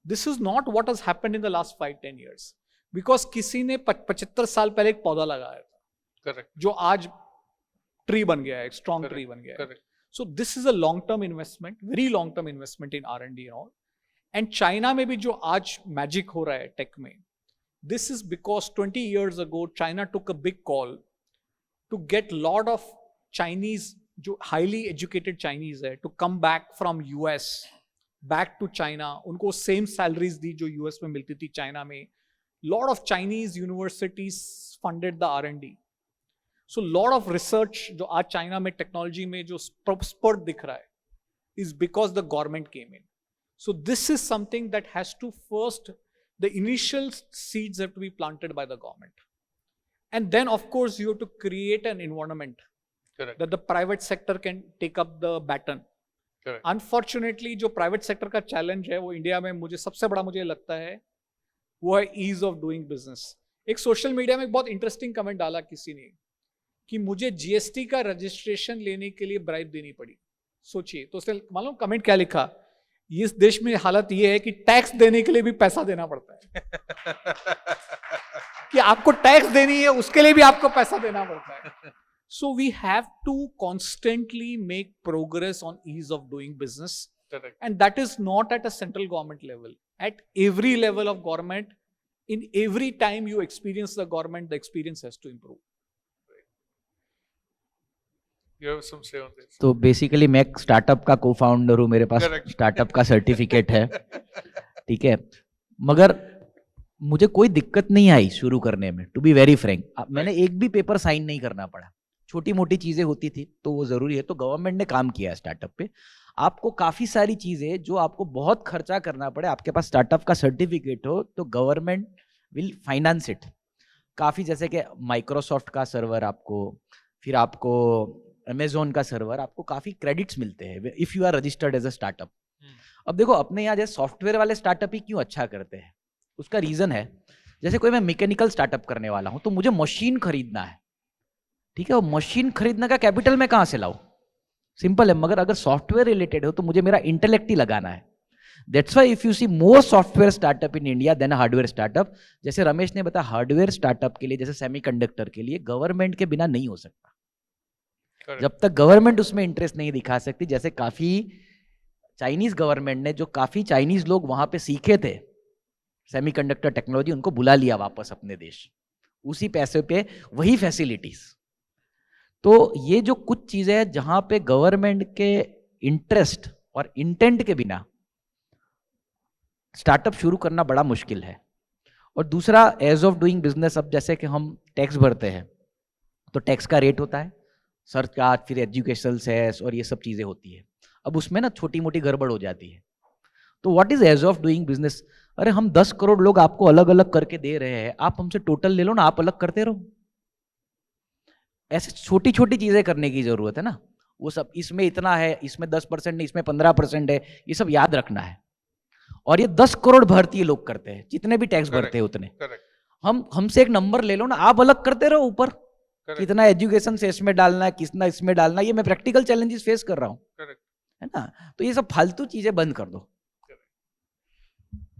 this is not what has happened in the last 5-10 years, because किसी ने 75 साल पहले एक पौधा लगाया था. Correct. जो आज ट्री बन गया है, एक स्ट्रॉन्ग ट्री बन गया है. सो this is a long term investment, very long term investment in R&D and all. And China में भी जो आज मैजिक हो रहा है टेक में, this is because 20 years ago China took a big call to get lot of Chinese, जो highly educated Chinese है, to come back from US back to China. उनको same salaries दी जो US में मिलती थी चाइना में. lot of Chinese universities funded the R&D. so lot of research जो आज चाइना में टेक्नोलॉजी में जो spurt दिख रहा है is because the government came in. so this is something that has to first, the initial seeds have to be planted by the government. And then of course you have to create an environment. Correct. That the private sector can take up the baton. Correct. Unfortunately जो private sector का challenge है वो India में मुझे सबसे बड़ा मुझे लगता है वो है ease of doing business. एक सोशल मीडिया में एक बहुत इंटरेस्टिंग कमेंट डाला किसी ने कि मुझे जीएसटी का रजिस्ट्रेशन लेने के लिए ब्राइब देनी पड़ी. सोचिए, तो उसने मालूम कमेंट क्या लिखा, इस देश में हालत ये है कि टैक्स देने के लिए भी पैसा देना पड़ता है. कि आपको टैक्स देनी है उसके लिए भी आपको पैसा देना पड़ता है. So we have to constantly make progress on ease of doing business, and that is not at a central government level, at every level of government. In every time you experience the government, the experience has to improve. तो basically मैं startup का को founder हूँ, मेरे पास startup का certificate है, ठीक है, मगर मुझे कोई दिक्कत नहीं आई शुरू करने में, टू बी वेरी फ्रैंक. मैंने एक भी पेपर साइन नहीं करना पड़ा. छोटी मोटी चीजें होती थी तो वो जरूरी है, तो गवर्नमेंट ने काम किया स्टार्टअप पे. आपको काफी सारी चीजें जो आपको बहुत खर्चा करना पड़े, आपके पास स्टार्टअप का सर्टिफिकेट हो तो गवर्नमेंट विल फाइनेंस इट. काफी जैसे कि माइक्रोसॉफ्ट का सर्वर आपको, फिर आपको अमेजोन का सर्वर, आपको काफी क्रेडिट्स मिलते हैं if you are registered as a startup. अब देखो अपने यहाँ जैसे सॉफ्टवेयर वाले स्टार्टअप ही क्यों अच्छा करते हैं, उसका रीजन है, जैसे कोई मैं मैकेनिकल स्टार्टअप करने वाला हूं तो मुझे मशीन खरीदना है, ठीक है, वो मशीन खरीदने का कैपिटल मैं कहां से लाऊं, सिंपल है. मगर अगर सॉफ्टवेयर रिलेटेड हो तो मुझे मेरा इंटेलेक्ट ही लगाना है. That's why if you see more software startup in India then hardware startup. जैसे रमेश ने बताया, हार्डवेयर स्टार्टअप के लिए जैसे सेमीकंडक्टर के लिए गवर्नमेंट के बिना नहीं हो सकता. जब तक गवर्नमेंट उसमें इंटरेस्ट नहीं दिखा सकती, जैसे काफी चाइनीज गवर्नमेंट ने, जो काफी चाइनीज लोग वहां पे सीखे थे सेमीकंडक्टर टेक्नोलॉजी, उनको बुला लिया वापस अपने देश, उसी पैसे पे वही फैसिलिटीज. तो ये जो कुछ चीजें हैं जहां पे गवर्नमेंट के इंटरेस्ट और इंटेंट के बिना स्टार्टअप शुरू करना बड़ा मुश्किल है. और दूसरा, एज ऑफ डूइंग बिजनेस, अब जैसे कि हम टैक्स भरते हैं तो टैक्स का रेट होता है, सरचार्ज, फिर एजुकेशनल सेस और ये सब चीज़ें होती है। अब उसमें ना छोटी मोटी गड़बड़ हो जाती है। तो what is ease of doing business? अरे हम 10 करोड़ लोग आपको अलग अलग करके दे रहे हैं, आप हमसे टोटल ले लो ना, आप अलग करते रहो। ऐसे छोटी छोटी चीजें करने की जरूरत है ना। वो सब इसमें इतना है, इसमें 10% नहीं, इसमें 15% है, ये सब याद रखना है। और ये 10 करोड़ भारतीय लोग करते हैं, जितने भी टैक्स भरते हैं उतने। करेक्ट, हमसे एक नंबर ले लो ना, आप अलग करते रहो ऊपर, कितना एजुकेशन से इसमें डालना है, कितना इसमें डालना है। ये मैं प्रैक्टिकल चैलेंजेस फेस कर रहा हूँ, करेक्ट, है ना। तो ये सब फालतू चीजें बंद कर दो।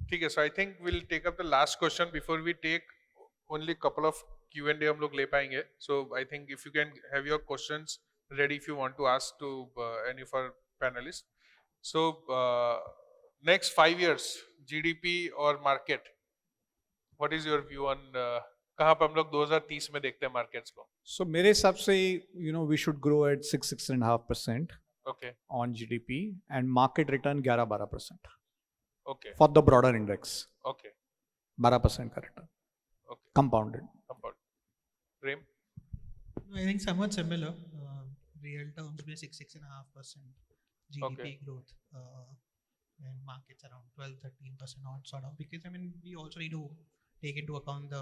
ठीक है। So I think will take up the last question before we take only couple of Q&A हम लोग ले पाएंगे। So I think if you can have your questions ready if you want to ask to any of our panelists. So next 5 years GDP और market, what is your view on कहाँ पर हम लोग 2030 में देखते हैं मार्केट्स को? So मेरे हिसाब से we should grow at 6.5% Okay, on GDP and market return 11-12% okay, for the broader index. okay, 12% का return okay. compounded. Compound. Prem? I think somewhat similar. Real terms में 6.5% GDP Okay. growth, and markets around 12-13% odd sort of, because I mean we also need to take into account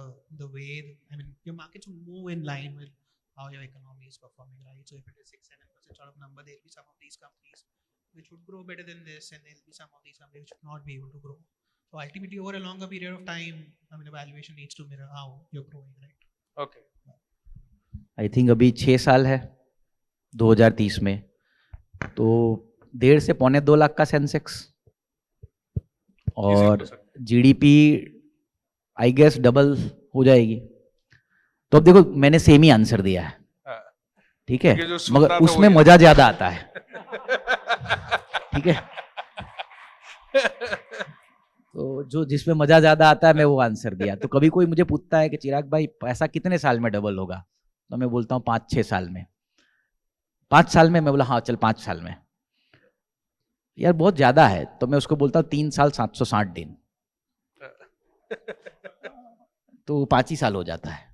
the way, I mean your markets will move in line with how your economy is performing, right? So if it is 6-7% sort of number, there will be some of these companies which would grow better than this, and there will be some of these companies which would not be able to grow. So ultimately over a longer period of time, I mean the valuation needs to mirror how you're growing, right? Okay. I think अभी 6 साल है 2030 में, तो 1.5 से 2.25 लाख का Sensex, और GDP I guess double हो जाएगी। तो अब देखो, मैंने सेम ही आंसर दिया है, हाँ, ठीक है, ये जो सुनना मगर था उसमें वही। मजा ज्यादा आता है, ठीक है। तो जो जिसमें मजा ज्यादा आता है, मैं वो आंसर दिया। तो कभी कोई मुझे पूछता है कि चिराग भाई पैसा कितने साल में डबल होगा, तो मैं बोलता हूँ 5-6 साल में। 5 साल में? मैं बोला हाँ चल 5 साल में। यार बहुत ज्यादा है, तो मैं उसको बोलता हूँ 3 साल 760 दिन, तो 5 ही साल हो जाता है।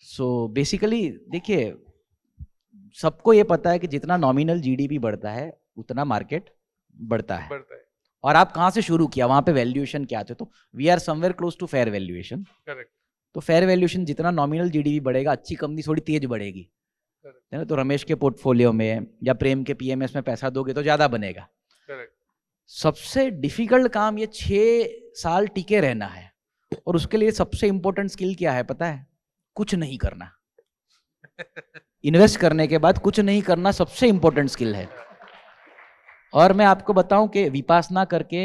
सो बेसिकली देखिए, सबको ये पता है कि जितना नॉमिनल जीडीपी बढ़ता है उतना मार्केट बढ़ता है। बढ़ता है। और आप कहाँ से शुरू किया, वहां पे वैल्यूएशन क्या थे, तो we are somewhere close to fair valuation. Correct, तो फेयर वैल्यूएशन जितना नॉमिनल जीडीपी बढ़ेगा, अच्छी कंपनी थोड़ी तेज बढ़ेगी, है ना। तो रमेश के पोर्टफोलियो में या प्रेम के पीएमएस में पैसा दोगे तो ज्यादा बनेगा। करेक्ट, सबसे डिफिकल्ट काम ये 6 साल टिके रहना है, और उसके लिए सबसे इंपॉर्टेंट स्किल क्या है पता है? कुछ नहीं करना। इन्वेस्ट करने के बाद कुछ नहीं करना सबसे इंपॉर्टेंट स्किल है। और मैं आपको बताऊं कि विपासना करके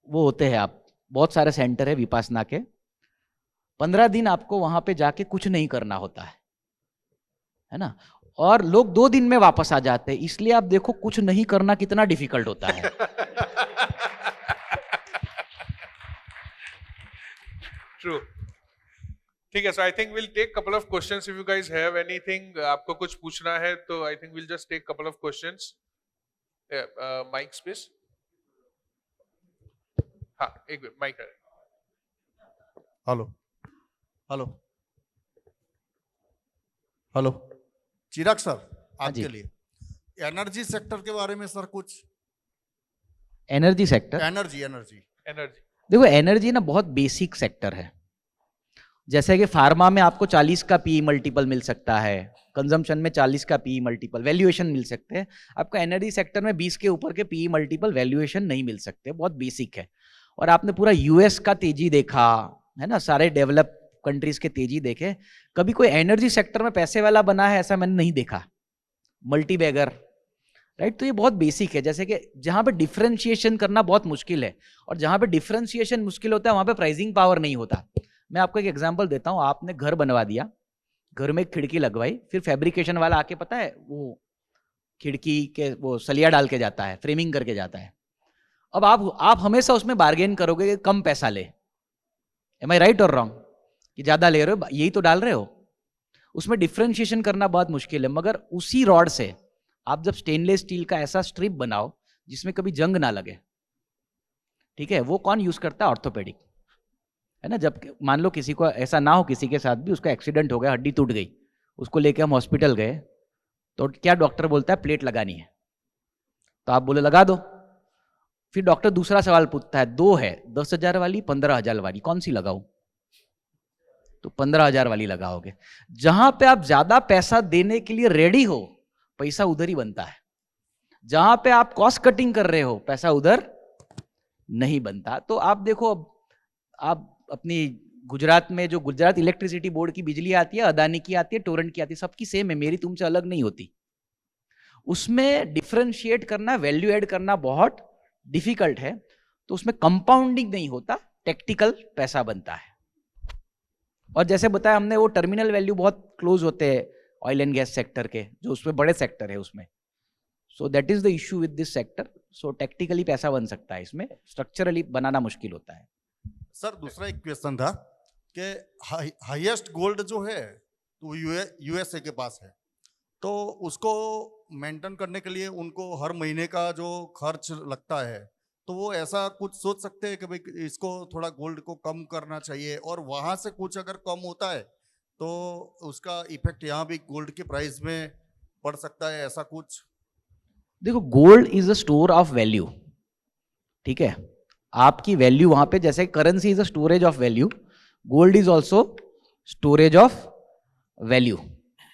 वो होते हैं, आप बहुत सारे सेंटर है विपासना के, 15 दिन आपको वहां पे जाके कुछ नहीं करना होता है ना। और लोग 2 दिन में वापस आ जाते हैं। इसलिए आप देखो कुछ नहीं करना कितना डिफिकल्ट होता है। ट्रू। ठीक है, so I think will take couple of questions if you guys have anything, आपको कुछ पूछना है तो I think will just take couple of questions. Mic space, हाँ एक मिनट, माइक है। Hello hello hello Chirag sir, हाँ जी। आपके लिए एनर्जी सेक्टर के बारे में सर कुछ। Energy sector, energy energy energy, देखो एनर्जी ना बहुत बेसिक सेक्टर है। जैसे कि फार्मा में आपको 40 का पी मल्टीपल मिल सकता है, कंजम्पशन में 40 का पी मल्टीपल वैल्यूएशन मिल सकते हैं। आपको एनर्जी सेक्टर में 20 के ऊपर के पी मल्टीपल वैल्यूएशन नहीं मिल सकते, बहुत बेसिक है। और आपने पूरा यूएस का तेजी देखा है ना, सारे डेवलप कंट्रीज के तेजी देखे, कभी कोई एनर्जी सेक्टर में पैसे वाला बना है ऐसा मैंने नहीं देखा, मल्टी बैगर, राइट। तो ये बहुत बेसिक है। जैसे कि जहां पे डिफरेंशिएशन करना बहुत मुश्किल है, और जहां पे डिफरेंशिएशन मुश्किल होता है वहां पे प्राइसिंग पावर नहीं होता। मैं आपको एक एग्जांपल देता हूं। आपने घर बनवा दिया, घर में एक खिड़की लगवाई, फिर फैब्रिकेशन वाला आके पता है वो खिड़की के वो सलिया डाल के जाता है, फ्रेमिंग करके जाता है। अब आप हमेशा उसमें बार्गेन करोगे कि कम पैसा ले, एम आई राइट और रॉन्ग, कि ज्यादा ले रहे हो, यही तो डाल रहे हो। उसमें डिफरेंशिएशन करना बहुत मुश्किल है। मगर उसी रॉड से आप जब स्टेनलेस स्टील का ऐसा स्ट्रिप बनाओ जिसमें कभी जंग ना लगे, ठीक है, वो कौन यूज करता है? ऑर्थोपेडिक, है ना। जब मान लो किसी को ऐसा ना हो, किसी के साथ भी उसका एक्सीडेंट हो गया, हड्डी टूट गई, उसको लेके हम हॉस्पिटल गए, तो क्या डॉक्टर बोलता है प्लेट लगानी है, तो आप बोले लगा दो। फिर डॉक्टर दूसरा सवाल पूछता है, दो है, 10,000 वाली 15,000 वाली, कौन सी लगाऊं? तो 15,000 वाली लगाओगे। जहां पे आप ज्यादा पैसा देने के लिए रेडी हो, पैसा उधर ही बनता है। जहां पे आप कॉस्ट कटिंग कर रहे हो, पैसा उधर नहीं बनता। तो आप देखो, आप अपनी गुजरात में जो गुजरात इलेक्ट्रिसिटी बोर्ड की बिजली आती है, अदानी की आती है, टोरेंट की आती है, सबकी सेम है, मेरी तुमसे अलग नहीं होती। उसमें डिफरेंशिएट करना, वैल्यू ऐड करना बहुत डिफिकल्ट है। तो उसमें कंपाउंडिंग नहीं होता, टेक्टिकल पैसा बनता है। और जैसे बताया हमने, वो टर्मिनल वैल्यू बहुत क्लोज होते हैं ऑयल एंड गैस सेक्टर के, जो उसमें बड़े सेक्टर है उसमें। सो that is the issue with this sector. So tactically पैसा बन सकता है, इसमें स्ट्रक्चरली बनाना मुश्किल होता है। सर दूसरा एक क्वेश्चन था कि हाईएस्ट गोल्ड जो है तो यूएसए के पास है, तो उसको मेंटेन करने के लिए उनको हर महीने का जो खर्च लगता है, तो वो ऐसा कुछ सोच सकते हैं कि भाई इसको थोड़ा गोल्ड को कम करना चाहिए, और वहां से कुछ अगर कम होता है तो उसका इफेक्ट यहाँ भी गोल्ड के प्राइस में पड़ सकता है, ऐसा कुछ? देखो, gold is a store of value, ठीक है। आपकी वैल्यू वहां पे, जैसे currency is a storage of value, gold is also storage of value.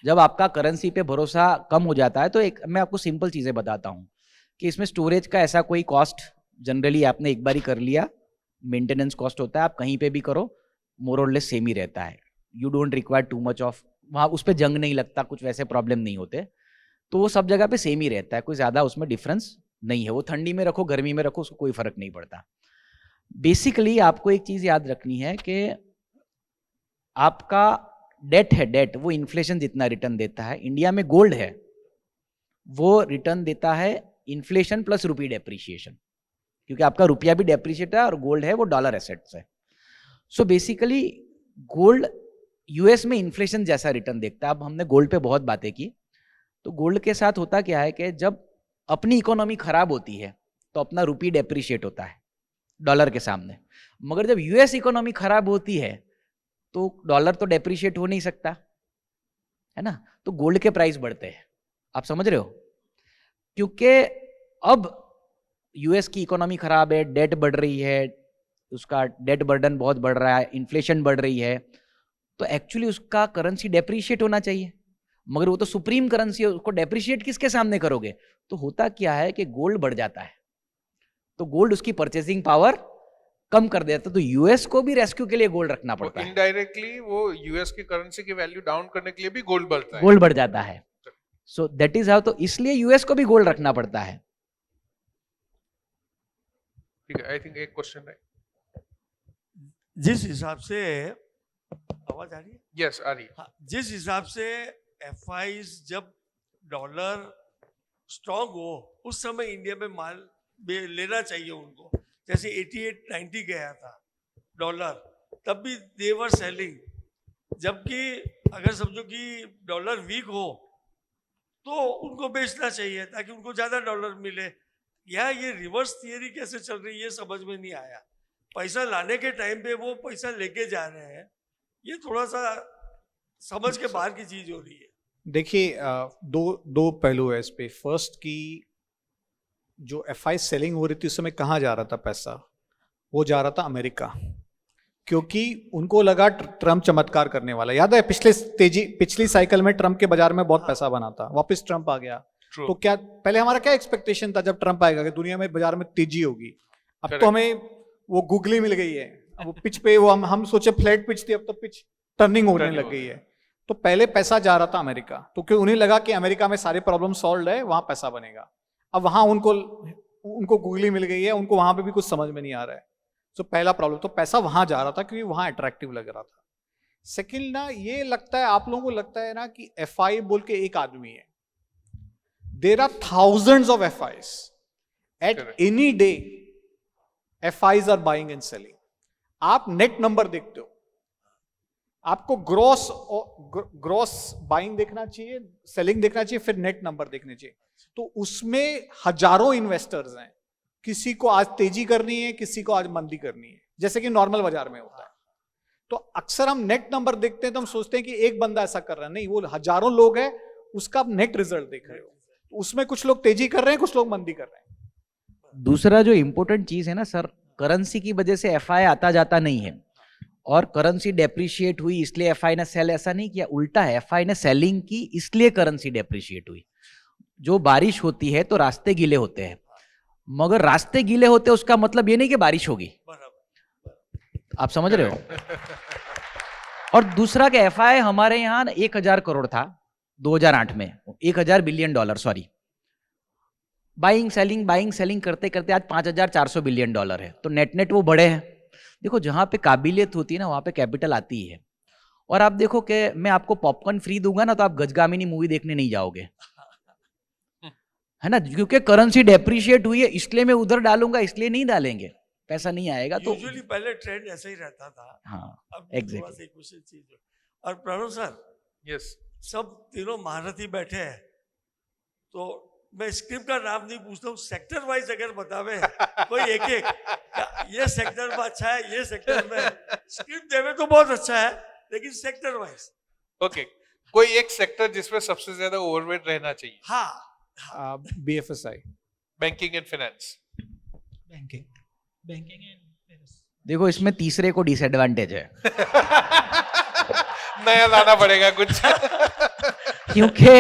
जब आपका करेंसी पे भरोसा कम हो जाता है, तो एक मैं आपको सिंपल चीजें बताता हूं कि इसमें स्टोरेज का ऐसा कोई कॉस्ट जनरली आपने एक बार ही कर लिया, मेंटेनेंस कॉस्ट होता है, आप कहीं पे भी करो मोर और लेस सेम ही रहता है। You don't require too much of, वहाँ उस पर जंग नहीं लगता, कुछ वैसे प्रॉब्लम नहीं होते, तो वो सब जगह पे सेम ही रहता है, कोई ज़्यादा उसमें डिफरेंस नहीं है। वो ठंडी में रखो, गर्मी में रखो, उसको कोई फर्क नहीं पड़ता। बेसिकली आपको एक चीज़ याद रखनी है कि आपका डेट है, डेट वो इन्फ्लेशन जितना रिटर्न देता है। इंडिया में गोल्ड है, वो रिटर्न देता है इन्फ्लेशन प्लस रुपी डेप्रिशिएशन, क्योंकि आपका रुपया भी डेप्रिशिएट है और गोल्ड है वो डॉलर एसेट्स है। सो बेसिकली गोल्ड यूएस में इन्फ्लेशन जैसा रिटर्न देखता है। अब हमने गोल्ड पे बहुत बातें की, तो गोल्ड के साथ होता क्या है कि जब अपनी इकोनॉमी खराब होती है तो अपना रुपी डेप्रिशिएट होता है डॉलर के सामने, मगर जब यूएस इकोनॉमी खराब होती है तो डॉलर तो डेप्रिशिएट हो नहीं सकता, है ना। तो गोल्ड के प्राइस बढ़ते हैं, आप समझ रहे हो, क्योंकि अब यूएस की इकोनॉमी खराब है, डेट बढ़ रही है, उसका डेट बर्डन बहुत बढ़ रहा है, इन्फ्लेशन बढ़ रही है, तो एक्चुअली उसका करेंसी डेप्रिशिएट होना चाहिए, मगर वो तो सुप्रीम करेंसी है, उसको डेप्रिशिएट किसके सामने करोगे। तो होता क्या है कि गोल्ड बढ़ जाता है, तो गोल्ड उसकी परचेसिंग पावर कम कर देता है। तो यूएस को भी रेस्क्यू के लिए गोल्ड रखना पड़ता है। इनडायरेक्टली वो यूएस की करेंसी की वैल्यू डाउन करने के लिए भी गोल्ड बढ़ता है, गोल्ड बढ़ जाता है। सो दैट इज हाउ, तो इसलिए यूएस को भी गोल्ड रखना पड़ता है। ठीक है। आई थिंक एक क्वेश्चन है। जिस हिसाब से आवाज आ रही है, यस आ रही है। हाँ, जिस हिसाब से एफआईज जब डॉलर स्ट्रांग हो उस समय इंडिया में माल लेना चाहिए उनको, जैसे 88-90 गया था डॉलर, तब भी दे वर सेलिंग, जबकि अगर समझो कि डॉलर वीक हो तो उनको बेचना चाहिए ताकि उनको ज्यादा डॉलर मिले। या ये रिवर्स थियरी कैसे चल रही है, ये समझ में नहीं आया। पैसा लाने के टाइम पे वो पैसा लेके जा रहे हैं, ये थोड़ा सा समझ के बाहर की चीज हो रही है। देखिए, दो पहलू है इस पे। फर्स्ट की जो एफआई सेलिंग हो रही थी उस समय कहाँ जा रहा था पैसा, वो जा रहा था अमेरिका, क्योंकि उनको लगा ट्रम्प चमत्कार करने वाला। याद है पिछली साइकिल में ट्रम्प के बाजार में बहुत पैसा बना था, वापस ट्रम्प आ गया। True. तो क्या पहले हमारा क्या एक्सपेक्टेशन था जब ट्रम्प आएगा कि दुनिया में बाजार में तेजी होगी। अब Correct. तो हमें वो गूगली मिल गई है, अब वो पिच पे वो हम सोचे फ्लैट पिच थी, अब तो पिच टर्निंग होने लग गई है। तो पहले पैसा जा रहा था अमेरिका, तो क्यों उन्हें लगा कि अमेरिका में सारे प्रॉब्लम सॉल्व है, वहां पैसा बनेगा। अब वहां उनको गूगली मिल गई है, उनको वहां पे भी कुछ समझ में नहीं आ रहा है। तो पहला प्रॉब्लम, तो पैसा वहां जा रहा था क्योंकि वहां अट्रैक्टिव लग रहा था। सेकंड ना, ये लगता है आप लोगों को लगता है ना कि एफआई बोल के एक आदमी है। There are thousands of FIs at any day, FIs are buying and selling. आप नेट नंबर देखते हो, आपको ग्रॉस बाइंग देखना चाहिए, सेलिंग देखना चाहिए, फिर नेट नंबर देखने चाहिए। तो उसमें हजारों इन्वेस्टर्स हैं, किसी को आज तेजी करनी है, किसी को आज मंदी करनी है, जैसे कि नॉर्मल बाजार में होता है। तो अक्सर हम नेट नंबर देखते हैं तो हम सोचते हैं कि एक बंदा ऐसा कर रहा है, नहीं, वो हजारों लोग हैं, उसका आप नेट रिजल्ट देख रहे हो। उसमें कुछ लोग तेजी कर रहे हैं, कुछ लोग मंदी कर रहे हैं। दूसरा जो इंपॉर्टेंट चीज है ना सर, करेंसी की वजह से एफआई आता जाता नहीं है, और करेंसी डेप्रिशिएट हुई इसलिए एफआई ने सेल, ऐसा नहीं किया, उल्टा है, एफआई ने सेलिंग की इसलिए करेंसी डेप्रिशिएट हुई। जो बारिश होती है तो रास्ते गीले होते हैं, मगर रास्ते गीले होते हैं उसका मतलब ये नहीं कि बारिश होगी, आप समझ रहे हो। और दूसरा कि एफआई हमारे यहाँ 1000 करोड़ था 2008 में, 1000 billion dollar, sorry, buying selling करते करते आज 5400 बिलियन डॉलर है, तो नेट नेट वो बड़े हैं। देखो जहां पे काबिलियत होती है ना वहां पे कैपिटल आती ही है। और आप देखो कि मैं आपको पॉपकॉर्न फ्री दूंगा ना तो आप गजगामिनी मूवी देखने नहीं जाओगे, है ना, क्योंकि करेंसी डेप्रिशिएट हुई है इसलिए मैं उधर डालूंगा, इसलिए नहीं डालेंगे, पैसा नहीं आएगा। तो यूजुअली पहले ट्रेंड ऐसा ही रहता था। हाँ, अब exactly. थोड़ा सा एक दूसरी चीज है। और प्रणव सर, यस, सब तीनों महारथी बैठे हैं, तो मैं स्क्रिप्ट का नाम नहीं पूछता हूँ, सेक्टर वाइज अगर बतावे कोई एक ये सेक्टर में अच्छा है, ये सेक्टर में, स्क्रिप्ट देवे तो बहुत अच्छा है, लेकिन सेक्टर वाइज। ओके, कोई एक सेक्टर जिसमें सबसे ज्यादा ओवरवेट रहना चाहिए? हाँ, BFSI, banking and finance. Banking and देखो इसमें तीसरे को डिसएडवांटेज है नया लाना पड़ेगा कुछ। क्योंकि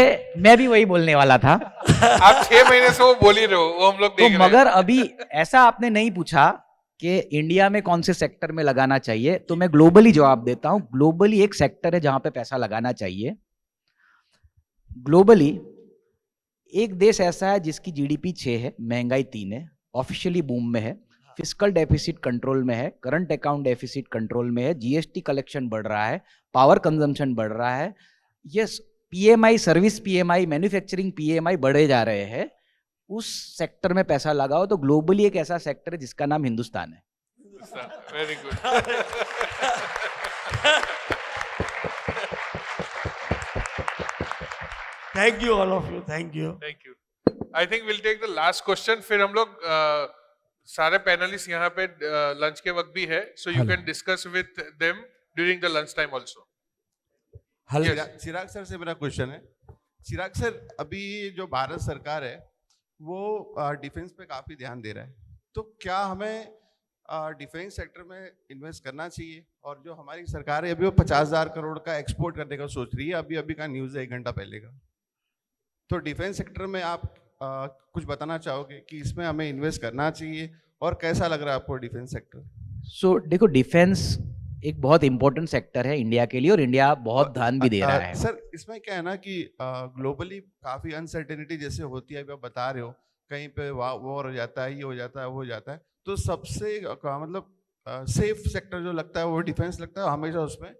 मैं भी वही बोलने वाला था। आप 6 महीने से वो बोल ही रहे हो, वो हम लोग तो देख रहे हैं। मगर अभी ऐसा आपने नहीं पूछा कि इंडिया में कौन से सेक्टर में लगाना चाहिए, तो मैं ग्लोबली जवाब देता हूं। ग्लोबली एक सेक्टर है जहां पे पैसा लगाना चाहिए। ग्लोबली एक देश ऐसा है जिसकी जीडीपी 6 है, महंगाई 3 है, ऑफिशियली बूम में है, फिस्कल डेफिसिट कंट्रोल में है, करंट अकाउंट डेफिसिट कंट्रोल में है, जीएसटी कलेक्शन बढ़ रहा है, पावर कंजम्पशन बढ़ रहा है, yes, PMI, service PMI, manufacturing PMI बढ़े जा रहे हैं। उस सेक्टर में पैसा लगाओ। तो ग्लोबली एक ऐसा सेक्टर है जिसका नाम हिंदुस्तान है। Very good. Thank you all of you, thank you. Thank you. I think will take the last question, फिर हम लोग सारे पैनलिस्ट यहाँ पे लंच के वक्त भी है, so you can discuss with them during the lunch time also. Chirag sir से मेरा क्वेश्चन है। चिराग सर, अभी जो भारत सरकार है वो डिफेंस पे काफी ध्यान दे रहा है, तो क्या हमें डिफेंस सेक्टर में इन्वेस्ट करना चाहिए? और जो हमारी सरकार है अभी वो 50,000 करोड़ का एक्सपोर्ट करने का सोच रही है, अभी का न्यूज़ है 1 घंटा पहले का। तो डिफेंस सेक्टर में आप कुछ बताना चाहोगे कि इसमें हमें इन्वेस्ट करना चाहिए, और कैसा लग रहा है आपको डिफेंस सेक्टर? सो देखो, डिफेंस एक बहुत इंपॉर्टेंट सेक्टर है इंडिया के लिए, और इंडिया बहुत ध्यान भी दे रहा है। सर, इसमें क्या है ना कि ग्लोबली काफी अनसर्टेनिटी जैसे होती है, अभी आप बता रहे हो कहीं पे वॉर हो जाता है, ये हो जाता है, वो हो जाता है, तो सबसे मतलब सेफ सेक्टर जो लगता है वो डिफेंस लगता है, हमेशा उसमें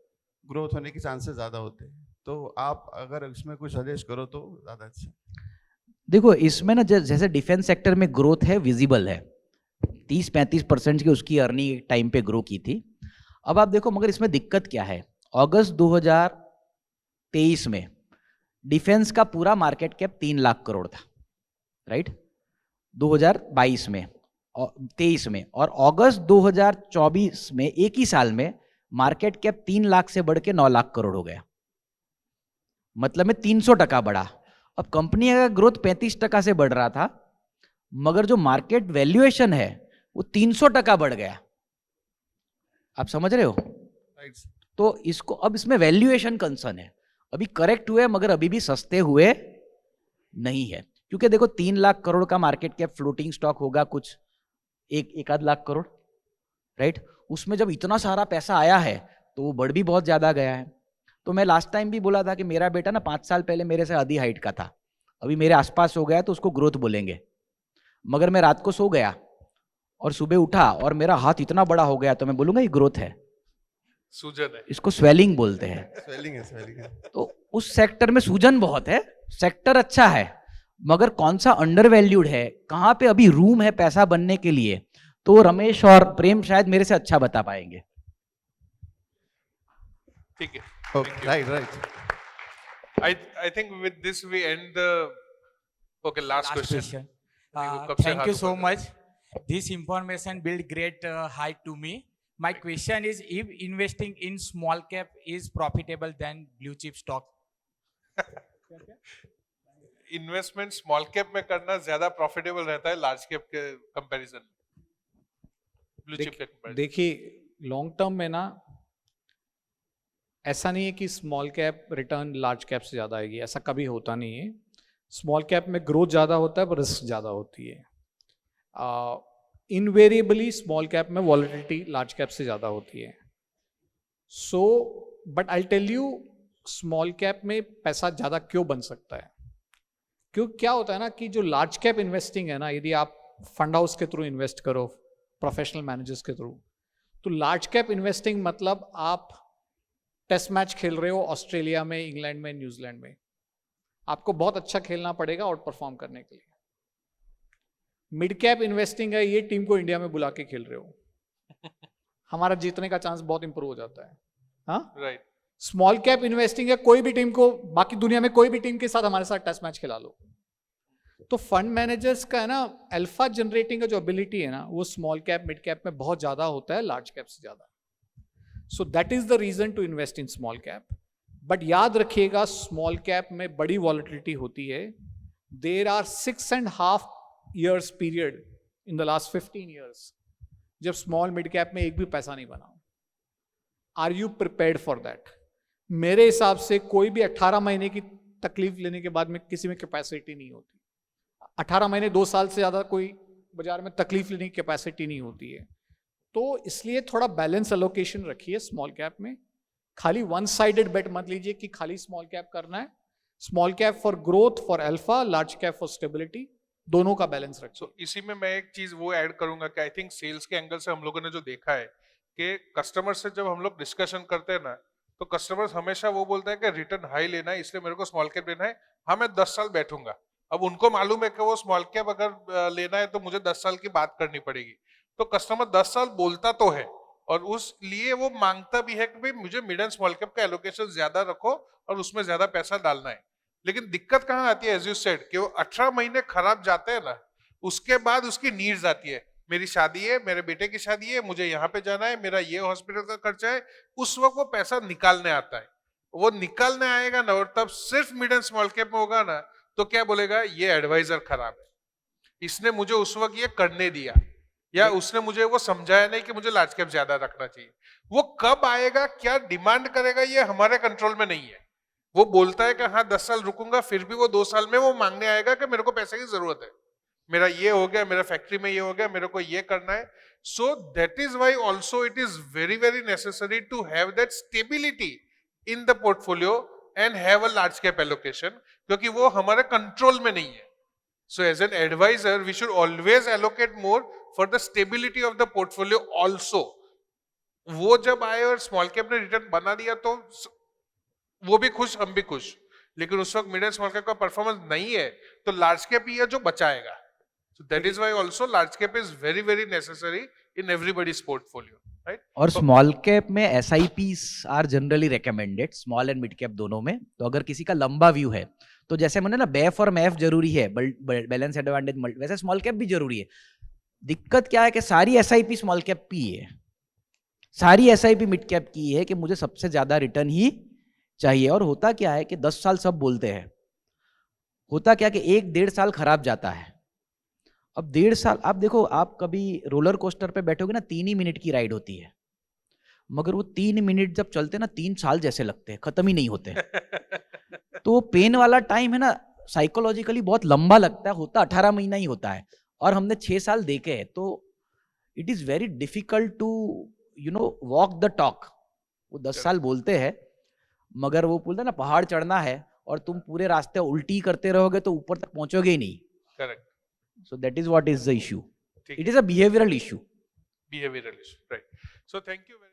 ग्रोथ होने के चांसेस ज्यादा होते हैं। तो आप अगर इसमें कुछ सजेस्ट करो तो ज्यादा अच्छा। देखो इसमें ना जैसे डिफेंस सेक्टर में ग्रोथ है, विजिबल है, 30-35% की उसकी अर्निंग एक टाइम पे ग्रो की थी। अब आप देखो, मगर इसमें दिक्कत क्या है, अगस्त 2023 में डिफेंस का पूरा मार्केट कैप 3 लाख करोड़ था, राइट, 2022 में और 23 में, और अगस्त 2024 में एक ही साल में मार्केट कैप 3 लाख से बढ़ के 9 लाख करोड़ हो गया, मतलब में 300% बढ़ा। अब कंपनी का ग्रोथ 35% से बढ़ रहा था, मगर जो मार्केट वैल्यूएशन है वो 300% बढ़ गया। आप समझ रहे हो? तो इसको, अब इसमें वैल्यूएशन कंसर्न है, अभी करेक्ट हुए मगर अभी भी सस्ते हुए नहीं है, क्योंकि देखो 3 लाख करोड़ का मार्केट कैप, फ्लोटिंग स्टॉक होगा कुछ एक आध लाख करोड़, राइट, उसमें जब इतना सारा पैसा आया है तो वो बढ़ भी बहुत ज्यादा गया है। तो मैं लास्ट टाइम भी बोला था कि मेरा बेटा ना 5 साल पहले मेरे से आधी हाइट का था, अभी मेरे आसपास हो गया तो उसको ग्रोथ बोलेंगे, मगर मैं रात को सो गया और सुबह उठा और मेरा हाथ इतना बड़ा हो गया तो मैं बोलूंगा ये ग्रोथ है, सूजन है, इसको स्वेलिंग बोलते हैं। स्वेलिंग है। तो उस सेक्टर में सूजन बहुत है, सेक्टर अच्छा है, मगर कौन सा अंडर वैल्यूड है, कहां पे अभी रूम है पैसा बनने के लिए, तो रमेश और प्रेम शायद मेरे से अच्छा बता पाएंगे। ठीक है, right. I think with this we end the last question. Thank you so much. This information built great height to me. My question is, if investing in small cap is profitable than blue chip stock? Investment small cap में करना ज्यादा profitable रहता है large cap के comparison में, blue chip के comparison. देखिए long term में ना ऐसा नहीं है कि small cap return large cap से ज़्यादा आएगी, ऐसा कभी होता नहीं है। स्मॉल कैप में ग्रोथ ज़्यादा होता है पर रिस्क ज़्यादा होती है। इनवेरिएबली स्मॉल कैप में वॉलेटिलिटी लार्ज कैप से ज़्यादा होती है। So but I tell you small cap में पैसा ज़्यादा क्यों बन सकता है, क्योंकि क्या होता है ना कि जो लार्ज कैप इन्वेस्टिंग है ना, यदि आप फंड हाउस के थ्रू इन्वेस्ट करो, प्रोफेशनल मैनेजर्स के थ्रू, तो लार्ज कैप इन्वेस्टिंग मतलब आप टेस्ट मैच खेल रहे हो ऑस्ट्रेलिया में, इंग्लैंड में, न्यूजीलैंड में, आपको बहुत अच्छा खेलना पड़ेगा आउट परफॉर्म करने के लिए। मिड कैप इन्वेस्टिंग है, ये टीम को इंडिया में बुला के खेल रहे हो, हमारा जीतने का चांस बहुत इंप्रूव हो जाता है। हाँ राइट। स्मॉल कैप इन्वेस्टिंग है, कोई भी टीम को, बाकी दुनिया में कोई भी टीम के साथ हमारे साथ टेस्ट मैच खिला लो। तो फंड मैनेजर्स का है ना अल्फा जनरेटिंग का जो एबिलिटी है ना, वो स्मॉल कैप मिड कैप में बहुत ज्यादा होता है लार्ज कैप से ज्यादा। So that is the reason to invest in small cap. But याद रखिएगा स्मॉल कैप में बड़ी वॉलेटिलिटी होती है। There are 6.5 years period in the लास्ट 15 years जब स्मॉल मिड कैप में एक भी पैसा नहीं बना। Are you prepared for that? मेरे हिसाब से कोई भी 18 महीने की तकलीफ लेने के बाद में किसी में कैपेसिटी नहीं होती। 18 महीने 2 साल से ज्यादा कोई बाजार में तकलीफ लेने की कैपेसिटी नहीं होती है। तो इसलिए थोड़ा बैलेंस एलोकेशन रखिए स्मॉल कैप में। खाली वन साइडेड बेट मत लीजिए कि खाली स्मॉल कैप करना है। Small cap for growth, for alpha, large cap for stability, दोनों का बैलेंस रखिए। So, इसी में मैं एक चीज वो ऐड करूंगा कि आई थिंक सेल्स के एंगल से हम लोगों ने जो देखा है कि कस्टमर से जब हम लोग डिस्कशन करते हैं ना, तो कस्टमर्स हमेशा वो बोलते हैं कि रिटर्न हाई लेना है इसलिए मेरे को स्मॉल कैप लेना है, हाँ मैं 10 साल बैठूंगा। अब उनको मालूम है कि वो स्मॉल कैप अगर लेना है तो मुझे 10 साल की बात करनी पड़ेगी। तो कस्टमर 10 साल बोलता तो है और उस लिए वो मांगता भी है कि भाई मुझे मिड एंड स्मॉल कैप का एलोकेशन ज्यादा रखो और उसमें ज्यादा पैसा डालना है। लेकिन दिक्कत कहाँ आती है, एज यू सेड, कि वो 18 महीने खराब जाते हैं ना, उसके बाद उसकी नीड्स आती है। मेरी शादी है, मेरे बेटे की शादी है, मुझे यहाँ पे जाना है, मेरा ये हॉस्पिटल का खर्चा है, उस वक्त वो पैसा निकालने आता है। वो निकालने आएगा ना और तब सिर्फ मिड एंड स्मॉल कैप में होगा ना, तो क्या बोलेगा, ये एडवाइजर खराब है, इसने मुझे उस वक्त ये करने दिया, या उसने मुझे वो समझाया नहीं कि मुझे लार्ज कैप ज्यादा रखना चाहिए। वो कब आएगा, क्या डिमांड करेगा, ये हमारे कंट्रोल में नहीं है। वो बोलता है कि हाँ 10 साल रुकूंगा, फिर भी वो 2 साल में वो मांगने आएगा कि मेरे को पैसे की जरूरत है, मेरा ये हो गया, मेरा फैक्ट्री में ये हो गया, मेरे को ये करना है। So that is why also it is very very necessary to have that stability in the portfolio and have a large cap allocation, क्योंकि वो हमारे कंट्रोल में नहीं है। So as an advisor we should always allocate more for the stability of the portfolio also. वो जब आए और स्मॉल कैप ने रिटर्न बना दिया तो वो भी खुश, हम भी खुश, लेकिन उस वक्त मिड एंड स्मॉल कैप का परफॉर्मेंस नहीं है तो लार्ज कैप ही है जो बचाएगा। So that is why also large cap is very very necessary in everybody's portfolio, right? और स्मॉल कैप में SIPs are generally recommended, small and mid cap दोनों में। तो अगर किसी का लंबा व्यू है तो जैसे मैंने ना BEF और MEF जरूरी है, बैलेंस एडवांटेज, वैसे स्मॉल कैप भी जरूरी है। दिक्कत क्या है कि सारी SIP स्मॉल कैप की है, सारी SIP मिड कैप की है कि मुझे सबसे ज्यादा रिटर्न ही चाहिए। और होता क्या है कि 10 साल सब बोलते हैं, होता क्या कि 1-1.5 साल खराब जाता है। अब 1.5 साल, आप देखो, आप कभी रोलर कोस्टर पे बैठोगे ना, 3 ही मिनट की राइड होती है, मगर वो 3 मिनट जब चलते ना 3 साल जैसे लगते हैं, खत्म ही नहीं होते। तो पेन वाला टाइम है ना, साइकोलॉजिकली बहुत लंबा लगता है, होता 18 महीना ही होता है, और हमने 6 साल देखे हैं। तो it is very difficult to walk the talk. वो 10 साल बोलते हैं, मगर वो बोलते हैं ना, पहाड़ चढ़ना है और तुम पूरे रास्ते उल्टी करते रहोगे तो ऊपर तक पहुंचोगे ही नहीं। Correct. So that is what is the issue. It is a behavioral issue. Behavioral issue, right? So thank you very